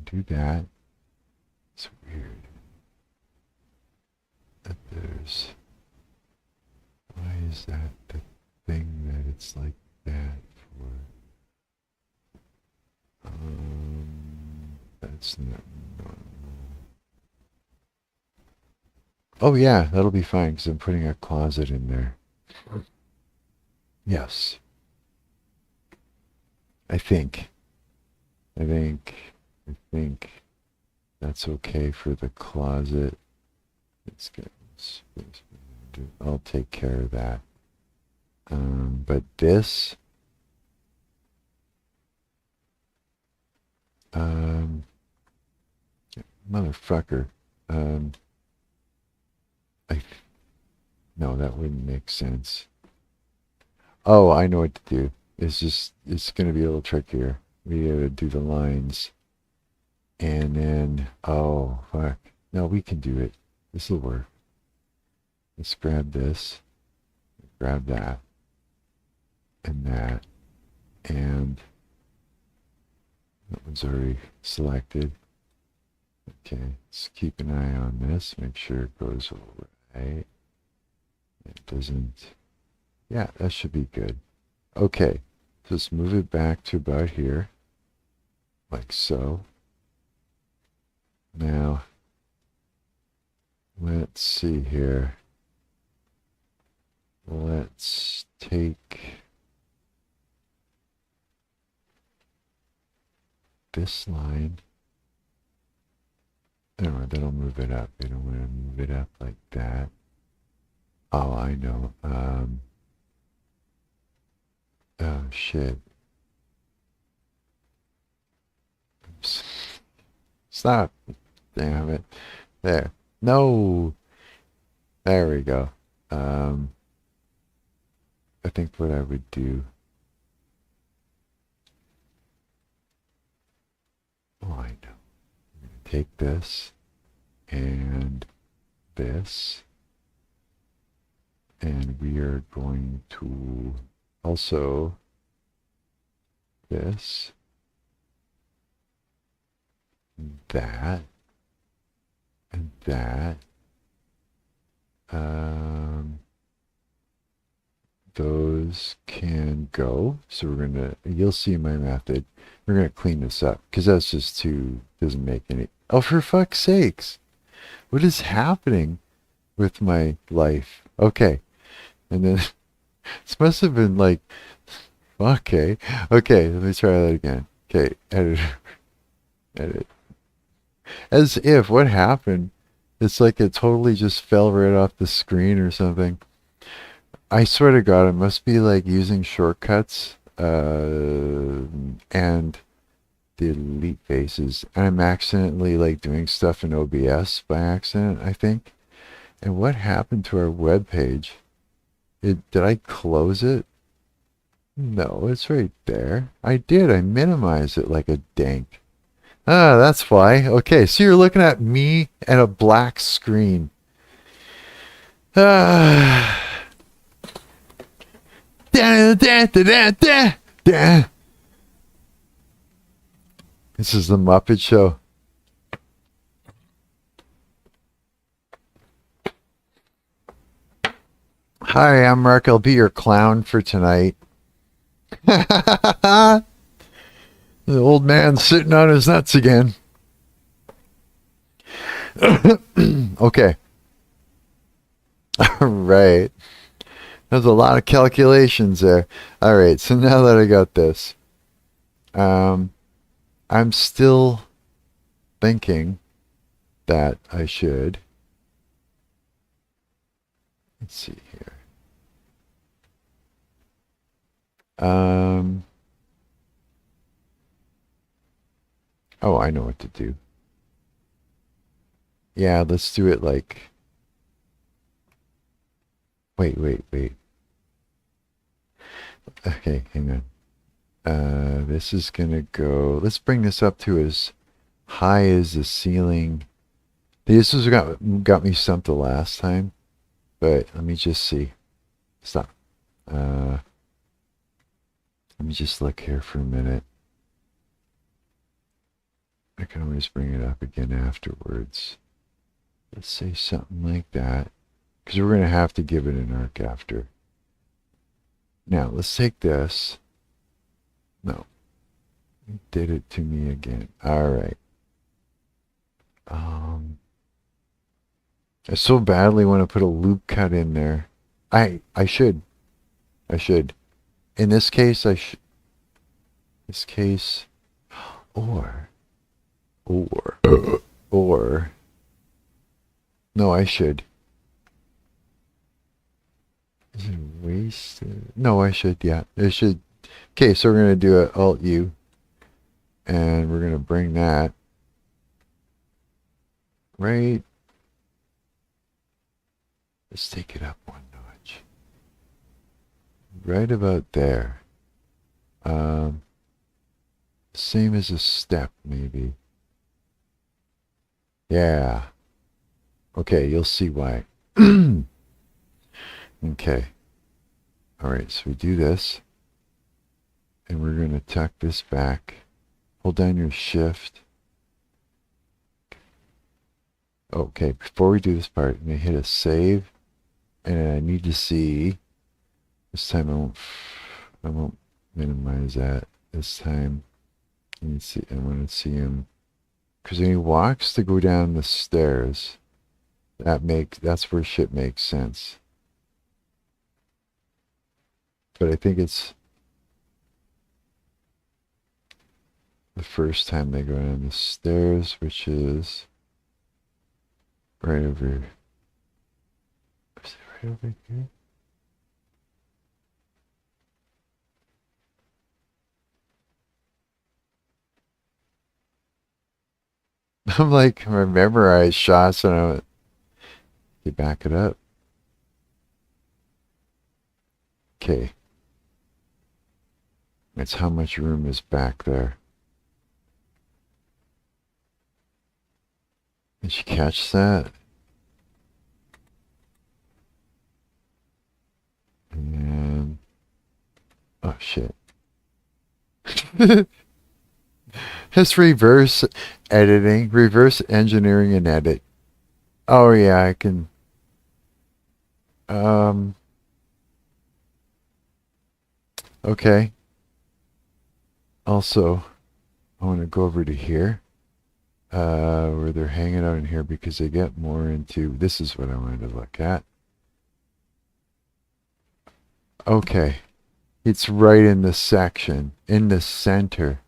Do that. It's weird that there's... Why is that the thing that it's like that for? That's not normal. Oh yeah, that'll be fine because I'm putting a closet in there. Yes. I think that's okay for the closet. It's good. I'll take care of that. But this, motherfucker. No, that wouldn't make sense. Oh, I know what to do. It's going to be a little trickier. We gotta do the lines. And then, oh, fuck. No, we can do it. This will work. Let's grab this. Grab that. And that. And that one's already selected. Okay, let's keep an eye on this. Make sure it goes right. It doesn't. Yeah, that should be good. Okay, so let's move it back to about here. Like so. Now, let's see here. Let's take this line. Anyway, that'll move it up. We don't want to move it up like that. Oh, I know. Oh, shit. Oops. Stop. Damn it. There. No. There we go. I think what I would do. Oh, I know. I'm going to take this and this. And we are going to also this. That and that. Those can go. So we're gonna, you'll see my method. We're gonna clean this up because that's just too, doesn't make any. Oh, for fuck's sakes. What is happening with my life? Okay. And then this must have been like, okay. Okay, let me try that again. Okay, edit. Edit. As if, what happened? It's like it totally just fell right off the screen or something. I swear to God, it must be like using shortcuts and delete faces. I'm accidentally like doing stuff in OBS by accident, I think. And what happened to our web page? Did I close it? No, it's right there. I did. I minimized it like a dank. Ah, that's why. Okay, so you're looking at me and a black screen. Ah. This is the Muppet Show. Hi, I'm Marc. I'll be your clown for tonight. The old man's sitting on his nuts again. Okay. All right. There's a lot of calculations there. All right, so now that I got this, I'm still thinking that I should. Let's see here. Oh, I know what to do. Yeah, let's do it like. Wait. Okay, hang on. This is gonna go. Let's bring this up to as high as the ceiling. This was got me stumped the last time, but let me just see. Stop. Let me just look here for a minute. I can always bring it up again afterwards. Let's say something like that, because we're gonna have to give it an arc after. Now, let's take this. No. It did it to me again. All right. I so badly want to put a loop cut in there. I should. In this case, This case, or. No, I should. Is it wasted? No, I should, yeah. It should. Okay, so we're going to do an Alt-U. And we're going to bring that right. Let's take it up one notch. Right about there. Same as a step, maybe. Yeah. Okay, you'll see why. Okay. All right, so we do this. And we're going to tuck this back. Hold down your shift. Okay, before we do this part, I'm going to hit a save. And I need to see. This time I won't minimize that. This time, I want to see him. Because when he walks to go down the stairs, that's where shit makes sense. But I think it's the first time they go down the stairs, which is right over. Is it right over here? I'm like, I memorize shots and I you back it up. Okay. That's how much room is back there. Did you catch that? And oh shit. It's reverse editing, reverse engineering and edit. Oh yeah, I can. Okay. Also, I want to go over to here, where they're hanging out in here because they get more into. This is what I wanted to look at. Okay, it's right in the section, in the center.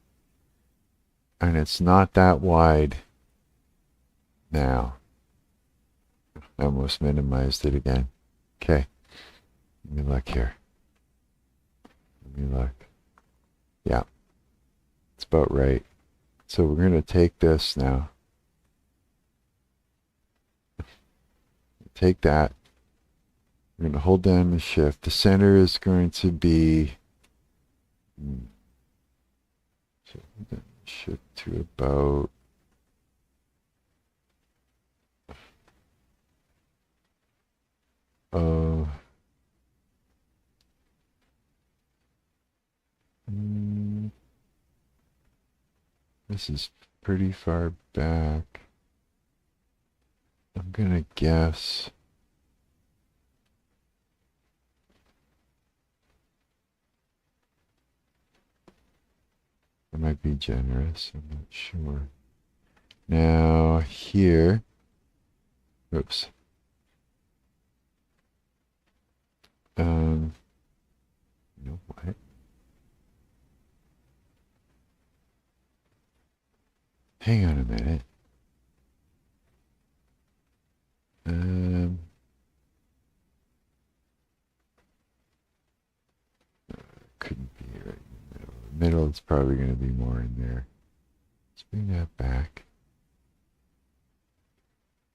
And it's not that wide now. I almost minimized it again. Okay. Let me look here. Let me look. Yeah, it's about right. So we're going to take this now. Take that. We're going to hold down the shift. The center is going to be shift to about this is pretty far back. I'm gonna guess I might be generous, I'm not sure. Now here, oops. You know what? Hang on a minute. Couldn't be right in the middle. The middle is probably going to be more in there. Let's bring that back.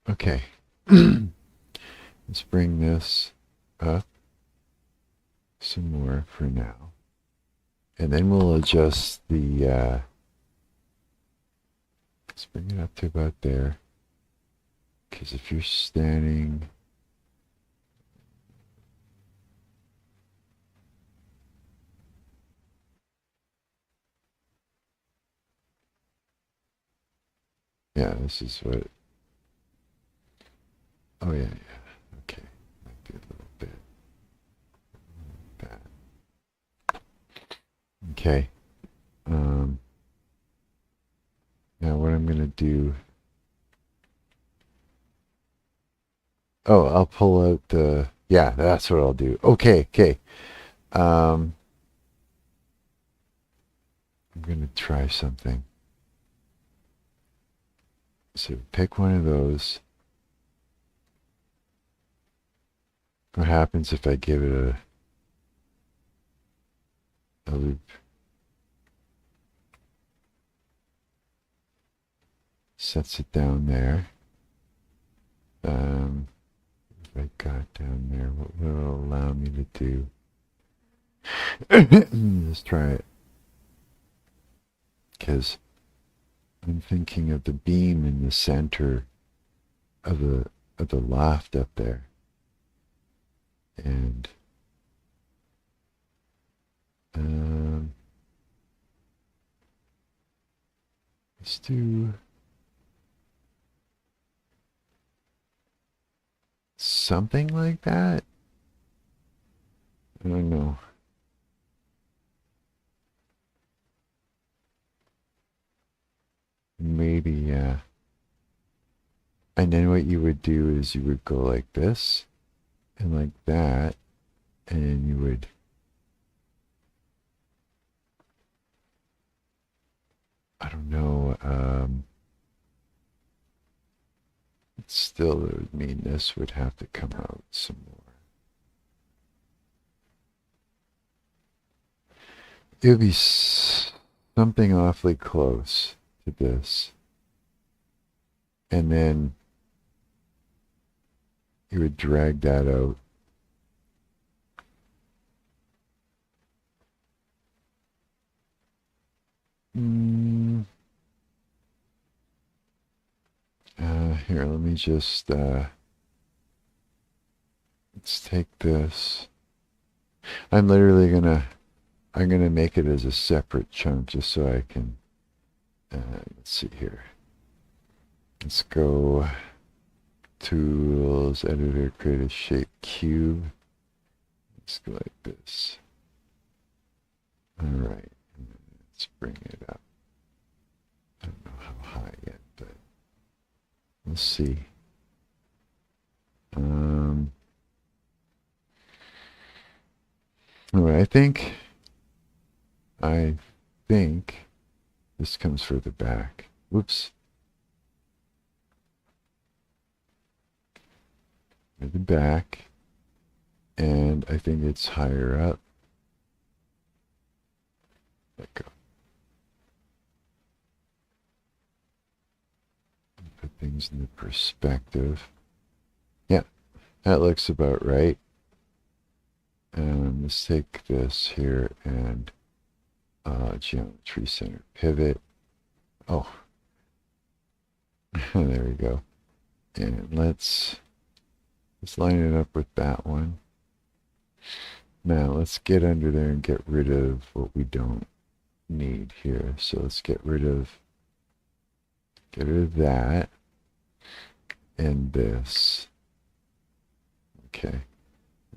Okay. Let's bring this up some more for now. And then we'll adjust the, let's bring it up to about there. Because if you're standing, yeah, this is what, oh yeah, okay, might be a little bit like that. Okay, now what I'm going to do, oh, I'll pull out the, yeah, that's what I'll do. Okay, okay. I'm going to try something. So pick one of those. What happens if I give it a loop? Sets it down there. If I got down there, what will it allow me to do? Let's try it. Because I'm thinking of the beam in the center of the loft up there. And let's do something like that. I don't know. Maybe, yeah. And then what you would do is you would go like this and like that, and you would I don't know, still it would mean this would have to come out some more. It would be something awfully close to this. And then you would drag that out. Here, let me just, let's take this. I'm literally I'm gonna make it as a separate chunk just so I can, let's see here. Let's go Tools, Editor, create a shape cube. Let's go like this. All right, let's bring it up. I don't know how high yet, but we'll see. All right, I think this comes further back. Whoops. Further back. And I think it's higher up. Let go. Put things into perspective. Yeah, that looks about right. Let's take this here and geometry center pivot. Oh, there we go. And let's line it up with that one. Now let's get under there and get rid of what we don't need here. So let's get rid of that and this. Okay.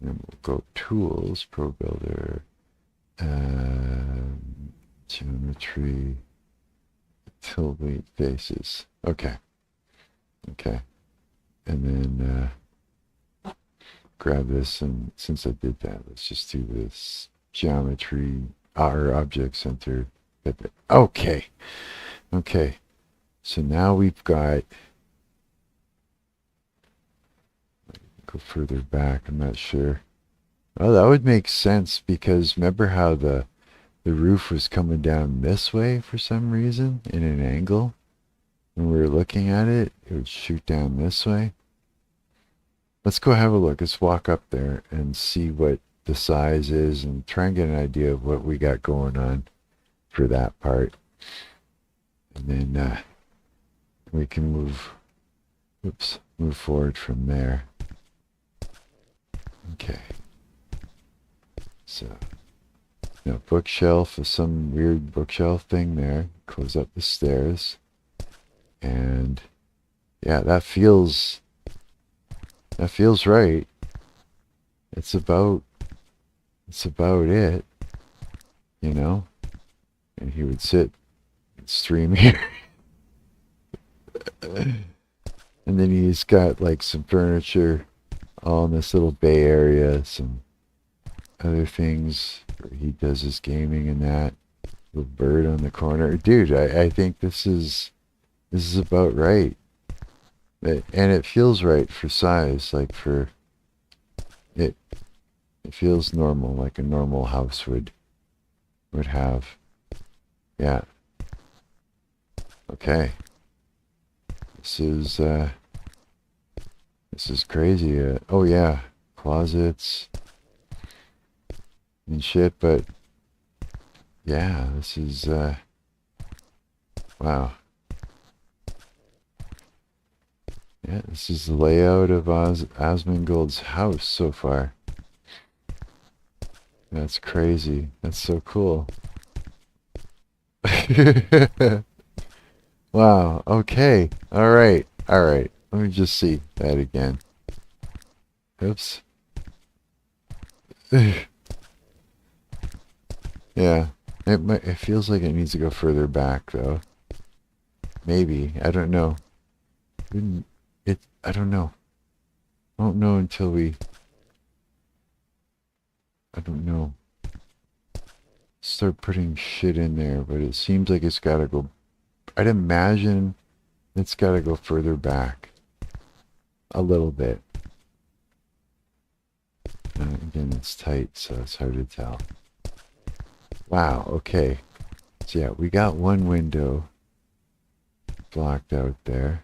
And then we'll go tools, ProBuilder, geometry, tilde faces. Okay. Okay. And then grab this, and since I did that, let's just do this geometry or object center. Okay. Okay. So now we've got, go further back, I'm not sure. Oh, that would make sense, because remember how the roof was coming down this way for some reason in an angle? When we were looking at it, it would shoot down this way. Let's go have a look. Let's walk up there and see what the size is and try and get an idea of what we got going on for that part. And then we can move forward from there. Okay. So, now bookshelf is some weird bookshelf thing there. Close up the stairs. And yeah, that feels right. It's about it, you know. And he would sit and stream here. And then he's got like some furniture all in this little bay area, some other things where he does his gaming and that. Little bird on the corner. Dude, I think this is about right. And it feels right for size, like for it feels normal, like a normal house would have. Yeah. Okay. This is crazy. Oh yeah, closets and shit, but yeah, this is wow. Yeah, this is the layout of Asmongold's house so far. That's crazy. That's so cool. Wow. Okay. All right. All right. Let me just see that again. Oops. Yeah. It feels like it needs to go further back though. Maybe. I don't know. I don't know. I don't know until we... I don't know. Start putting shit in there, but it seems like it's gotta go... I'd imagine it's gotta go further back. A little bit. Again, it's tight, so it's hard to tell. Wow, okay. So yeah, we got one window blocked out there.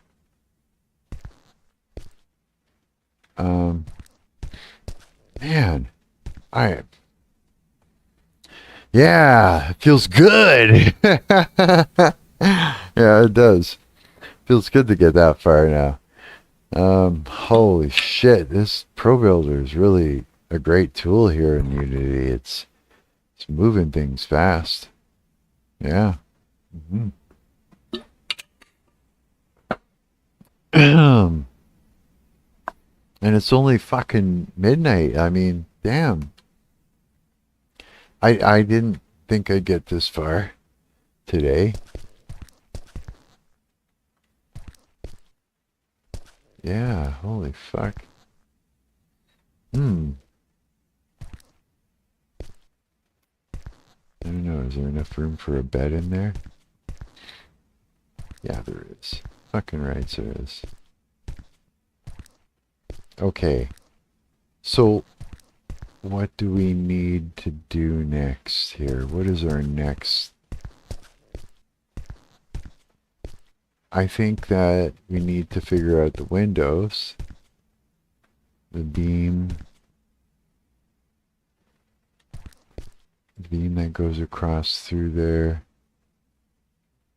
Man, yeah, it feels good. Yeah, it does. Feels good to get that far now. Holy shit, this ProBuilder is really a great tool here in Unity. It's moving things fast. Yeah. And it's only fucking midnight. I mean, damn. I didn't think I'd get this far today. Yeah, holy fuck. I don't know, is there enough room for a bed in there? Yeah, there is. Fucking right there is. Okay. So, what do we need to do next here? What is our next? I think that we need to figure out the windows, the beam that goes across through there,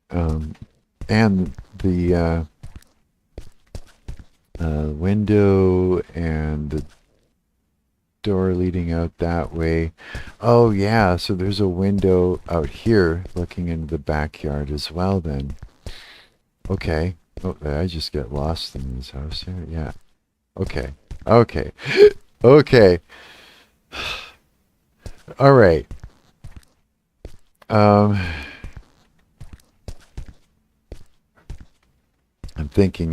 and the window and the door leading out that way. Oh yeah, so there's a window out here looking into the backyard as well then. Okay. Oh, I just get lost in this house here. Yeah. Okay. Okay. Okay. All right. I'm thinking.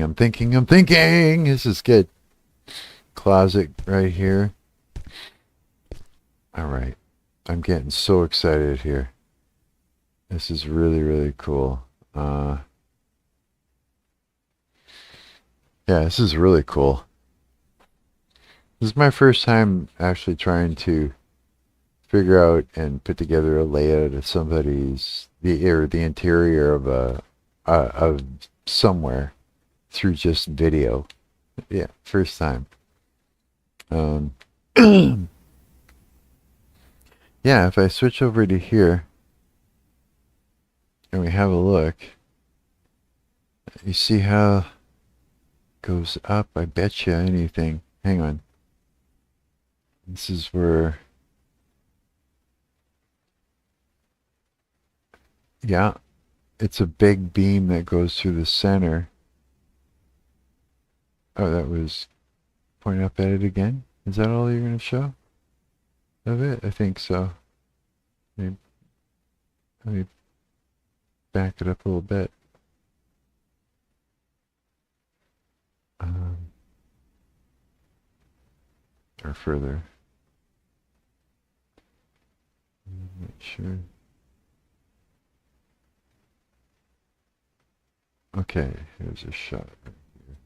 This is good. Closet right here. All right. I'm getting so excited here. This is really, really cool. Yeah, this is really cool. This is my first time actually trying to figure out and put together a layout of somebody's the interior of somewhere through just video. Yeah, first time. Yeah, if I switch over to here and we have a look, you see how it goes up? I bet you anything. Hang on. This is where, yeah, it's a big beam that goes through the center. Oh, that was, point up at it again. Is that all you're going to show of it? I think so. Let me back it up a little bit. Or further. Make sure. Okay, here's a shot right here.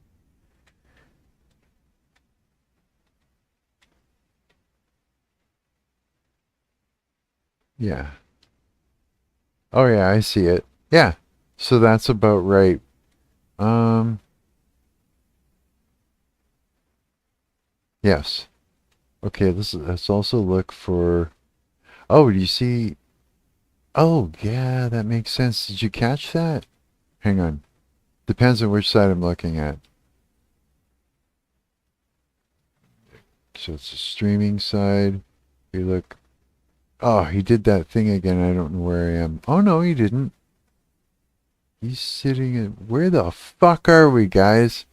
Yeah. Oh yeah, I see it. Yeah. So that's about right. Yes. Okay, let's also look for, oh, do you see? Oh, yeah, that makes sense. Did you catch that? Hang on. Depends on which side I'm looking at. So it's the streaming side. We look. Oh, he did that thing again. I don't know where I am. Oh, no, he didn't. He's sitting in... Where the fuck are we, guys?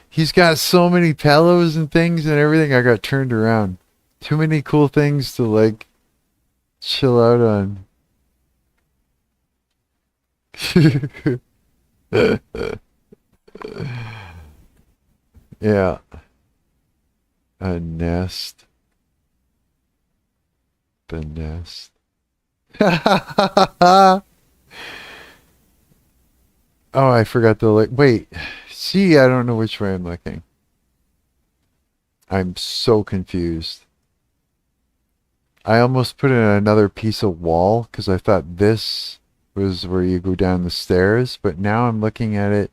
He's got so many pillows and things and everything. I got turned around. Too many cool things to, like, chill out on. Yeah. A nest. The nest. Oh, I forgot to look. Wait. See, I don't know which way I'm looking. I'm so confused. I almost put in another piece of wall because I thought this was where you go down the stairs, but now I'm looking at it.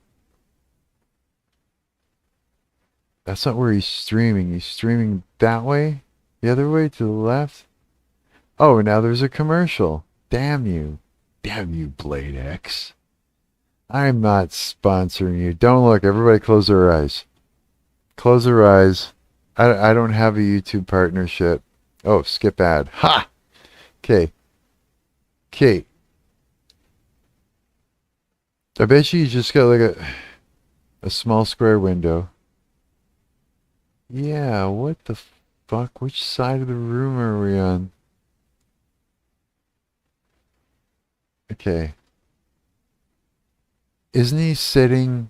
That's not where he's streaming. He's streaming that way? The other way to the left? Oh, now there's a commercial. Damn you. Damn you, Blade X. I'm not sponsoring you. Don't look. Everybody close their eyes. Close their eyes. I don't have a YouTube partnership. Oh, skip ad. Ha! Okay. Okay. I bet you just got like a small square window. Yeah, what the fuck? Which side of the room are we on? Okay. Isn't he sitting...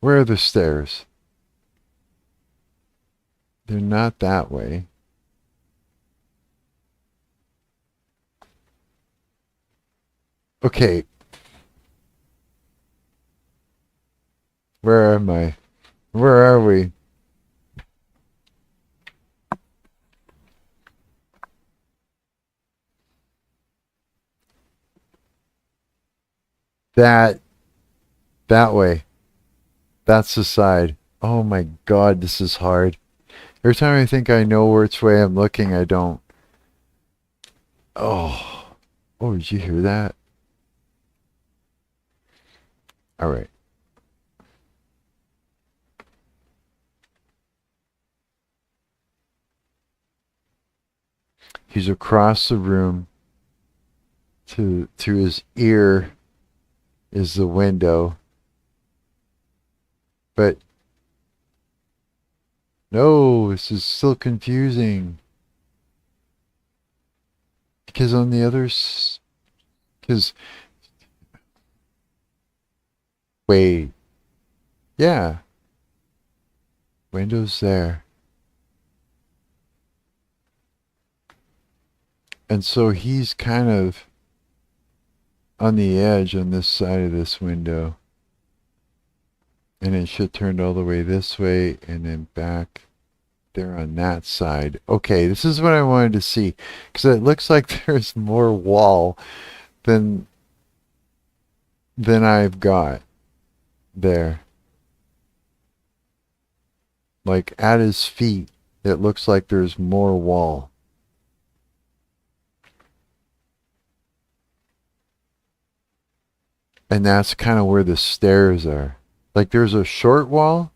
Where are the stairs? They're not that way. Okay. Where am I? Where are we? That that way. That's the side. Oh my God, this is hard. Every time I think I know which way I'm looking, I don't. Oh, oh, did you hear that? All right. He's across the room. To his ear is the window. But no, this is still confusing. Because on the others, because wait, yeah, window's there. And so he's kind of on the edge on this side of this window. And it should turn all the way this way and then back there on that side. Okay, this is what I wanted to see. Because it looks like there's more wall than I've got there. Like at his feet, it looks like there's more wall. And that's kind of where the stairs are. Like there's a short wall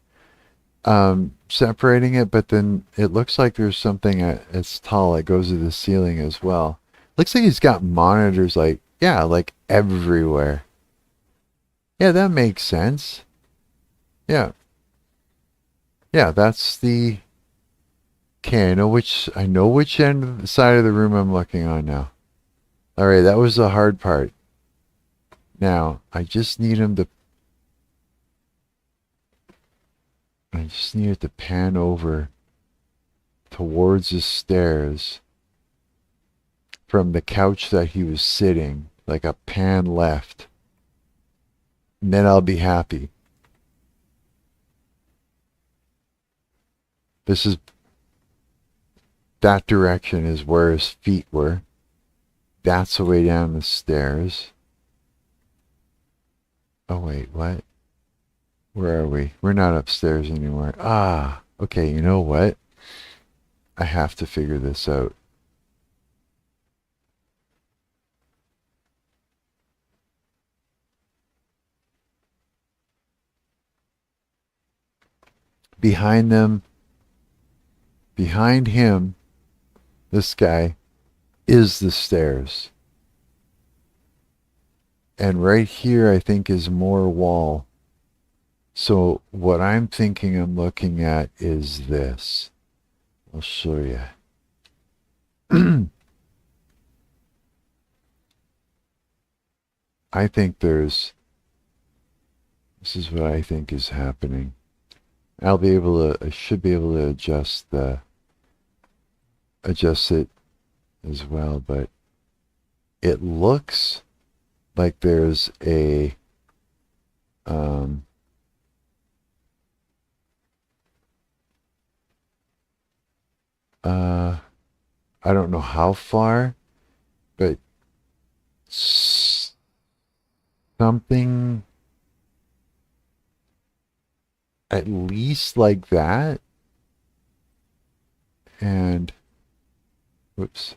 separating it, but then it looks like there's something as tall that goes to the ceiling as well. Looks like he's got monitors like, yeah, like everywhere. Yeah, that makes sense. Yeah. Yeah, that's the... Okay, I know which end of the side of the room I'm looking on now. All right, that was the hard part. Now, I just need it to pan over towards the stairs from the couch that he was sitting, like a pan left. And then I'll be happy. That direction is where his feet were. That's the way down the stairs. Oh wait, what? Where are we? We're not upstairs anymore. Ah, okay, you know what? I have to figure this out. Behind him, this guy, is the stairs. And right here, I think, is more wall. So what I'm thinking I'm looking at is this. I'll show you. I think this is what I think is happening. I should be able to adjust it as well, but it looks like there's a I don't know how far, but something at least like that. And whoops.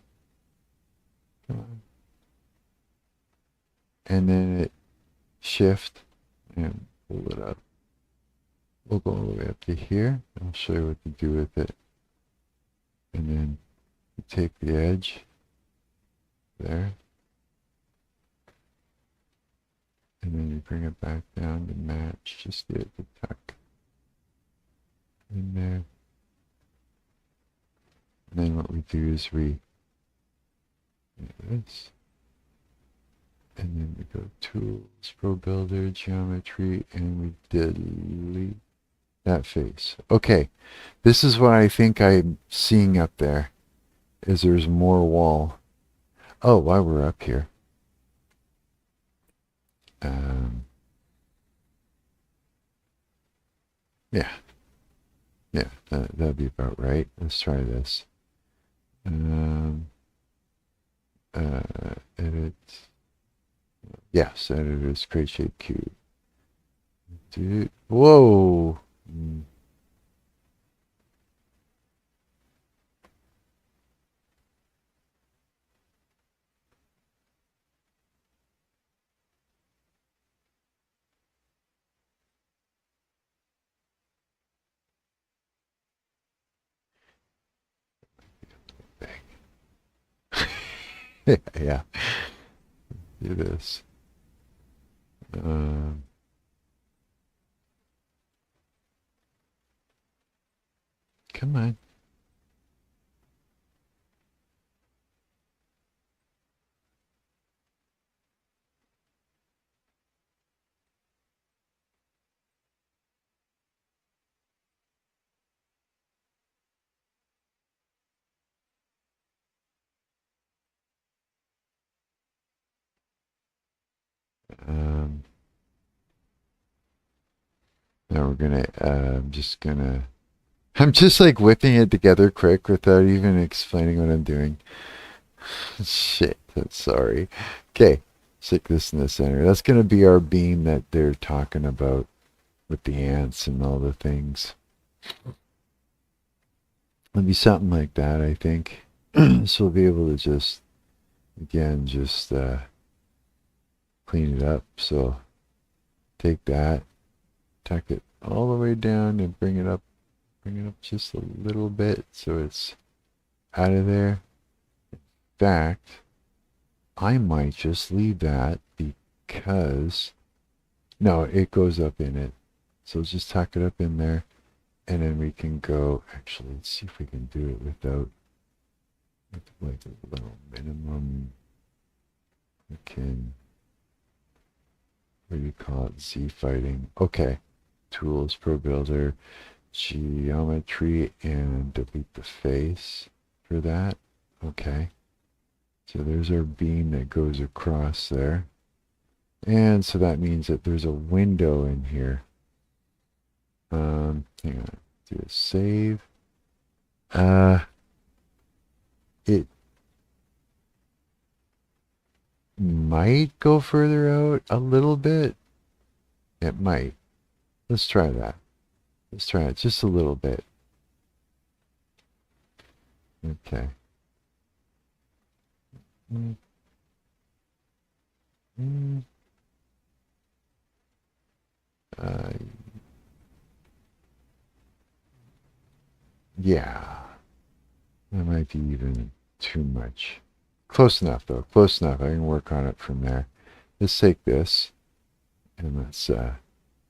And then it shift and pull it up. We'll go all the way up to here. I'll show you what to do with it. And then you take the edge there. And then you bring it back down to match. Just get it to tuck in there. And then what we do is we do this. And then we go Tools, ProBuilder, Geometry, and we delete that face. Okay, this is what I think I'm seeing up there, is there's more wall. Oh, while we're up here. Yeah. Yeah, that'd be about right. Let's try this. Edit. Yes, editors, create shape cube. Dude, whoa. Yeah, do this. Um, Come on. Um, Now we're gonna, I'm just like whipping it together quick without even explaining what I'm doing. Shit, I'm sorry. Okay, stick this in the center. That's gonna be our beam that they're talking about with the ants and all the things. It'll be something like that, I think. So we'll be able to just, again, just clean it up. So take that, tuck it all the way down and bring it up just a little bit so it's out of there. In fact, I might just leave that because, no, it goes up in it. So just tuck it up in there and then we can go, actually, let's see if we can do it without, with like a little minimum. We can, what do you call it? Z fighting. Okay. Tools, ProBuilder, geometry, and delete the face for that. Okay. So there's our beam that goes across there. And so that means that there's a window in here. Hang on. Do a save. It might go further out a little bit. It might. Let's try that. Let's try it just a little bit. Okay. Mm. Mm. Uh, yeah. That might be even too much. Close enough, though. Close enough. I can work on it from there. Let's take this and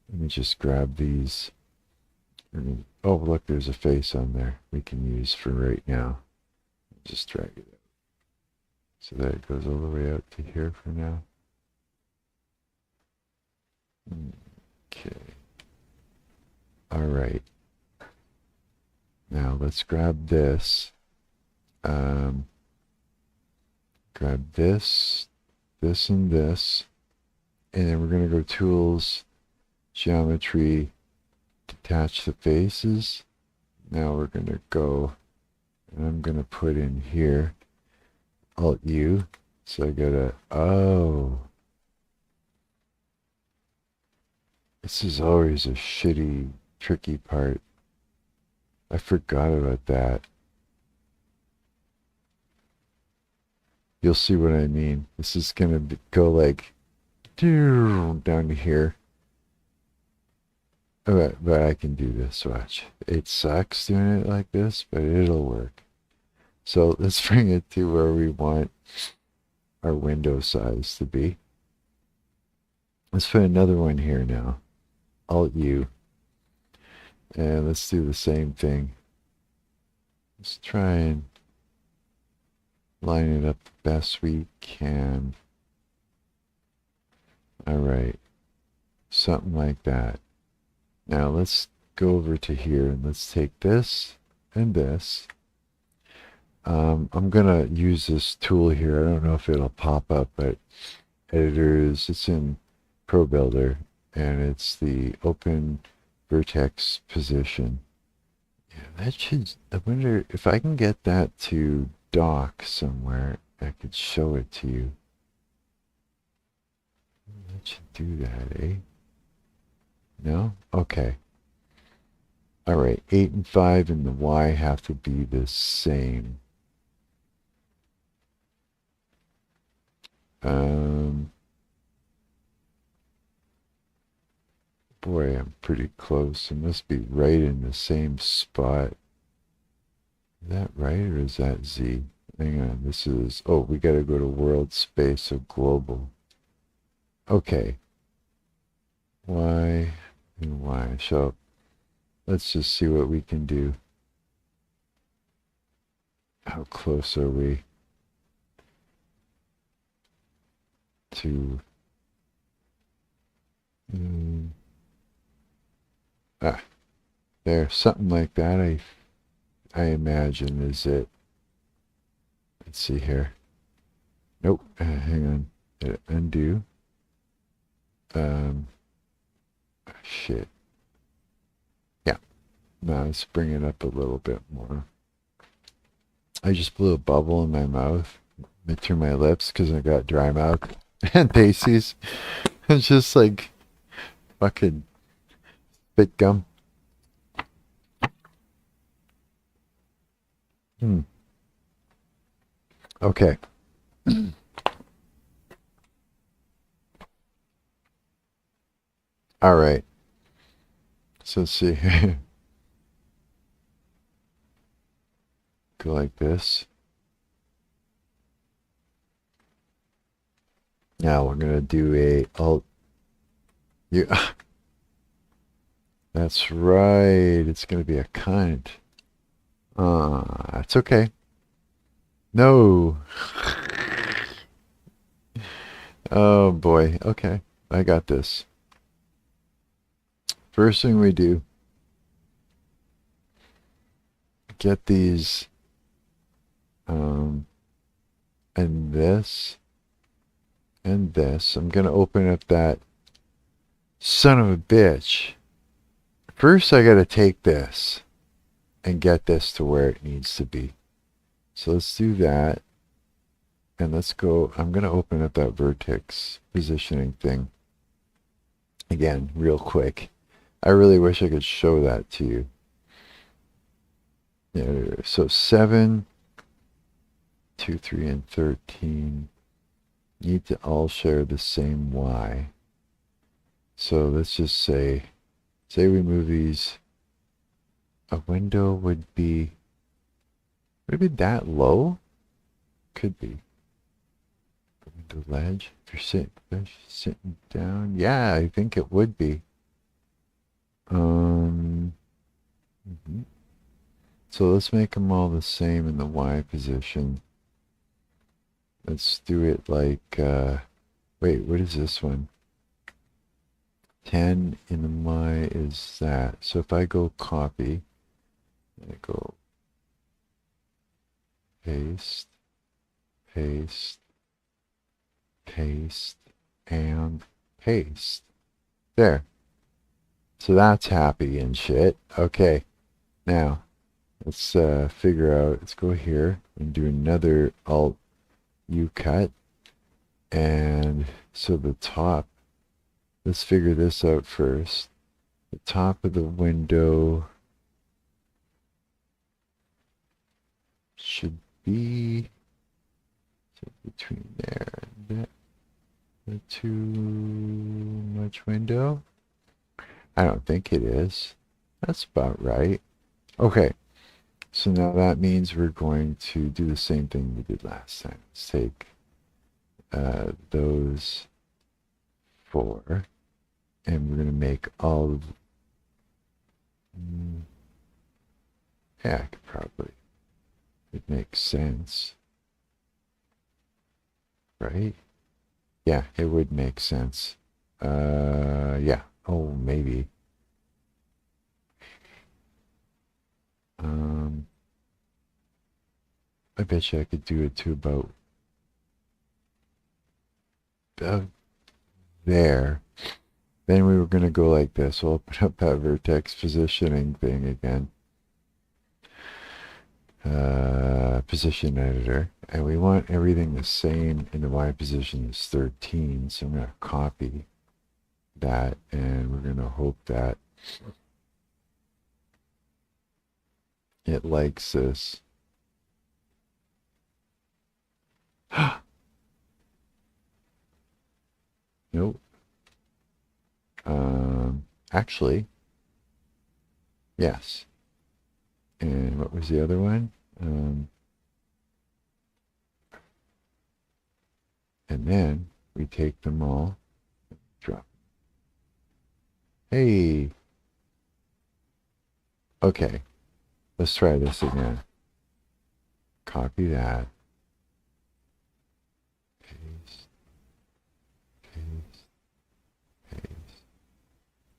let me just grab these. Oh, look, there's a face on there we can use for right now. Just drag it out. So that it goes all the way out to here for now. Okay. All right. Now let's grab this. Grab this, this, and this. And then we're going to go Tools, Geometry, Detach the faces. Now we're going to go, and I'm going to put in here, Alt U. So I got to, oh. This is always a shitty, tricky part. I forgot about that. You'll see what I mean. This is going to go like down to here. But I can do this, watch. It sucks doing it like this, but it'll work. So let's bring it to where we want our window size to be. Let's put another one here now. Alt U. And let's do the same thing. Let's try and line it up the best we can. All right. Something like that. Now let's go over to here and let's take this and this. I'm going to use this tool here. I don't know if it'll pop up, but editors, it's in ProBuilder, and it's the open vertex position. Yeah, that should, I wonder if I can get that to dock somewhere, I could show it to you. should do that, eh? No? Okay. Alright, 8 and 5 and the Y have to be the same. Boy, I'm pretty close. It must be right in the same spot. Is that right or is that Z? Hang on, this is... Oh, we gotta go to world space, so global. Okay. Y and Y. So, let's just see what we can do. How close are we to... there, something like that, I imagine is it. Let's see here. Nope, hang on. Undo. Shit. Yeah. Now let's bring it up a little bit more. I just blew a bubble in my mouth, through my lips, because I got dry mouth and pasties. It's just like fucking spit gum. Okay. All right. So let's see here. Go like this. Now we're going to do a alt. That's right. It's going to be a cunt. It's okay. No. Oh boy. Okay. I got this. First thing we do, get these, and this, and this. I'm going to open up that son of a bitch. First, I got to take this and get this to where it needs to be. So let's do that. And let's go. I'm going to open up that vertex positioning thing again, real quick. I really wish I could show that to you. Yeah, so 7, 2, 3, and 13 need to all share the same Y. So let's just say we move these. A window would be that low? Could be. Window ledge. If you're sitting down, yeah, I think it would be. So let's make them all the same in the Y position. Let's do it like, wait, what is this one? 10 in the Y is that. So if I go copy, I go paste, paste, paste, and paste. There. So that's happy and shit. Okay. Now, let's figure out, let's go here and do another Alt U cut. And so the top, let's figure this out first. The top of the window should be between there and that. Too much window? I don't think it is. That's about right. Okay. So now that means we're going to do the same thing we did last time. Let's take those 4 and we're going to make all of... yeah, I could probably... it makes sense. Right? Yeah, it would make sense. Yeah. Oh, maybe. I bet you I could do it to about there. Then we were going to go like this. We'll open up that vertex positioning thing again. Position editor. And we want everything the same in the Y position as 13. So I'm going to copy that, and we're going to hope that it likes this. Nope. Actually, yes. And what was the other one? And then we take them all, drop. Hey. Okay. Let's try this again. Copy that. Paste. Paste. Paste.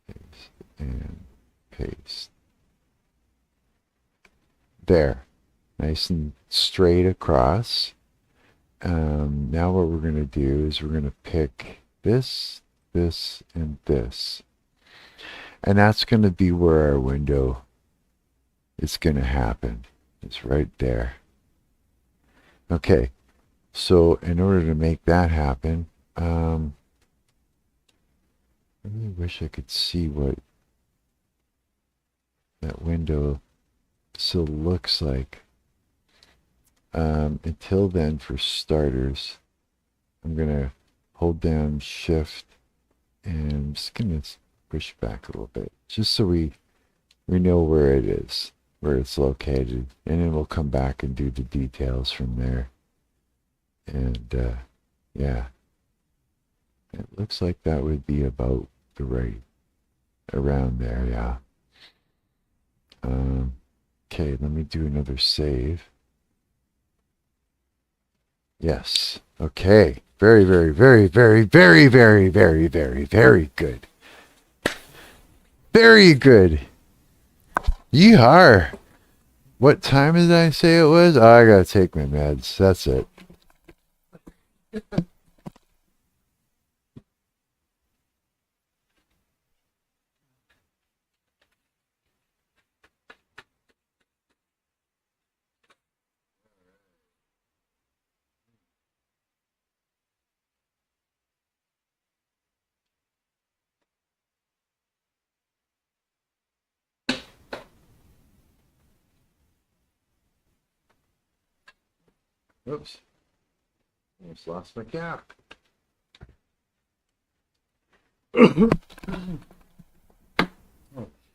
Paste. And paste. There. Nice and straight across. Now what we're going to do is we're going to pick this, this, and this. And that's going to be where our window is going to happen. It's right there. Okay, so in order to make that happen, I really wish I could see what that window still looks like. Until then, for starters, I'm going to hold down Shift, and I'm just going to push back a little bit, just so we know where it is, where it's located, and then we'll come back and do the details from there. And yeah, it looks like that would be about the right, around there, yeah. Okay, let me do another save. Yes. Okay. Very, very, very, very, very, very, very, very, very good. Very good. Yeehaw. What time did I say it was? Oh, I gotta take my meds. That's it. Oops. Almost lost my cap. Oh,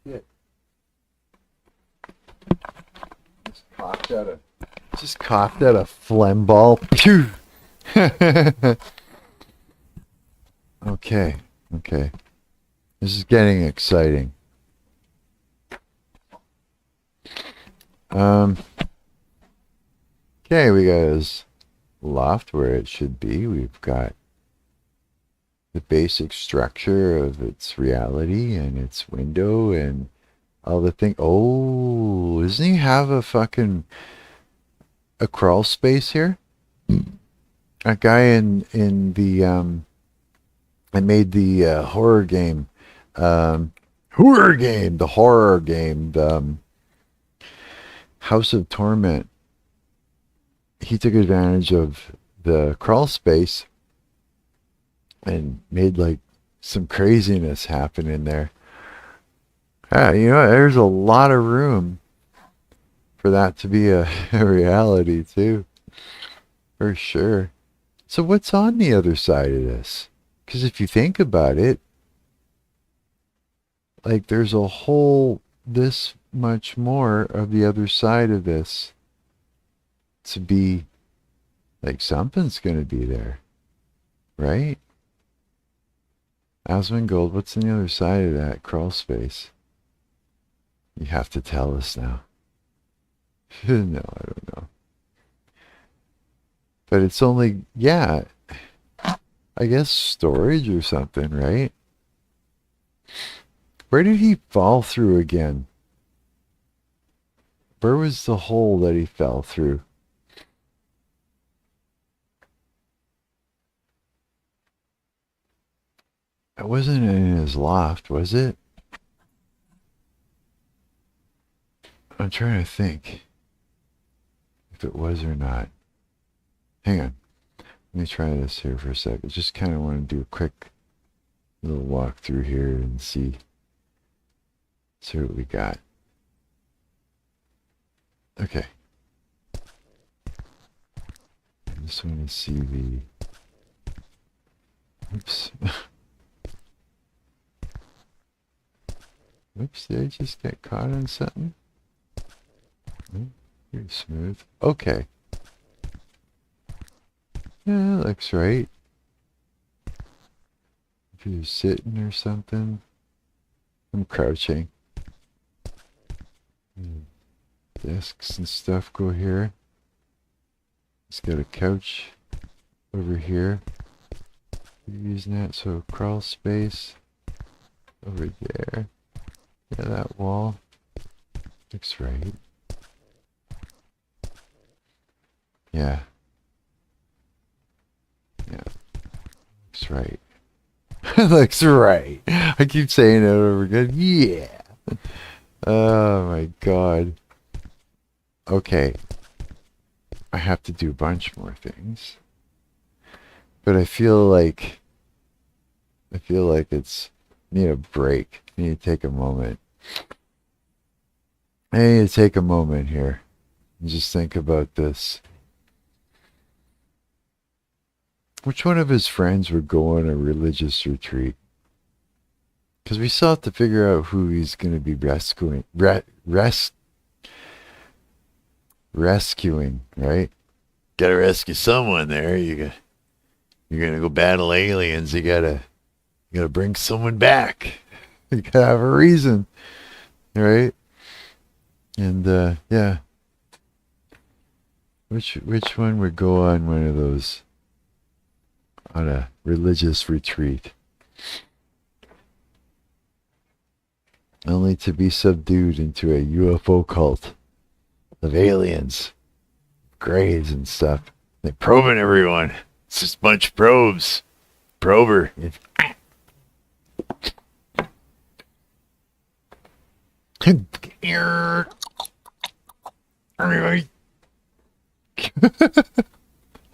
shit. Just coughed at a phlegm ball. Pew! Okay. Okay. This is getting exciting. Okay, we got his loft where it should be. We've got the basic structure of its reality and its window and all the thing. Oh, doesn't he have a crawl space here? That guy in the I made the horror game, the House of Torment. He took advantage of the crawl space and made like some craziness happen in there. You know, there's a lot of room for that to be a reality too, for sure. So what's on the other side of this? Because if you think about it, like there's a whole this much more of the other side of this to be, like something's going to be there, right? Asmongold, what's on the other side of that crawl space? You have to tell us now. No, I don't know. But it's only, yeah, I guess storage or something, right? Where did he fall through again? Where was the hole that he fell through? It wasn't in his loft, was it? I'm trying to think if it was or not. Hang on. Let me try this here for a second. Just kind of want to do a quick We'll walk through here and see what we got. Okay. I just want to see the... Oops. Oops, did I just get caught on something? Oh, pretty smooth. Okay. Yeah, that looks right. If you're sitting or something. I'm crouching. Desks and stuff go here. It's got a couch over here. We're using that, so crawl space over there. Yeah, that wall looks right. Yeah. Yeah. Looks right. Looks right. I keep saying it over again. Yeah. Oh my god. Okay. I have to do a bunch more things. But I feel like it's need a break. I need to take a moment. I need to take a moment here and just think about this. Which one of his friends would go on a religious retreat? Because we still have to figure out who he's going to be rescuing, right? Got to rescue someone there. You're going to go battle aliens. You got to bring someone back. You got to have a reason, right? And yeah. Which one would go on one of those? On a religious retreat, only to be subdued into a UFO cult of aliens, grays and stuff. They're probing everyone. It's just a bunch of probes. Prober. I'm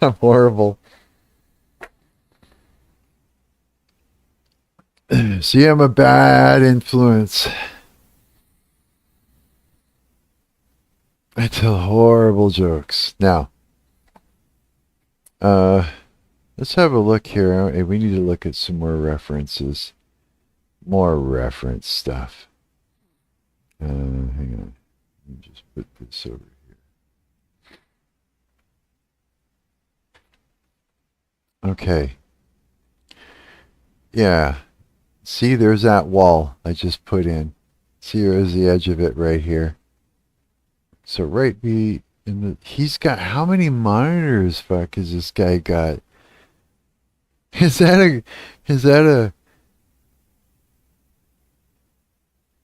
horrible. See, I'm a bad influence. I tell horrible jokes. Now, let's have a look here. Hey, we need to look at some more references. More reference stuff. Hang on. Let me just put this over here. Okay. Yeah. See, there's that wall I just put in. See, there's the edge of it right here. So right be in the... He's got... How many monitors, fuck, has this guy got? Is that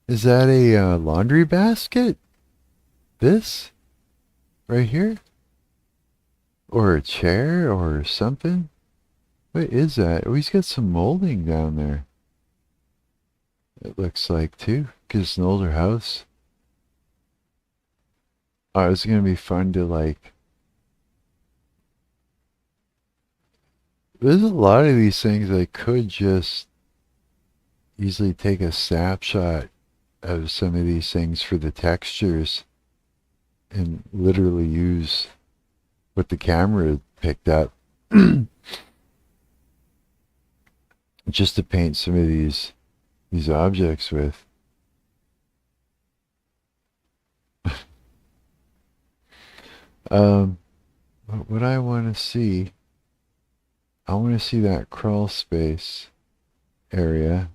a... laundry basket? This? Right here? Or a chair or something? What is that? Oh, he's got some molding down there. It looks like, too. Because it's an older house. Oh, it's going to be fun to, like... There's a lot of these things I could just easily take a snapshot of some of these things for the textures and literally use what the camera picked up just to paint some of these objects with. What I want to see, I want to see that crawl space area.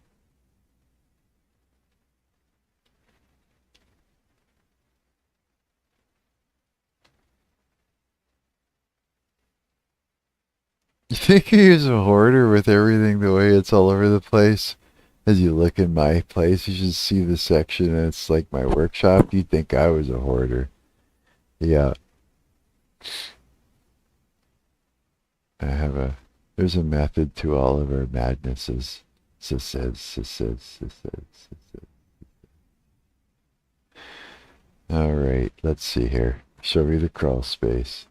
You think he is a hoarder with everything the way it's all over the place? As you look in my place, you should see the section and it's like my workshop. You'd think I was a hoarder. Yeah. There's a method to all of our madnesses. All right, let's see here. Show me the crawl space.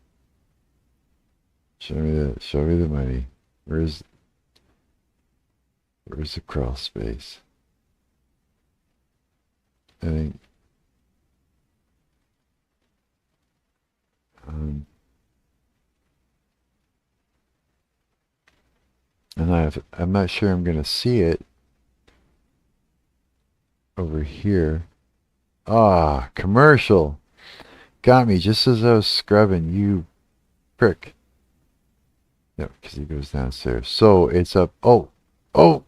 Show me the money. Where's... Where's the crawl space? I think. And I'm not sure I'm going to see it over here. Ah, commercial. Got me just as I was scrubbing, you prick. No, because he goes downstairs. So it's up. Oh, oh.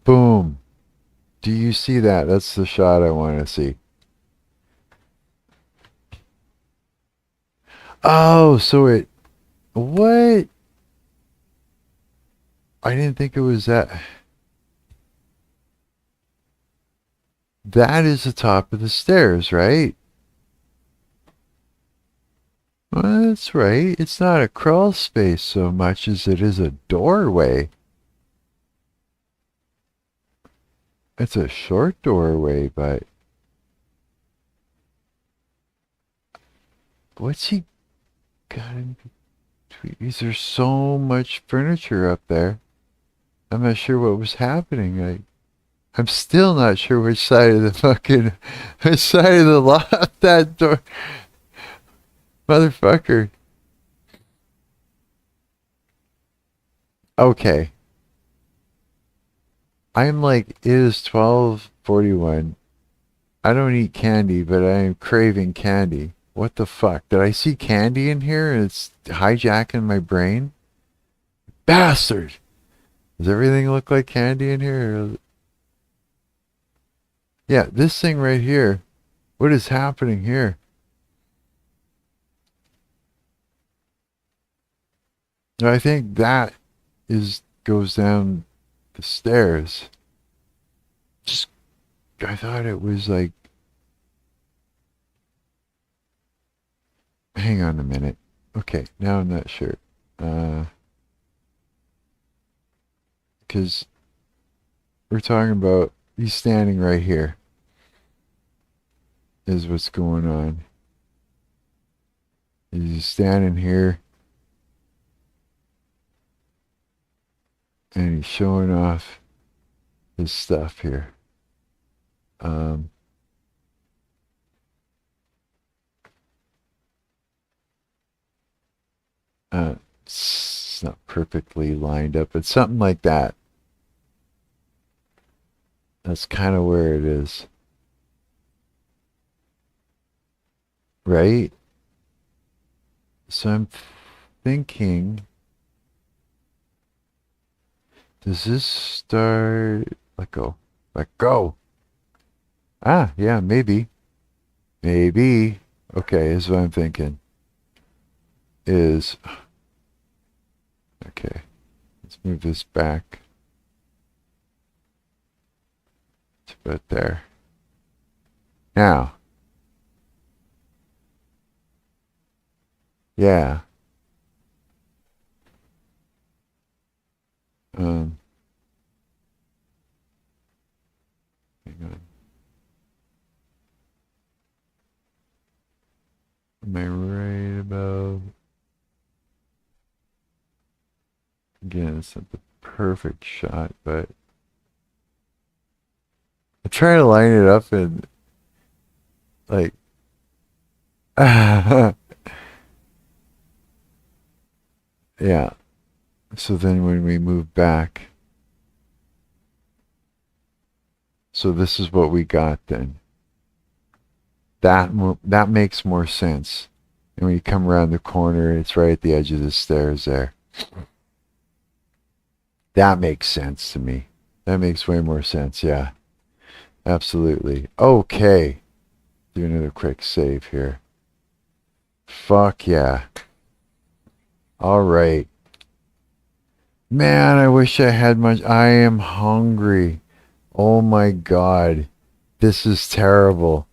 Boom. Do you see that? That's the shot I want to see. Oh, so it. What? I didn't think it was that. That is the top of the stairs, right? Well, that's right. It's not a crawl space so much as it is a doorway. It's a short doorway, but what's he got in between? Is there so much furniture up there? I'm not sure what was happening. I'm still not sure which side of the fucking which side of the loft that door, motherfucker. Okay. I'm like, it is 12:41. I don't eat candy, but I am craving candy. What the fuck? Did I see candy in here and it's hijacking my brain? Bastard! Does everything look like candy in here? Yeah, this thing right here. What is happening here? I think that goes down the stairs. Just, I thought it was like. Hang on a minute. Okay, now I'm not sure. Because we're talking about he's standing right here. Is what's going on. He's standing here. And he's showing off his stuff here. It's not perfectly lined up, but something like that. That's kind of where it is. Right? So I'm thinking, does this start? Let go. Let go. Ah, yeah, maybe. Maybe. Okay, is what I'm thinking. Okay. Let's move this back. It's about there. Now. Yeah. Hang on. Am I right about? Again, it's not the perfect shot, but I'm trying to line it up and like yeah. So then when we move back, so this is what we got then. That makes more sense. And when you come around the corner, it's right at the edge of the stairs there. That makes sense to me. That makes way more sense, yeah. Absolutely. Okay. Do another quick save here. Fuck yeah. All right. Man, I wish I had much. I am hungry. Oh my God. This is terrible.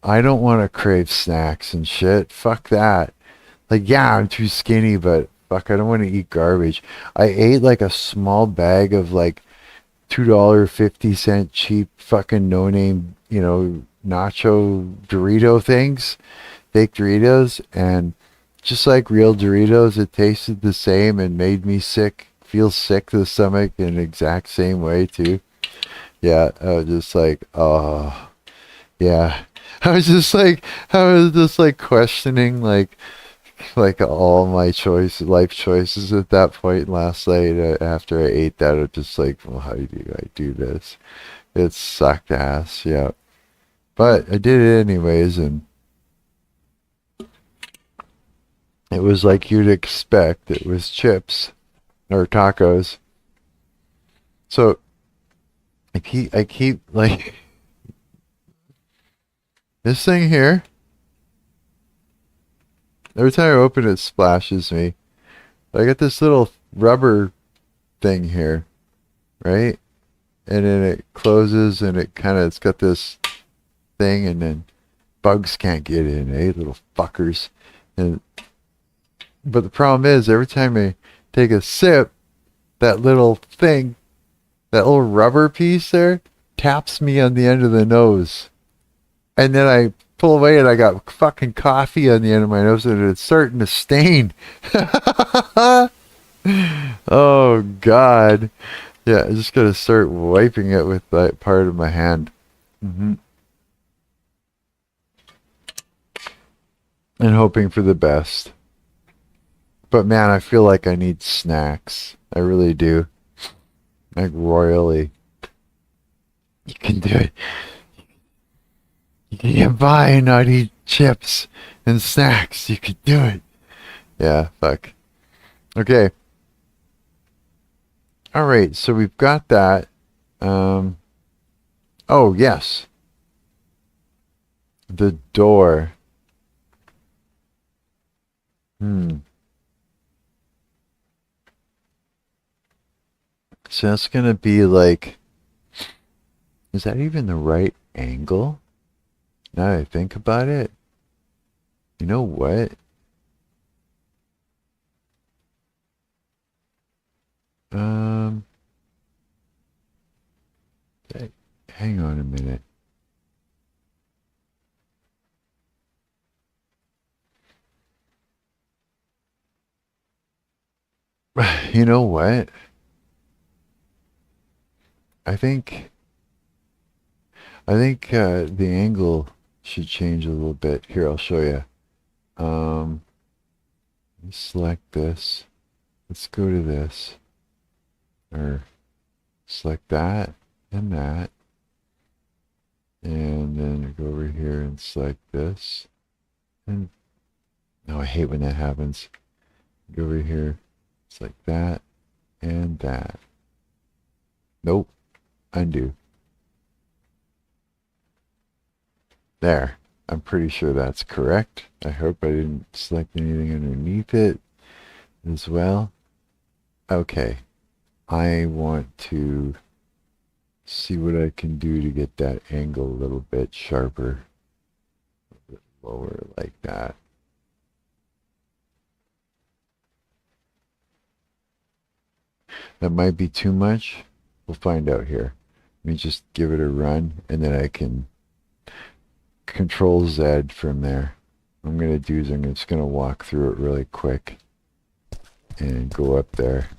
I don't want to crave snacks and shit. Fuck that. Like, yeah, I'm too skinny, but fuck, I don't want to eat garbage. I ate like a small bag of like $2.50 cheap fucking no-name, nacho Dorito things, fake Doritos, and just like real Doritos, it tasted the same and made me sick feel sick to the stomach in the exact same way too. Yeah, I was just like, oh, yeah. I was just like questioning like all my life choices at that point last night. After I ate that, I was just like, well, how do I do this? It sucked ass, yeah. But I did it anyways, and it was like you'd expect. It was chips or tacos. So I keep like this thing here. Every time I open it, splashes me. I got this little rubber thing here, right? And then it closes, and it's got this thing, and then bugs can't get in, eh, little fuckers. And but the problem is, every time I take a sip, that little thing, that little rubber piece there, taps me on the end of the nose. And then I pull away and I got fucking coffee on the end of my nose and it's starting to stain. Oh, God. Yeah, I just got to start wiping it with that part of my hand. Mm-hmm. And hoping for the best. But man, I feel like I need snacks. I really do. Like royally. You can do it. You can get by and not eat chips and snacks. You can do it. Yeah, fuck. Okay. All right, so we've got that. Oh, yes. The door. So that's going to be like, is that even the right angle? Now that I think about it, you know what? Hang on a minute. You know what? I think the angle should change a little bit. Here, I'll show you. Let me select this. Let's go to this. Or select that and that. And then go over here and select this. And no, I hate when that happens. Go over here, select that and that. Nope. Undo. There. I'm pretty sure that's correct. I hope I didn't select anything underneath it as well. Okay. I want to see what I can do to get that angle a little bit sharper. A bit lower like that. That might be too much. We'll find out here. Let me just give it a run, and then I can Control Z from there. What I'm going to do is I'm just going to walk through it really quick and go up there.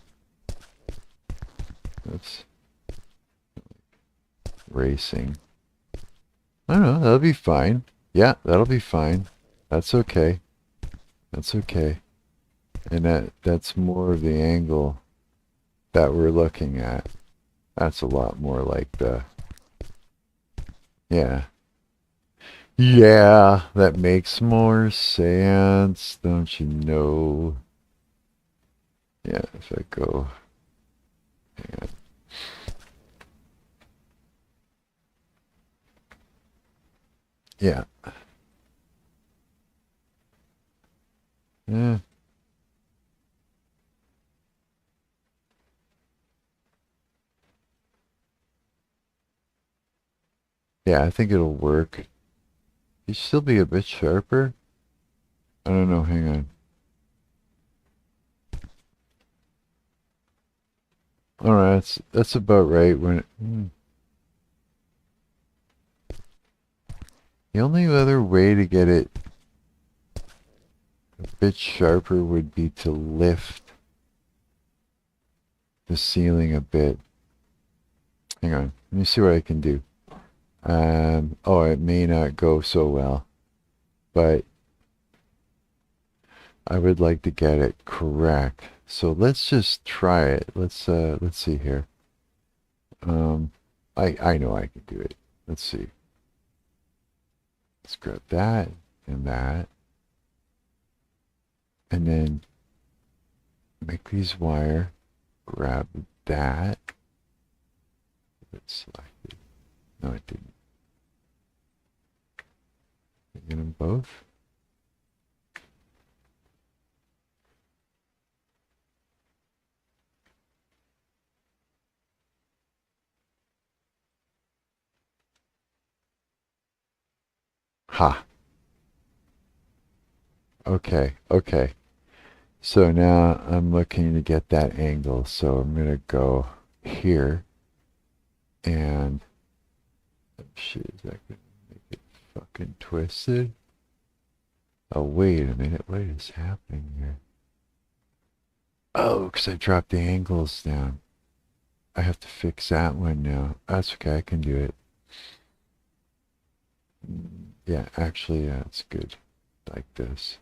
Oops. Racing. I don't know, that'll be fine. Yeah, that'll be fine. That's okay. That's okay. And that's more of the angle that we're looking at. That's a lot more like the... Yeah. Yeah, that makes more sense, don't you know? Yeah, if I go... Hang on. Yeah. Yeah. Yeah, I think it'll work. You still be a bit sharper? I don't know, hang on. Alright, that's about right. The only other way to get it a bit sharper would be to lift the ceiling a bit. Hang on, let me see what I can do. Oh, it may not go so well, but I would like to get it correct. So let's just try it. Let's see here. I know I can do it. Let's see. Let's grab that and that. And then make these wire. Grab that. It's selected. No, it didn't. Get them both. Ha. Okay, okay. So now I'm looking to get that angle. So I'm going to go here. And, oh shit, is that going to make it fucking twisted? Oh, wait a minute. What is happening here? Oh, because I dropped the angles down. I have to fix that one now. That's okay. I can do it. Yeah, actually, it's good. Like this.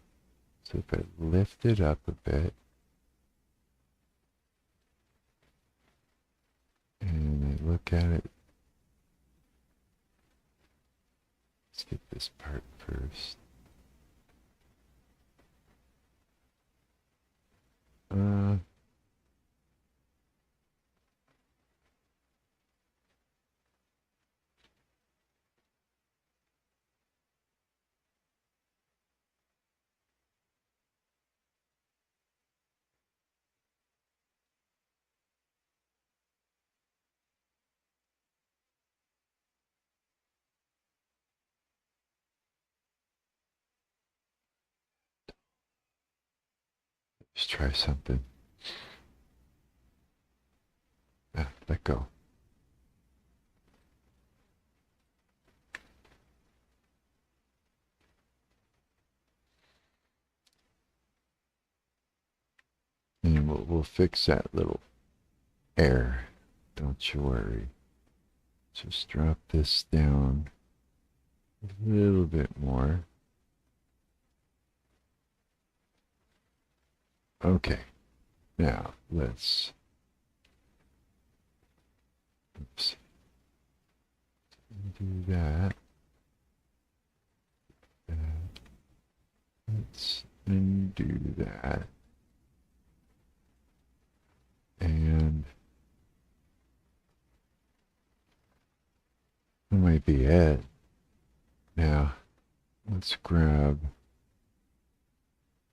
So if I lift it up a bit. And I look at it. Let's get this part first. Let's try something. Let go. And we'll fix that little error. Don't you worry. Just drop this down a little bit more. Okay. Now let's. Oops. Do that. Let's undo that. And that might be it. Now, let's grab,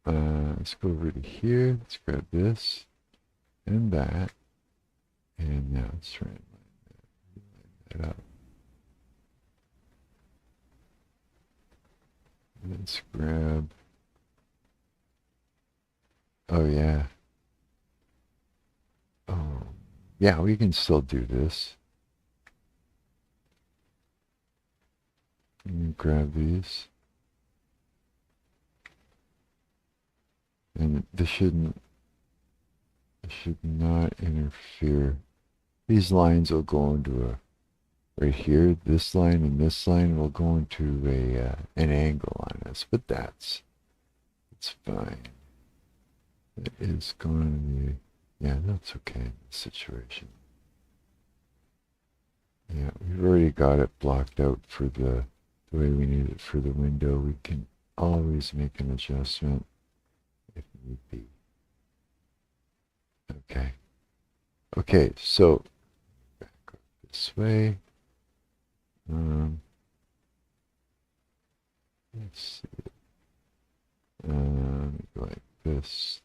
let's go over to here. Let's grab this and that. And now let's try and line that up. Let's grab, oh yeah. Oh, yeah, we can still do this. Let me grab these. And this should not interfere. These lines will go into a, right here, this line and this line will go into an angle on us, but it's fine. It is going to be, yeah, that's okay in this situation. Yeah, we've already got it blocked out for the way we need it for the window. We can always make an adjustment if need be. Okay. Okay, so back up this way. Let's see. Go like this,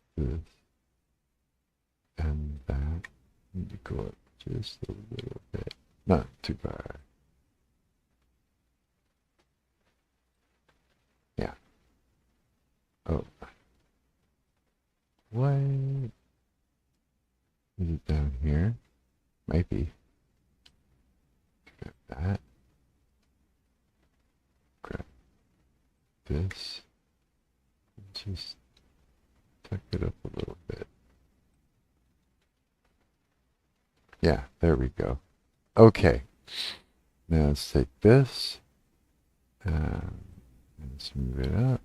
and that. Need to go up just a little bit. Not too far. Yeah. Oh. What? Is it down here? Might be. Grab that. Grab this. Just tuck it up a little bit. Yeah, there we go. Okay. Now let's take this. Let's move it up.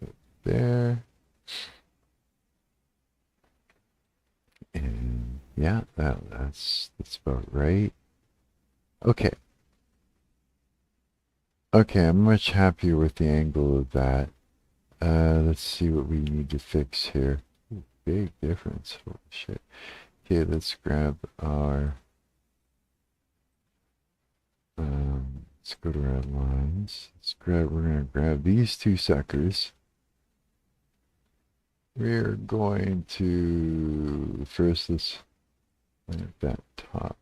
Put there. And yeah, that's about right. Okay. Okay, I'm much happier with the angle of that. Let's see what we need to fix here. Ooh, big difference. Holy shit. Okay, let's grab our... let's go to our lines. We're going to grab these two suckers. We're going to... First, let's plant that top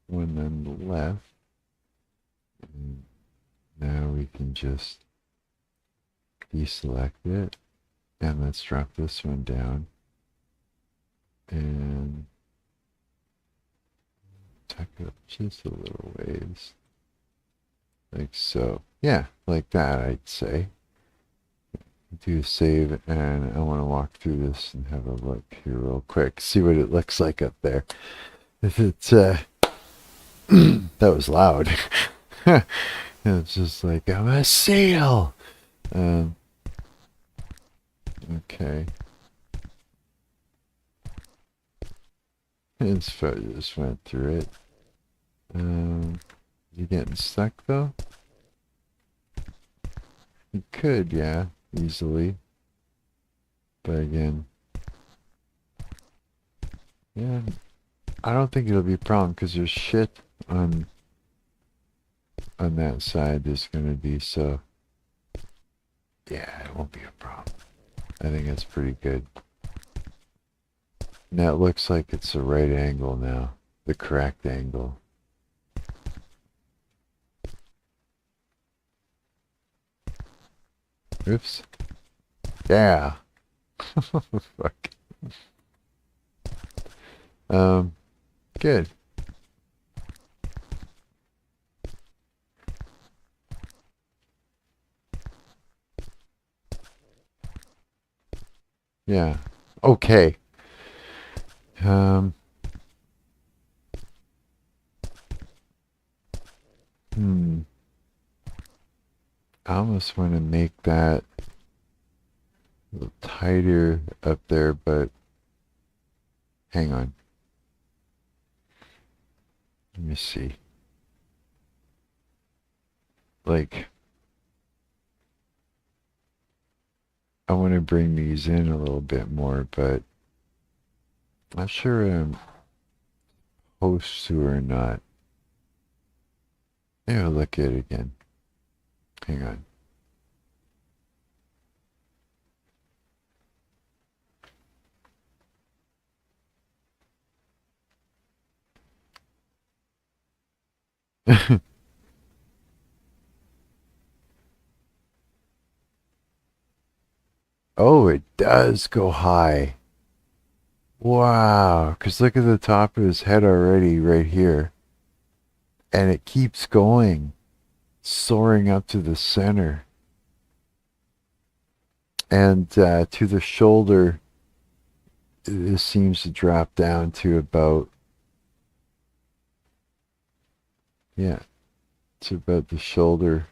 one on the left. And now we can just deselect it. And let's drop this one down. And tuck it up just a little ways. Like so. Yeah, like that, I'd say. Do a save, and I want to walk through this and have a look here real quick. See what it looks like up there. If it's, that was loud. It's just like, I'm a seal! Okay. Just went through it. You getting stuck though? You could, yeah, easily. But again, yeah, I don't think it'll be a problem because there's shit on that side there's gonna be, so yeah, it won't be a problem. I think that's pretty good. And that looks like it's the right angle now, the correct angle. Oops. Yeah. Fuck. Good. Yeah. Okay. I almost want to make that a little tighter up there, but hang on. Let me see. Like, I want to bring these in a little bit more, but I'm not sure I'm supposed to or not. Maybe I'll look at it again. Hang on. Oh, it does go high. Wow, because look at the top of his head already right here. And it keeps going, soaring up to the center. And to the shoulder, this seems to drop down to about, yeah, to about the shoulder.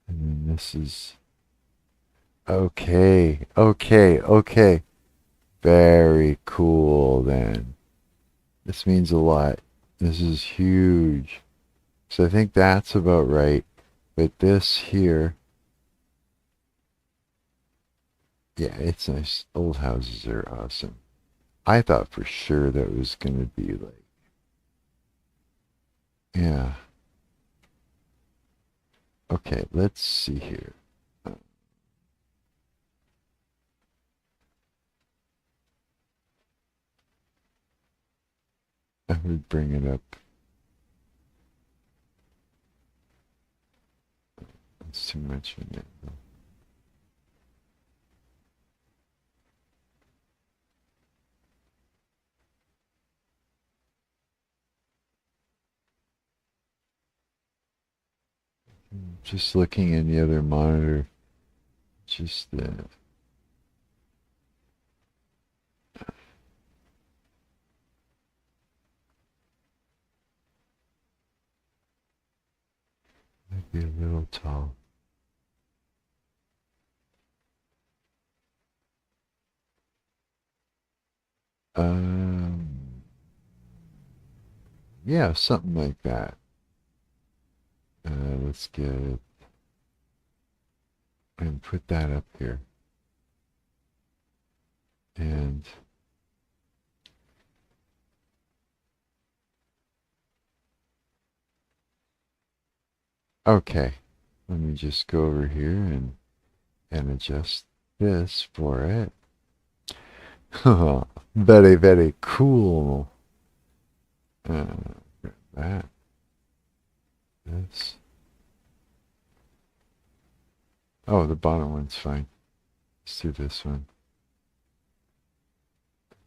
And then this is, okay. Very cool then. This means a lot. This is huge. So I think that's about right. But this here, yeah, it's nice. Old houses are awesome. I thought for sure that was going to be like, yeah. Okay, let's see here. I would bring it up. That's too much in it, though. Just looking in the other monitor, just be a little tall. Yeah, something like that. Let's get it and put that up here. And okay, let me just go over here and adjust this for it. Very, very cool. That. This. Oh, the bottom one's fine. Let's do this one.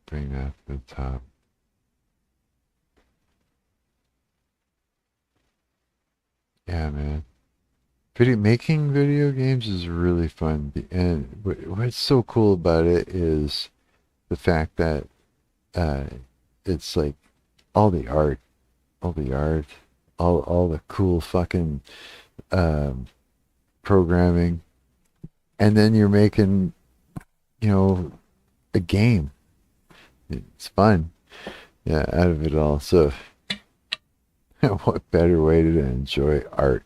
Bring that to the top. Yeah, man. Making video games is really fun. And what's so cool about it is the fact that it's like all the art, all the art, all the cool fucking programming, and then you're making, you know, a game. It's fun, yeah, out of it all. So, what better way to enjoy art?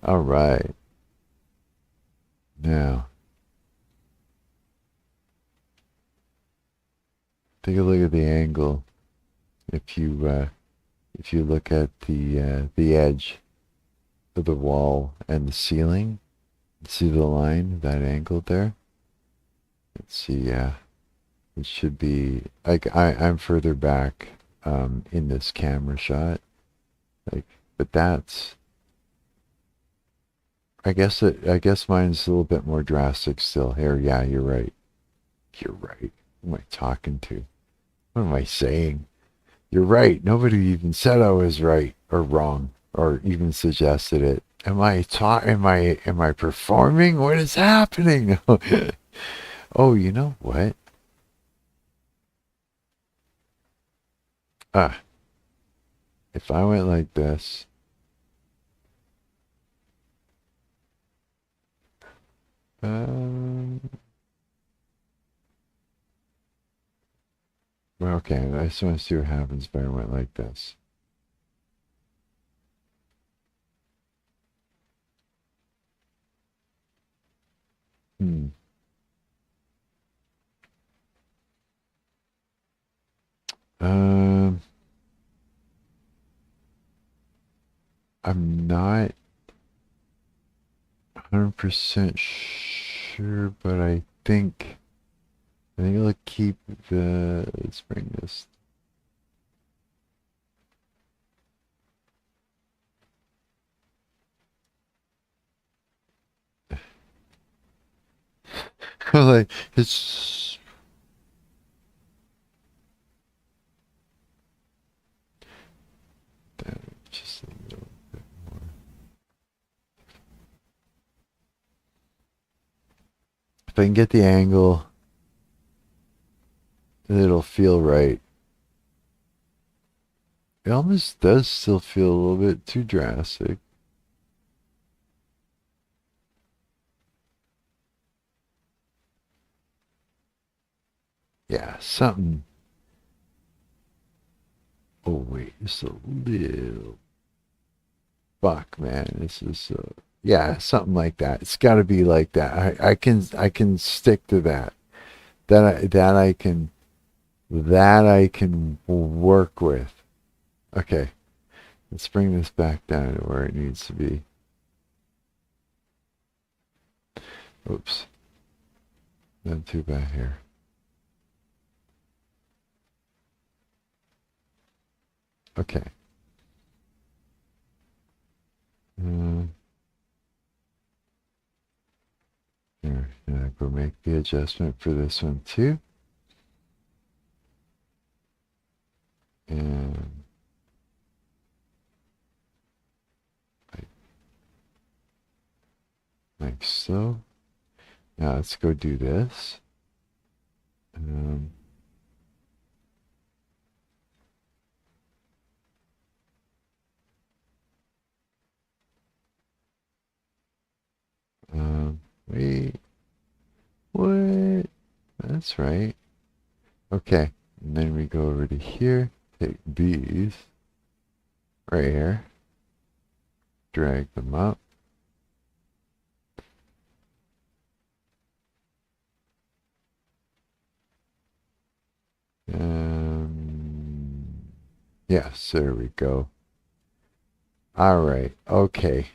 All right, now take a look at the angle. If you look at the edge of the wall and the ceiling, see the line, that angle there. Let's see, yeah, it should be like I'm further back in this camera shot, like, but that's, I guess mine's a little bit more drastic still. Here, yeah, you're right. You're right. Who am I talking to? What am I saying? You're right. Nobody even said I was right or wrong or even suggested it. Am I performing? What is happening? Oh, you know what? Ah, if I went like this, well, okay, I just want to see what happens if I went like this. Hmm. Um, I'm not 100% sure, but I think I'll keep let's bring this. Like, it's just a little bit more. If I can get the angle, it'll feel right. It almost does still feel a little bit too drastic. Yeah, something. Oh wait, just a little. Fuck, man, this is yeah, something like that. It's got to be like that. I can stick to that. That I can work with. Okay, let's bring this back down to where it needs to be. Oops, not too bad here. Okay. Here, go make the adjustment for this one too. And like so. Now let's go do this. Um, wait, what? That's right. Okay, and then we go over to here, take these right here, drag them up. Yes, there we go. All right, okay.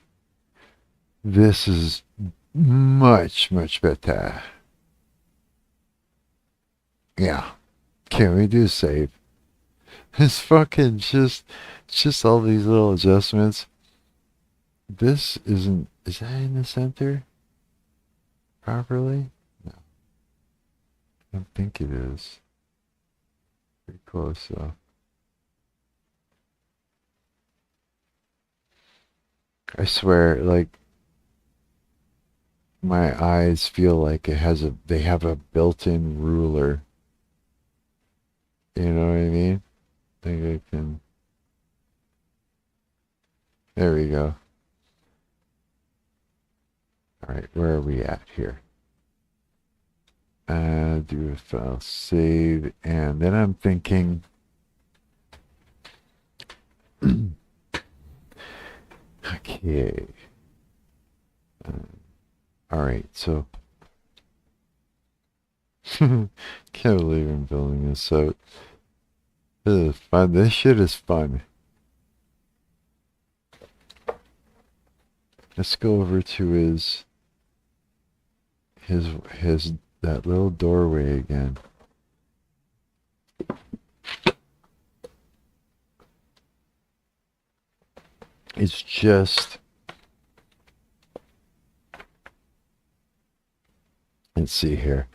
This is much, much better. Yeah. Can we do save? It's fucking it's just all these little adjustments. This isn't, is that in the center properly? No, I don't think it is. Pretty close though. I swear, like, my eyes feel like they have a built-in ruler. You know what I mean? I think I can, there we go. All right, where are we at here? Do a file save, and then I'm thinking, okay. All right, so can't believe I'm building this out. This is fun. This shit is fun. Let's go over to his that little doorway again. It's just, let's see here.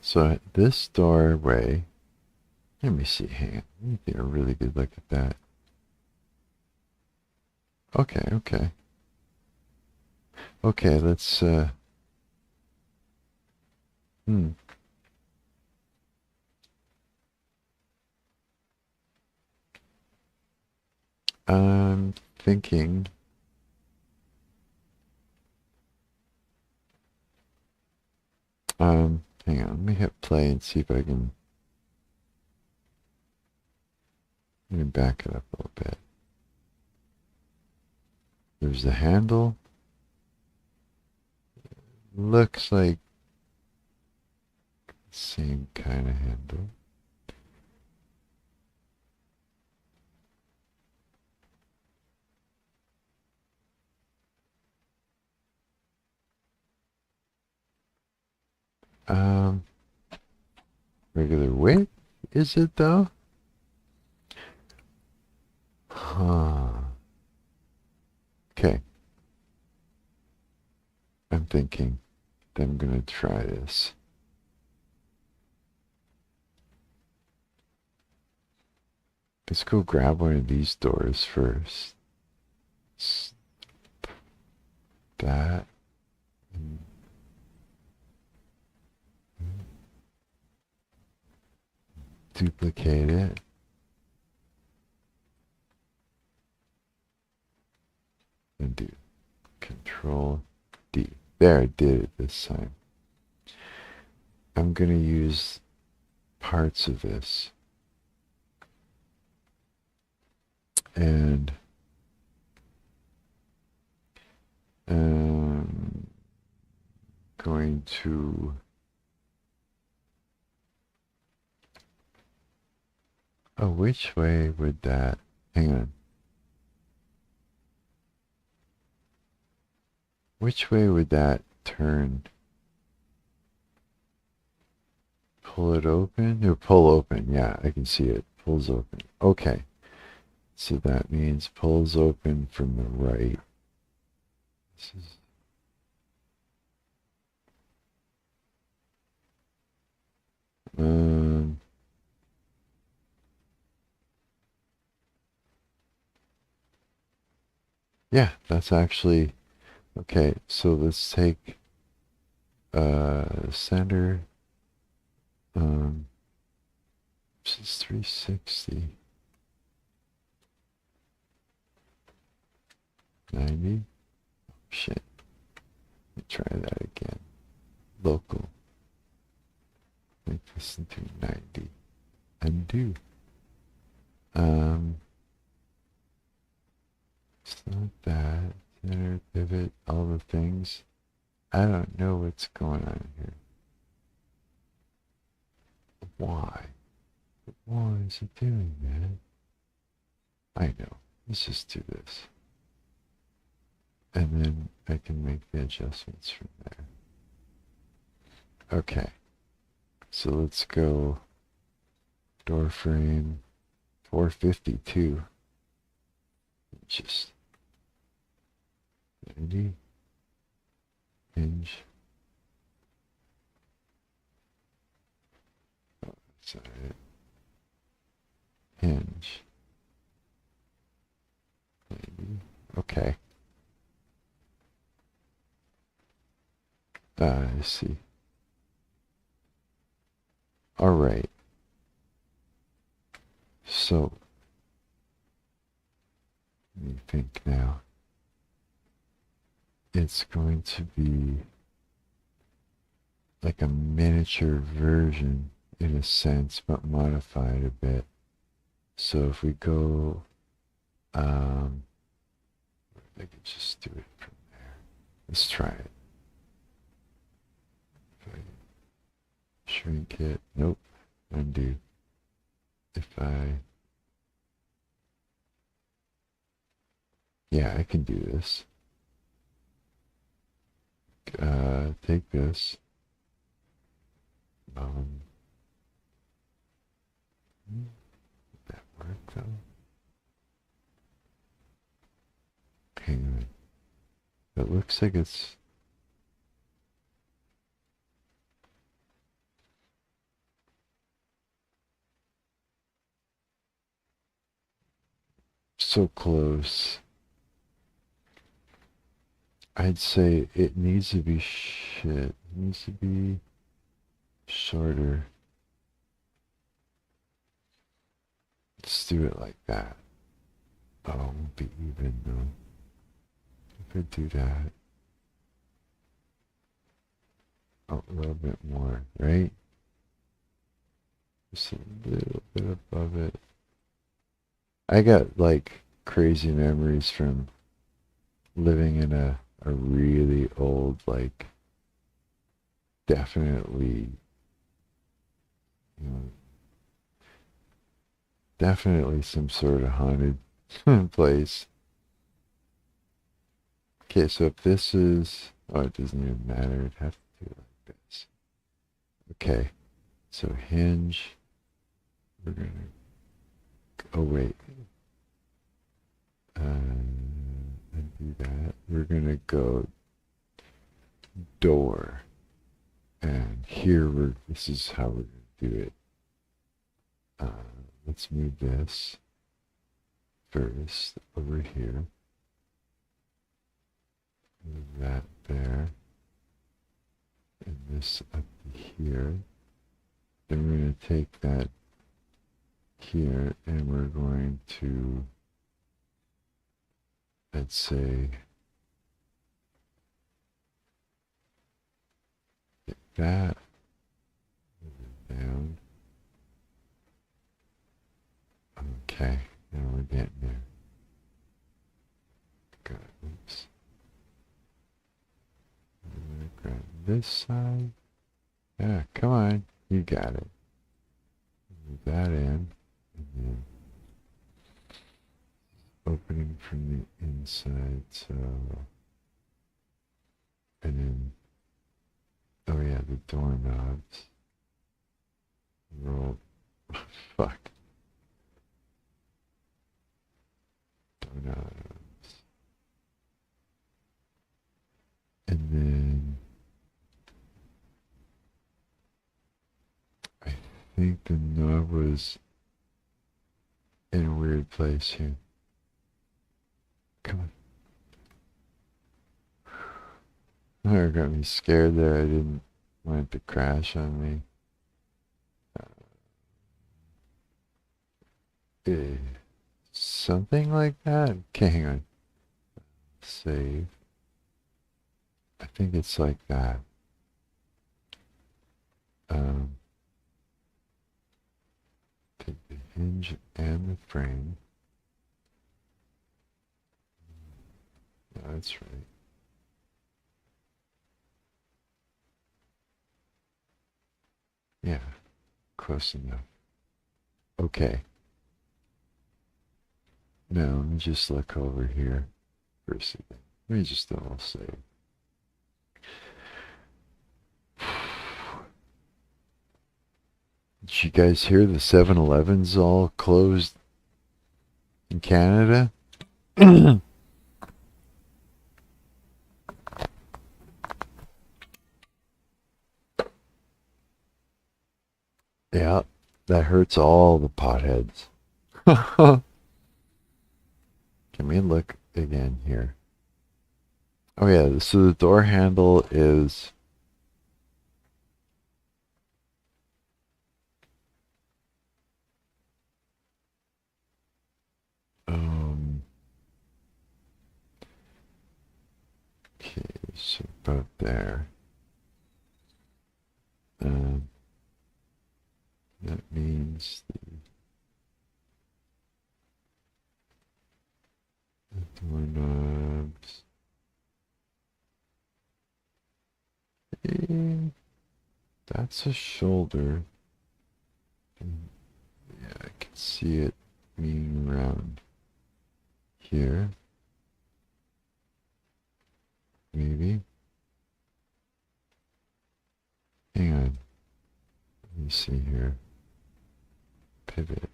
So this doorway, let me see, hang on. Let me get a really good look at that. Okay, okay. Okay, let's I'm thinking, hang on, let me hit play and see if I can, let me back it up a little bit. There's the handle. Looks like the same kind of handle. Regular width, is it though? Huh. Okay. I'm thinking that I'm gonna try this. Let's go grab one of these doors first. That. Duplicate it. And do Control D. There, I did it this time. I'm going to use parts of this. And going to which way would that, hang on. Which way would that turn? Pull it open? Or pull open, yeah, I can see it. Pulls open. Okay. So that means pulls open from the right. This is yeah, that's actually Okay, so let's take center. This is 360. 90. Shit. Let me try that again. Local. Make this into 90. Undo. It's not that. Center, pivot, all the things. I don't know what's going on here. Why? Why is it doing that? I know. Let's just do this. And then I can make the adjustments from there. Okay. So let's go door frame 452. Just 90. Hinge. Oh, that's not it. Hinge. 90. Okay. I see. All right. So, let me think now. It's going to be like a miniature version in a sense, but modified a bit. So if we go, I could just do it from there. Let's try it. If I shrink it, nope, undo. If yeah, I can do this. Take this. Did that work though? Hang on. It looks like it's so close. I'd say it needs to be It needs to be shorter. Let's do it like that. Oh, it won't be even though. If I do that. Oh, a little bit more, right? Just a little bit above it. I got like crazy memories from living in a really old, like, definitely, you know, definitely some sort of haunted place. Okay, so if this is, oh, it doesn't even matter. It'd have to do it like this. Okay, so hinge. We're gonna, oh wait. Undo that. We're gonna go door. And here this is how we're gonna do it. Let's move this first over here. Move that there. And this up here. Then we're going to take that here and we're going to, let's say, get that down. Okay, now we're getting there. Got it. Oops. I'm gonna grab this side. Yeah, come on, you got it. Move that in, and then opening from the inside. So, and then, oh yeah, the doorknobs. Roll. Fuck. Doorknobs. And then I think the knob was in a weird place here. Come on. Oh, got me scared there. I didn't want it to crash on me. Something like that. Okay, hang on. Save. I think it's like that. Take the hinge and the frame. Yeah, that's right. Yeah, close enough. Okay. Now, let me just look over here for a second. Let me just double save. Did you guys hear the 7-Elevens all closed in Canada? Yeah, that hurts all the potheads. Can we look again here? Oh yeah, so the door handle is okay, so about there. That means the doorknobs. That's a shoulder. Yeah, I can see it being around here. Maybe. Hang on. Let me see here. Pivot.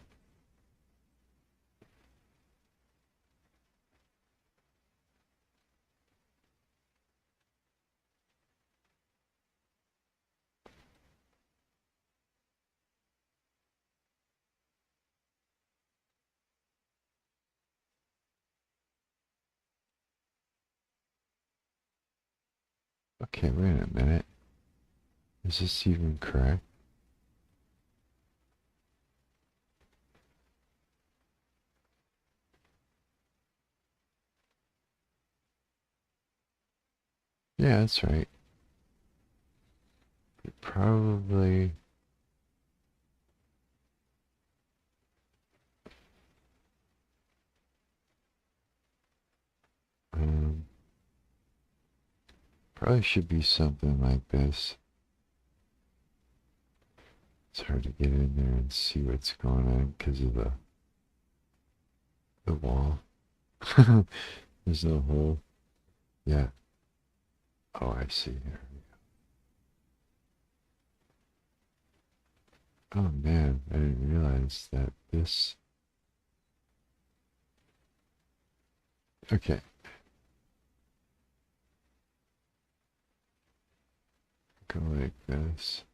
Okay, wait a minute. Is this even correct? Yeah, that's right. Probably. Probably should be something like this. It's hard to get in there and see what's going on because of the wall. There's no hole. Yeah. Oh, I see here. Oh man, I didn't realize that this. Okay. Go like this.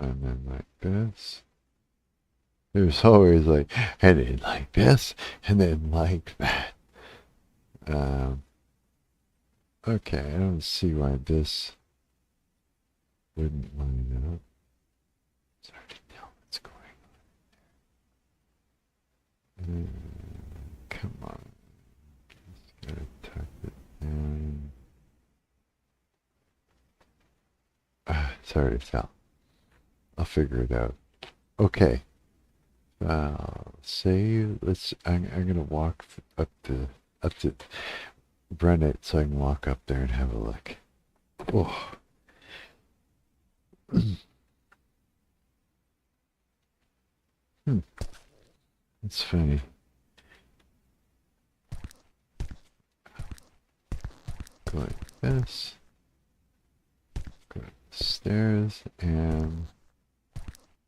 And then like this. There's always like, and then like this, and then like that. Okay, I don't see why this wouldn't line up. It's hard to tell what's going on. Come on. Just gotta tuck it in. It's hard to tell. I'll figure it out. Okay. Save. I'm gonna walk up to run it so I can walk up there and have a look. Oh. That's funny. Go like this. Go up the stairs and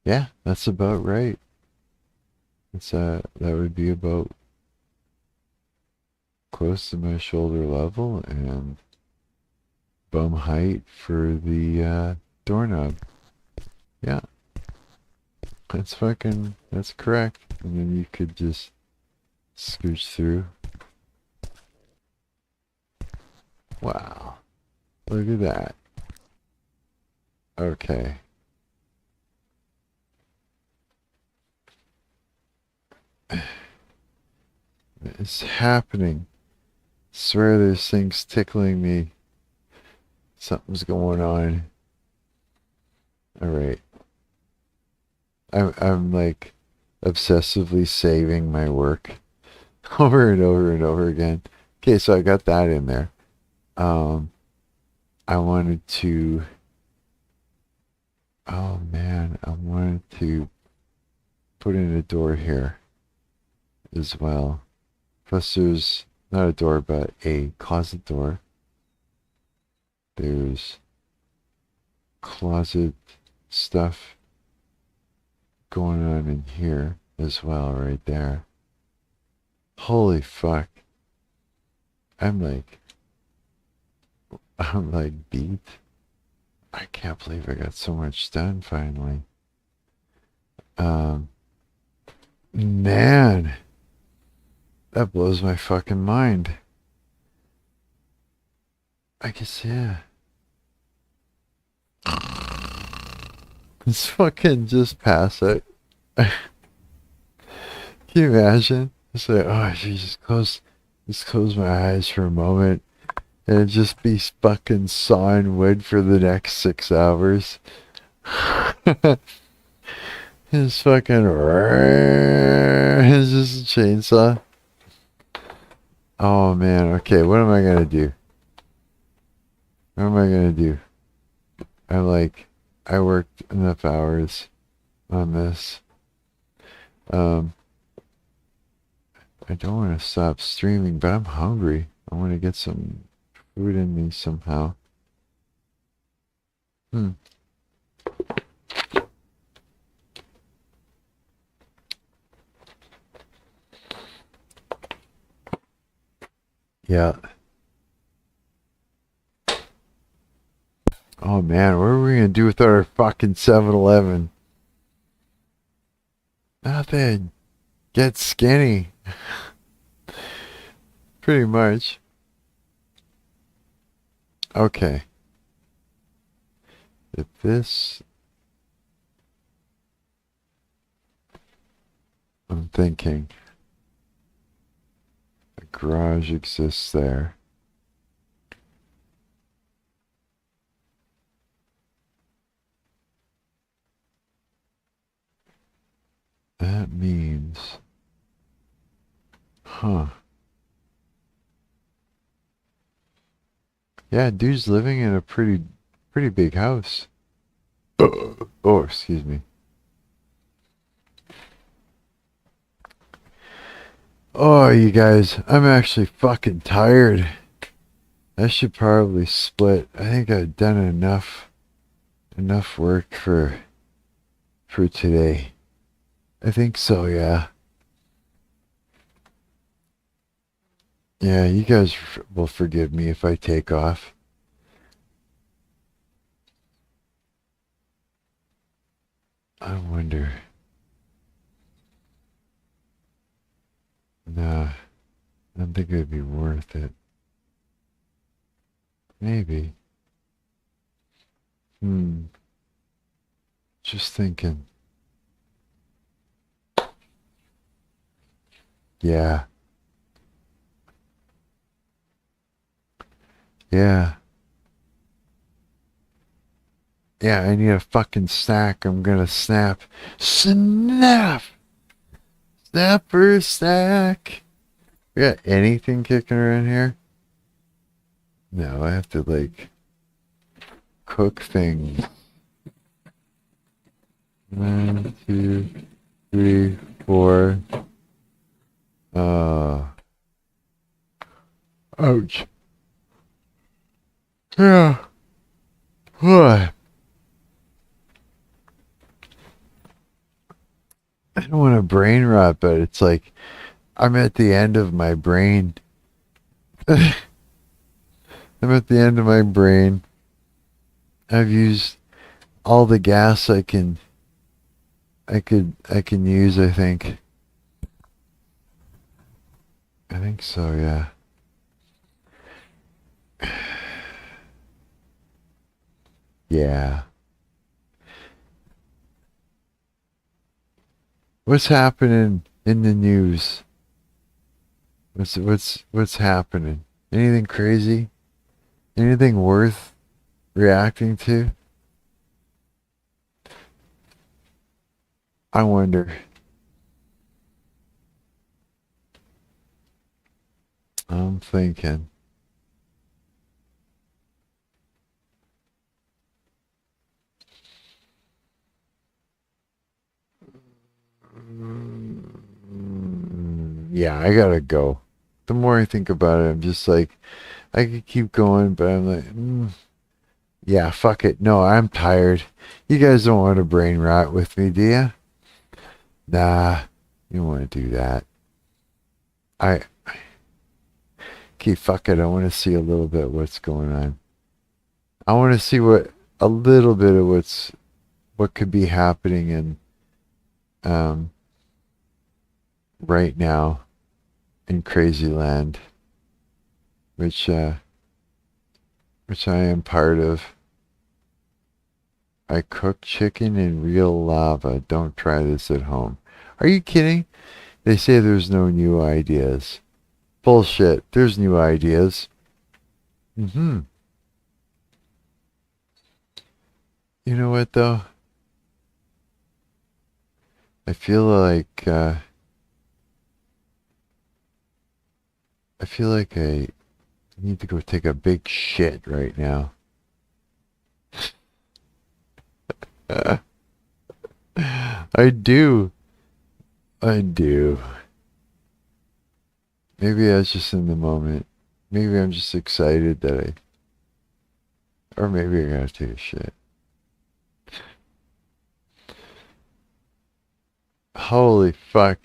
yeah, that's about right. It's that would be about close to my shoulder level and bum height for the doorknob. Yeah. That's correct. And then you could just scooch through. Wow. Look at that. Okay. It's happening. I swear there's things tickling me. Something's going on. Alright. I'm like obsessively saving my work over and over and over again. Okay, so I got that in there. I wanted to, oh man, I wanted to put in a door here as well. Plus there's not a door, but a closet door. There's closet stuff going on in here as well, right there. Holy fuck. I'm like beat. I can't believe I got so much done finally. Man, that blows my fucking mind. I guess, yeah. Let's fucking just pass it. Can you imagine? It's like, oh, Jesus, just close my eyes for a moment and just be fucking sawing wood for the next 6 hours. It's fucking, it's just a chainsaw. Oh man, okay, what am I gonna do? What am I gonna do? I worked enough hours on this. I don't want to stop streaming, but I'm hungry. I want to get some food in me somehow. Yeah. Oh man, what are we gonna do with our fucking 7-Eleven? Nothing. Get skinny. Pretty much. Okay. If this... I'm thinking. A garage exists there. That means... Huh. Yeah, dude's living in a pretty big house. Oh, excuse me. Oh, you guys, I'm actually fucking tired. I should probably split. I think I've done enough work for today. I think so, yeah. Yeah, you guys will forgive me if I take off. I wonder. Nah, I don't think it'd be worth it. Maybe. Just thinking. Yeah. Yeah. Yeah, I need a fucking snack. I'm gonna snap. Snap! Snapper snack! We got anything kicking around here? No, I have to, like, cook things. 1, 2, 3, 4. Ouch. Yeah. What? I don't want to brain rot, but it's like I'm at the end of my brain. I'm at the end of my brain. I've used all the gas I can I can use, I think. I think so, yeah. Yeah. What's happening in the news? What's happening? Anything crazy? Anything worth reacting to? I wonder. I'm thinking. Yeah, I gotta go. The more I think about it, I'm just like, I could keep going, but I'm like, yeah, fuck it. No, I'm tired. You guys don't want to brain rot with me, do you? Nah, you don't want to do that. I Okay, fuck it. I want to see a little bit what's going on. I want to see a little bit of what could be happening in um right now in Crazy Land, which uh which I am part of. I cook chicken in real lava. Don't try this at home. Are you kidding? They say there's no new ideas. Bullshit. There's new ideas. Mm-hmm. You know what though? I feel like I need to go take a big shit right now. I do. I do. Maybe I was just in the moment. Maybe I'm just excited that or maybe I gotta take a shit. Holy fuck.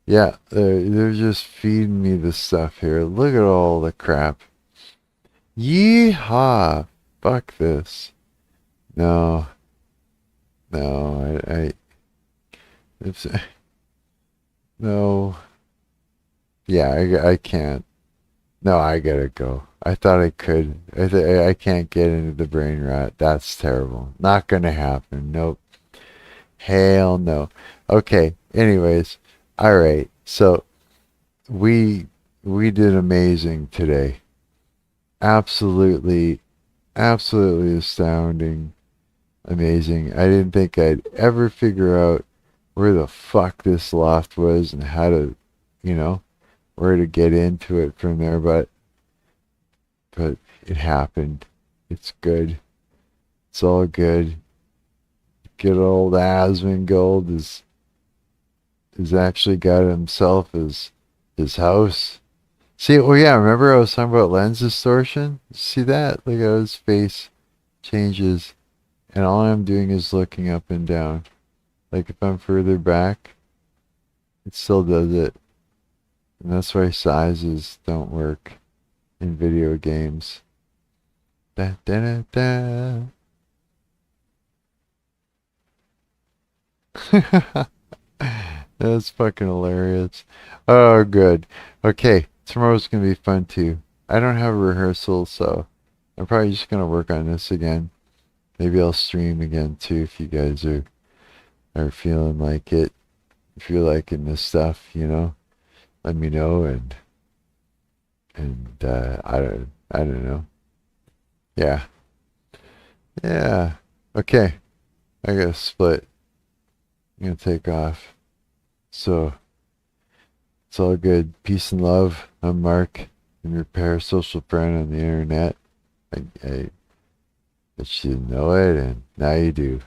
Yeah, they're just feeding me the stuff here. Look at all the crap. Yeehaw. Fuck this. No. No, it's, no. Yeah, I can't. No, I gotta go. I thought I could. I can't get into the brain rot. That's terrible. Not gonna happen. Nope. Hell no. Okay. Anyways, all right. So we we did amazing today. Absolutely, absolutely astounding, amazing. I didn't think I'd ever figure out where the fuck this loft was and how to, you know, where to get into it from there, but it happened. It's good. It's all good. Good old Asmongold is actually got himself his house. See, oh yeah, remember I was talking about lens distortion? See that? Look how his face changes, and all I'm doing is looking up and down. Like if I'm further back, it still does it. And that's why sizes don't work in video games. Da, da, da, da. That's fucking hilarious. Oh, good. Okay, tomorrow's gonna be fun too. I don't have a rehearsal, so I'm probably just gonna work on this again. Maybe I'll stream again too if you guys are feeling like it. If you're liking this stuff, let me know and I don't know. Yeah. Yeah. Okay. I gotta split. I'm gonna take off. So it's all good. Peace and love. I'm Mark. I'm your parasocial friend on the internet. I bet you didn't know it, and now you do.